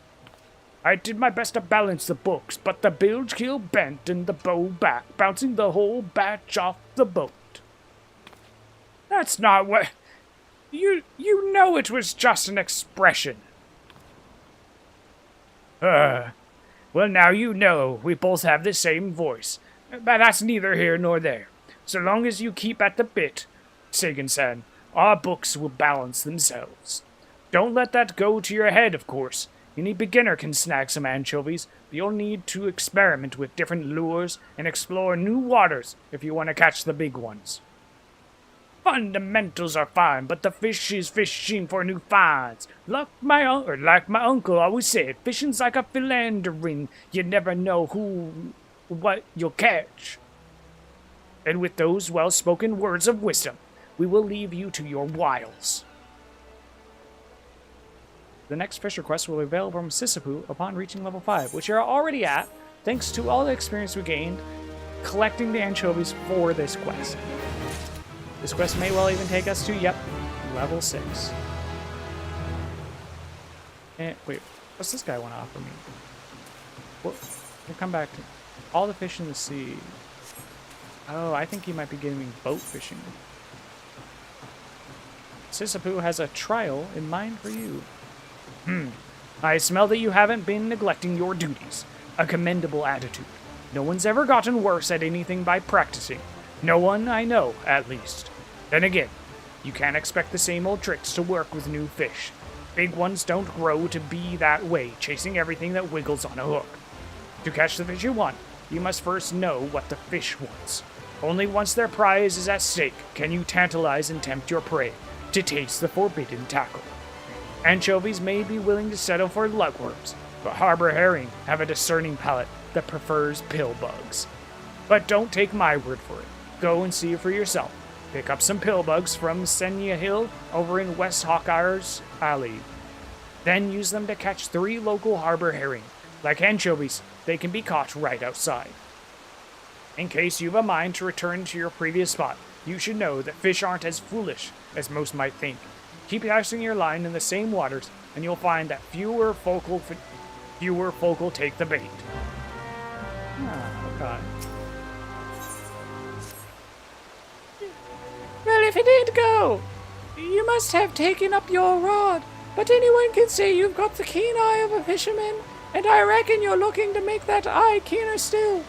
I did my best to balance the books, but the bilge keel bent and the bow back, bouncing the whole batch off the boat. That's not what... You know it was just an expression. Well, now you know we both have the same voice, but that's neither here nor there. So long as you keep at the bit, Sagan-san, our books will balance themselves. Don't let that go to your head, of course. Any beginner can snag some anchovies, but you'll need to experiment with different lures and explore new waters if you want to catch the big ones. Fundamentals are fine, but the fish is fishing for new finds. Like my uncle always said, fishing's like a philandering. You never know what you'll catch. And with those well-spoken words of wisdom, we will leave you to your wiles. The next fish request will be available from Sisyphus upon reaching level 5, which you're already at, thanks to all the experience we gained collecting the anchovies for this quest. This quest may well even take us to, yep, level 6. And, wait, what's this guy want to offer me? We'll come back to... All the fish in the sea. Oh, I think he might be getting boat fishing. Sisapu has a trial in mind for you. I smell that you haven't been neglecting your duties. A commendable attitude. No one's ever gotten worse at anything by practicing. No one I know, at least. Then again, you can't expect the same old tricks to work with new fish. Big ones don't grow to be that way, chasing everything that wiggles on a hook. To catch the fish you want, you must first know what the fish wants. Only once their prize is at stake can you tantalize and tempt your prey to taste the forbidden tackle. Anchovies may be willing to settle for lugworms, but harbor herring have a discerning palate that prefers pill bugs. But don't take my word for it. Go and see for yourself. Pick up some pill bugs from Senya Hill over in West Hawkeye's Alley. Then use them to catch 3 local harbor herring. Like anchovies, they can be caught right outside. In case you have a mind to return to your previous spot, you should know that fish aren't as foolish as most might think. Keep casting your line in the same waters, and you'll find that fewer folk will take the bait. Okay. Well, if it did go, you must have taken up your rod. But anyone can say you've got the keen eye of a fisherman, and I reckon you're looking to make that eye keener still.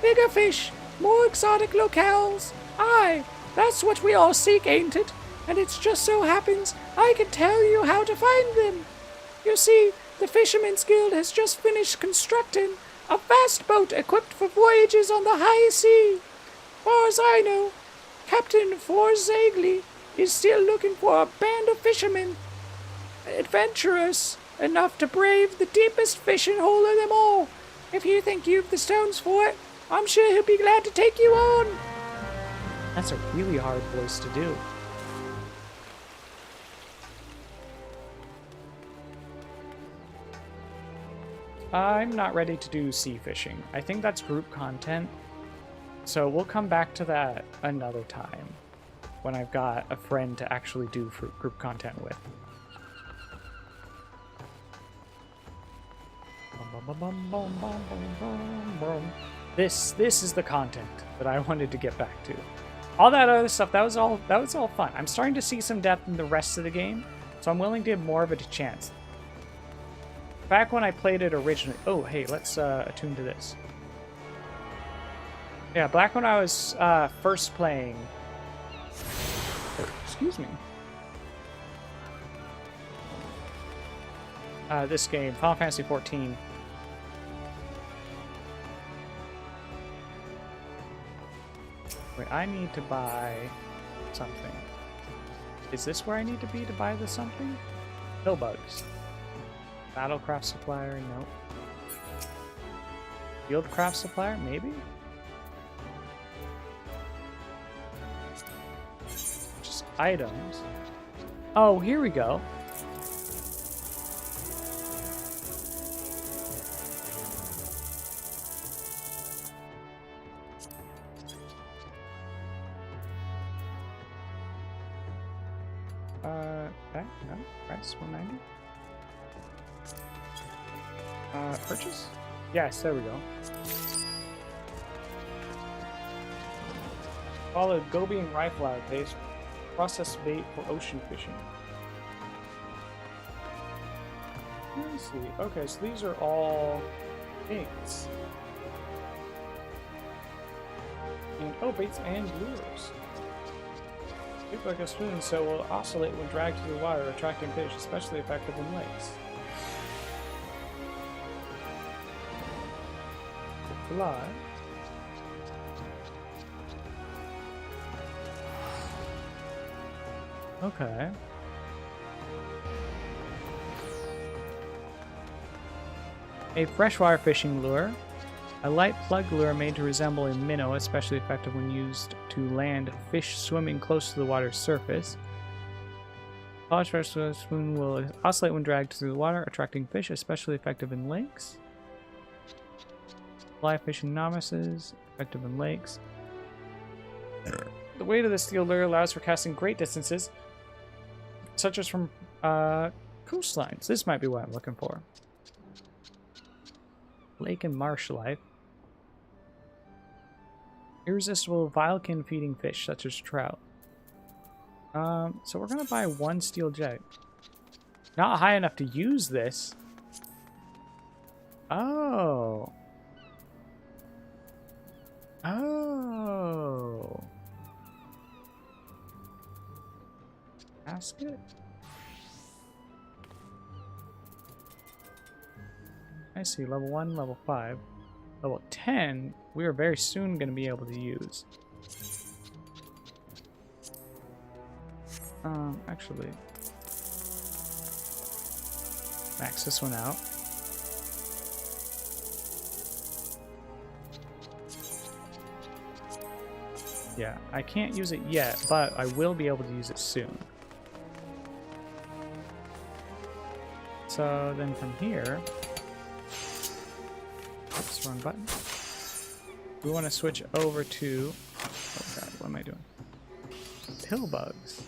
Bigger fish, more exotic locales. Aye, that's what we all seek, ain't it? And it just so happens I can tell you how to find them. You see, the Fisherman's Guild has just finished constructing a vast boat equipped for voyages on the high sea. Far as I know, Captain Forzagli is still looking for a band of fishermen, adventurous enough to brave the deepest fishing hole of them all. If you think you've the stones for it, I'm sure he'll be glad to take you on. That's a really hard voice to do. I'm not ready to do sea fishing. I think that's group content. So we'll come back to that another time when I've got a friend to actually do group content with. This is the content that I wanted to get back to. All that other stuff, that was all fun. I'm starting to see some depth in the rest of the game, so I'm willing to give more of it a chance. Back when I played it originally... Oh, hey, let's attune to this. Yeah, back when I was first playing... Excuse me. This game, Final Fantasy XIV. Wait, I need to buy something. Is this where I need to be to buy the something? Pill bugs. Battlecraft supplier, nope. Fieldcraft supplier, maybe? Just items. Oh, here we go. Okay, no, price 190. Purchase? Yes, there we go. Follow Gobian rifle out base. Process bait for ocean fishing. Let me see. Okay, so these are all baits. And oh, baits and lures. Shaped like a spoon, so will oscillate when dragged through the water, attracting fish, especially effective in lakes. Fly. Okay. A freshwater fishing lure. A light plug lure made to resemble a minnow, especially effective when used to land fish swimming close to the water's surface. Polished fresh spoon will oscillate when dragged through the water, attracting fish, especially effective in lakes. Fly fishing novices, effective in lakes. The weight of the steel lure allows for casting great distances, such as from coastlines. This might be what I'm looking for. Lake and marsh life. Irresistible Vilekin feeding fish, such as trout. So we're gonna buy 1 steel jet. Not high enough to use this. Oh. Oh. Basket? I see. Level 1, level 5. Level 10, we are very soon going to be able to use. Actually, max this one out. Yeah, I can't use it yet, but I will be able to use it soon. So then from here, oops, wrong button. We want to switch over to, oh god, what am I doing? Pill bugs.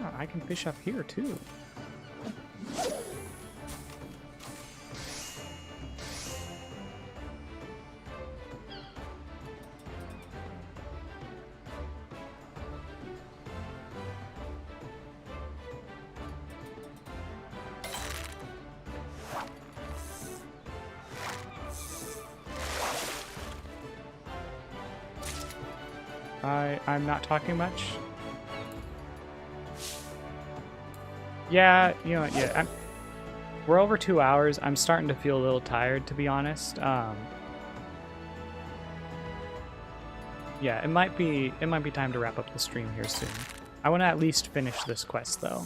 Ah, I can fish up here too. I'm not talking much. Yeah, you know what, yeah. We're over 2 hours. I'm starting to feel a little tired, to be honest. Yeah, it might be time to wrap up the stream here soon. I want to at least finish this quest, though.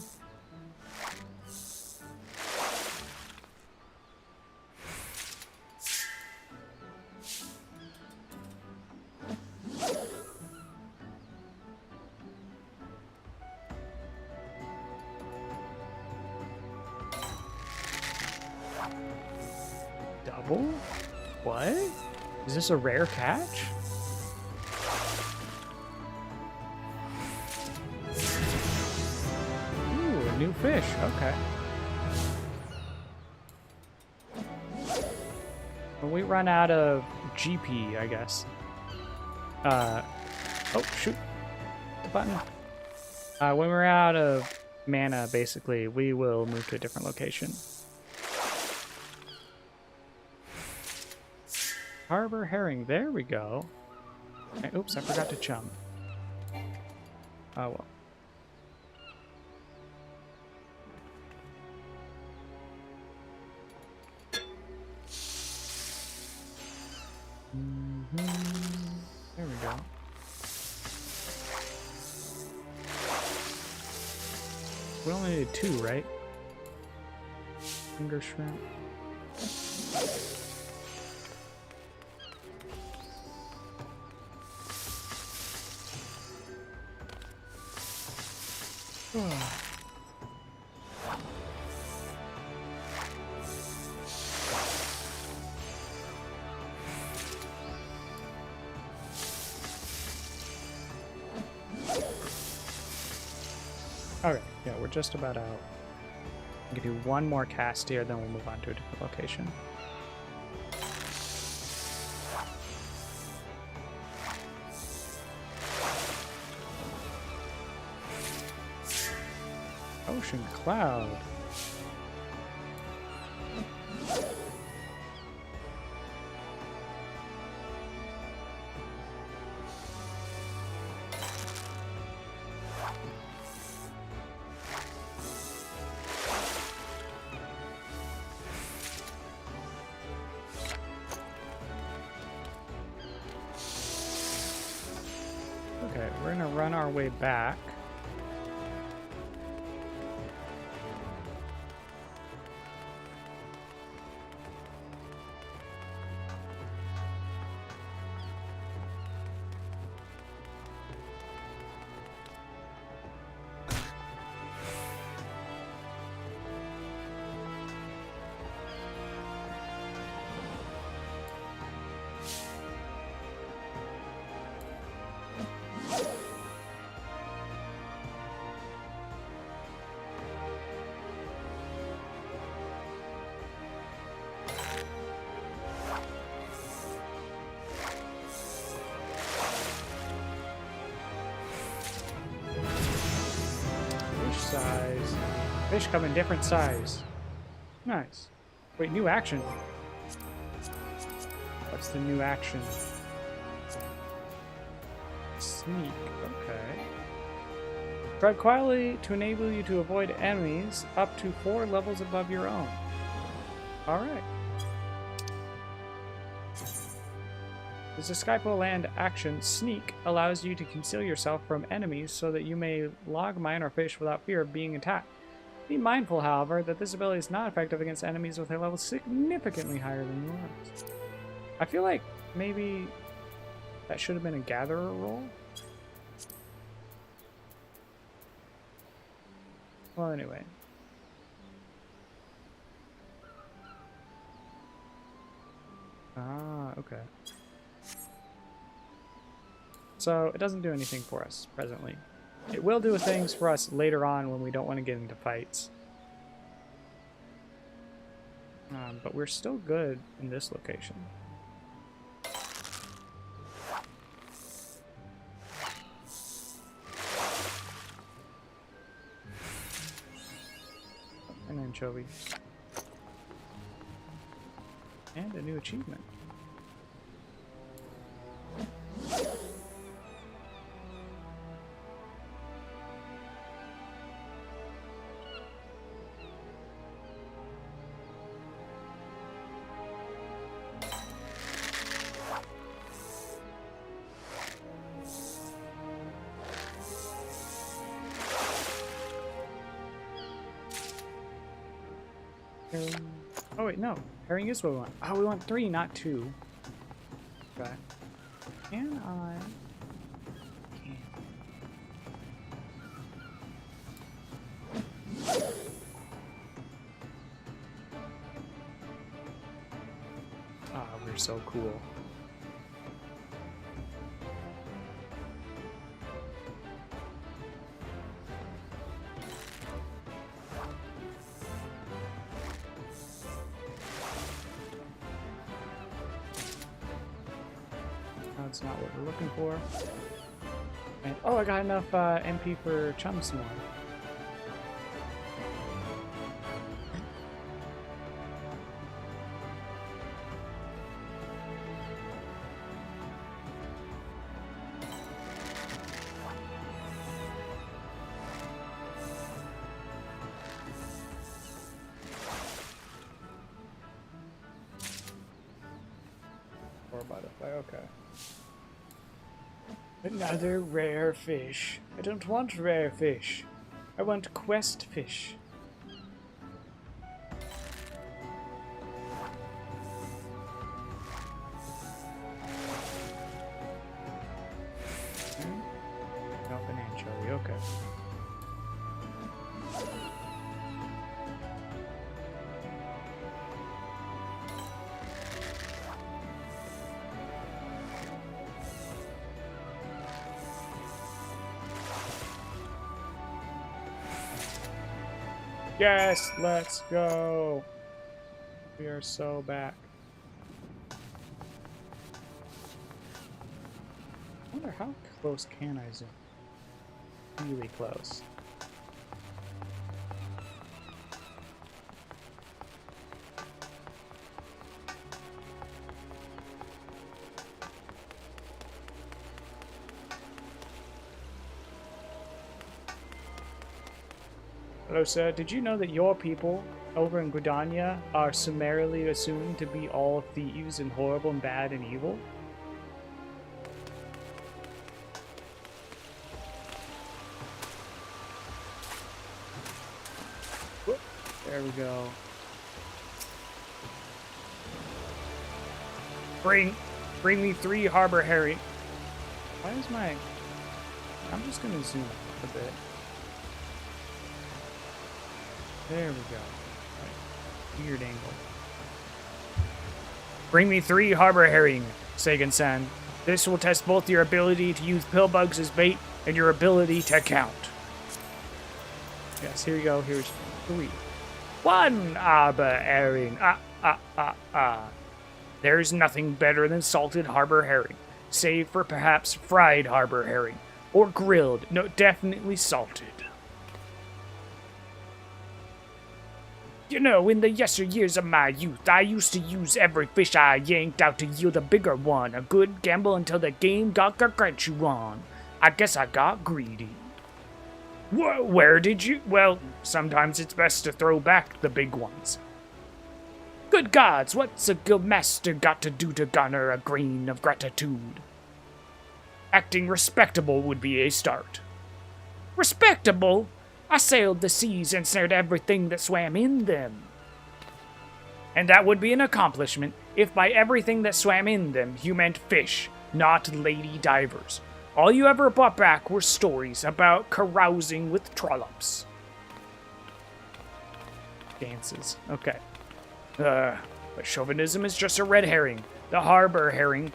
Double? What? Is this a rare catch? Ooh, a new fish. Okay. When we run out of GP, I guess. Oh, shoot. The button. When we're out of mana, basically, we will move to a different location. Harbor herring, there we go. Okay, oops, I forgot to chum. Oh well. There we go. We only needed 2, right? Finger shrimp. Okay, yeah, we're just about out. We can do one more cast here, then we'll move on to a different location. Ocean cloud. Okay, we're gonna run our way back. fish come in different size. Nice. Wait, new action. What's the new action? Sneak. Okay. Tread quietly to enable you to avoid enemies up to 4 levels above your own. Alright. The Skypo land action, Sneak, allows you to conceal yourself from enemies so that you may log mine or fish without fear of being attacked. Be mindful, however, that this ability is not effective against enemies with a level significantly higher than yours. I feel like maybe that should have been a gatherer role. Well, anyway. Ah, okay. So, it doesn't do anything for us, presently. It will do things for us later on when we don't want to get into fights. But we're still good in this location. An anchovy. And a new achievement. Oh wait, no. Herring is what we want. Oh, we want 3, not 2. Okay. Can I... Ah, we're so cool. That's not what we're looking for. And, oh, I got enough MP for Chums more. Or butterfly, okay. Another rare fish. I don't want rare fish. I want quest fish. Nope, an anchovy, okay. Yes, let's go. We are so back. I wonder how close can I zoom? Really close. Hello, sir. Did you know that your people over in Gridania are summarily assumed to be all thieves and horrible and bad and evil? Whoop. There we go. Bring me 3 harbor herring. Why is my... I'm just gonna zoom a bit. There we go. Right. Weird angle. Bring me 3 harbor herring, Sagan-san. This will test both your ability to use pillbugs as bait and your ability to count. Yes, here we go. Here's 3. 1 harbor herring. There's nothing better than salted harbor herring, save for perhaps fried harbor herring, or grilled. No, definitely salted. You know, in the yesteryears of my youth, I used to use every fish I yanked out to yield a bigger one. A good gamble until the game got gargantuan on. I guess I got greedy. Where did you? Well, sometimes it's best to throw back the big ones. Good gods, what's a guild master got to do to garner a grain of gratitude? Acting respectable would be a start. Respectable? I sailed the seas and snared everything that swam in them. And that would be an accomplishment if by everything that swam in them you meant fish, not lady divers. All you ever brought back were stories about carousing with trollops. Dances. Okay. But chauvinism is just a red herring. The harbor herring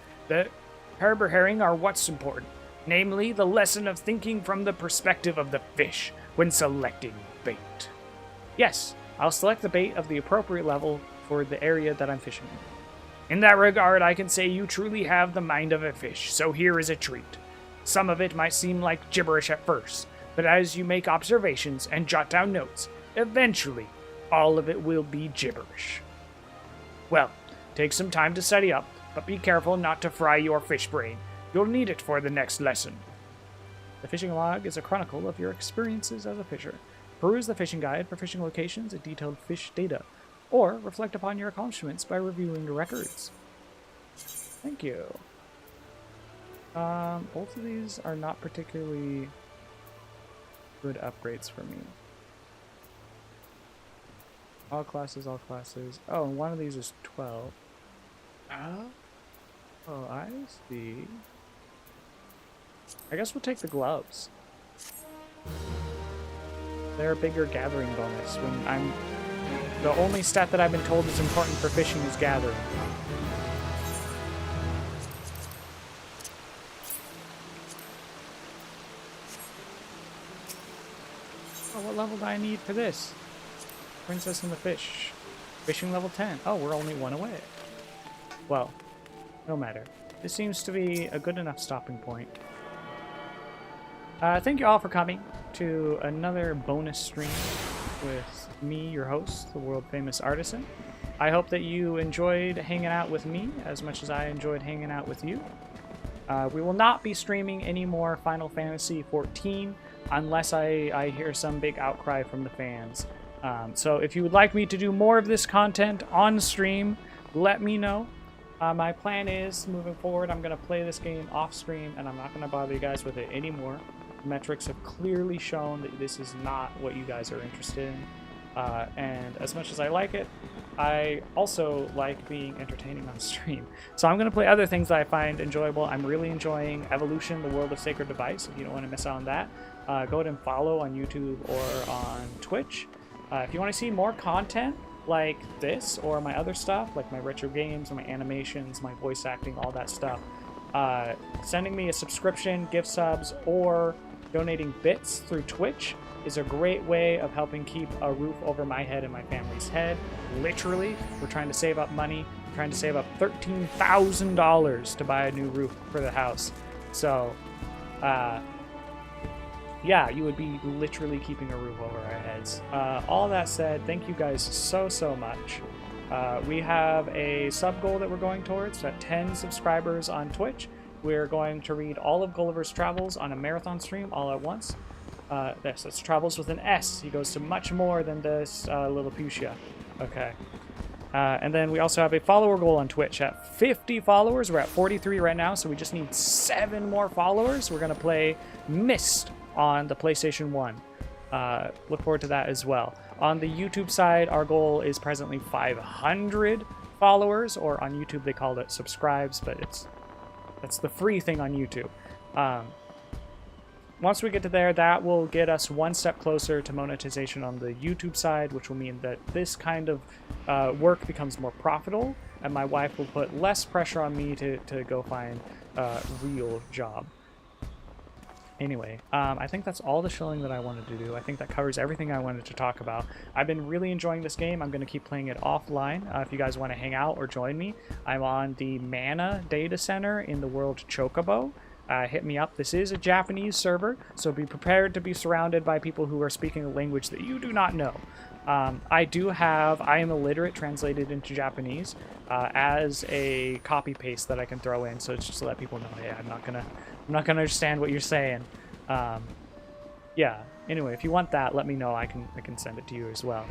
are what's important. Namely, the lesson of thinking from the perspective of the fish when selecting bait. Yes, I'll select the bait of the appropriate level for the area that I'm fishing in. In that regard, I can say you truly have the mind of a fish, so here is a treat. Some of it might seem like gibberish at first, but as you make observations and jot down notes, eventually, all of it will be gibberish. Well, take some time to study up, but be careful not to fry your fish brain. You'll need it for the next lesson. The fishing log is a chronicle of your experiences as a fisher. Peruse the fishing guide for fishing locations and detailed fish data, or reflect upon your accomplishments by reviewing the records. Thank you. Both of these are not particularly good upgrades for me. All classes, all classes. Oh, and one of these is 12. Oh, I see. I guess we'll take the gloves. They're a bigger gathering bonus when I'm... The only stat that I've been told is important for fishing is gathering. Oh, what level do I need for this? Princess and the Fish. Fishing level 10. Oh, we're only one away. Well, no matter. This seems to be a good enough stopping point. Thank you all for coming to another bonus stream with me, your host, the world-famous Artisan. I hope that you enjoyed hanging out with me as much as I enjoyed hanging out with you. We will not be streaming any more Final Fantasy XIV unless I hear some big outcry from the fans. So if you would like me to do more of this content on stream, let me know. My plan is, moving forward, I'm going to play this game off stream, and I'm not going to bother you guys with it anymore. The metrics have clearly shown that this is not what you guys are interested in. And as much as I like it, I also like being entertaining on stream. So I'm going to play other things that I find enjoyable. I'm really enjoying Evolution, the World of Sacred Device. If you don't want to miss out on that, go ahead and follow on YouTube or on Twitch. If you want to see more content like this or my other stuff, like my retro games, my animations, my voice acting, all that stuff, sending me a subscription, gift subs, or donating bits through Twitch is a great way of helping keep a roof over my head and my family's head. Literally, we're trying to save up money. We're trying to save up $13,000 to buy a new roof for the house. So, yeah, you would be literally keeping a roof over our heads. All that said, thank you guys so much. We have a sub goal that we're going towards at 10 subscribers on Twitch. We're going to read all of Gulliver's Travels on a marathon stream all at once. That's Travels with an S. He goes to much more than this Lilliputian. Okay. And then we also have a follower goal on Twitch at 50 followers. We're at 43 right now, so we just need 7 more followers. We're going to play Myst on the PlayStation 1. Look forward to that as well. On the YouTube side, our goal is presently 500 followers, or on YouTube they call it subscribes, but that's the free thing on YouTube. Once we get to there, that will get us one step closer to monetization on the YouTube side, which will mean that this kind of work becomes more profitable, and my wife will put less pressure on me to go find a real job. Anyway, I think that's all the shilling that I wanted to do. I think that covers everything I wanted to talk about. I've been really enjoying this game. I'm going to keep playing it offline. If you guys want to hang out or join me, I'm on the Mana data center in the world Chocobo. Hit me up. This is a Japanese server, so be prepared to be surrounded by people who are speaking a language that you do not know. I am illiterate, translated into Japanese as a copy paste that I can throw in, so it's just to let people know, hey, I'm not gonna understand what you're saying. Yeah. Anyway, if you want that, let me know. I can send it to you as well.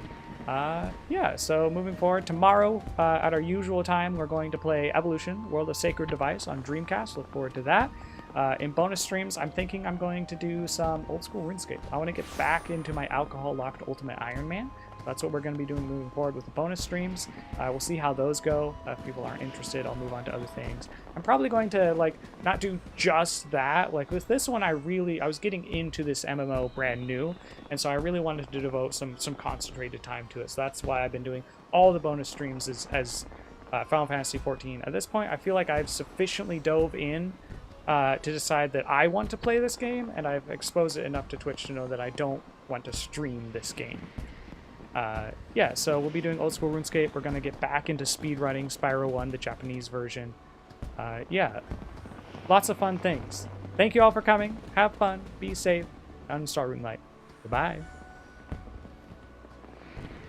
Yeah. So moving forward, tomorrow at our usual time, we're going to play Evolution: World of Sacred Device on Dreamcast. Look forward to that. In bonus streams, I'm thinking I'm going to do some old school RuneScape. I want to get back into my alcohol-locked Ultimate Iron Man. That's what we're going to be doing moving forward with the bonus streams. We'll see how those go. If people aren't interested, I'll move on to other things. I'm probably going to, like, not do just that. Like, with this one, I was getting into this MMO brand new, and so I really wanted to devote some concentrated time to it. So that's why I've been doing all the bonus streams as Final Fantasy XIV. At this point, I feel like I've sufficiently dove in to decide that I want to play this game, and I've exposed it enough to Twitch to know that I don't want to stream this game. Yeah, so we'll be doing old school RuneScape. We're going to get back into speedrunning Spyro 1, the Japanese version. Yeah, lots of fun things. Thank you all for coming. Have fun. Be safe. Uninstall RuneLite. Goodbye.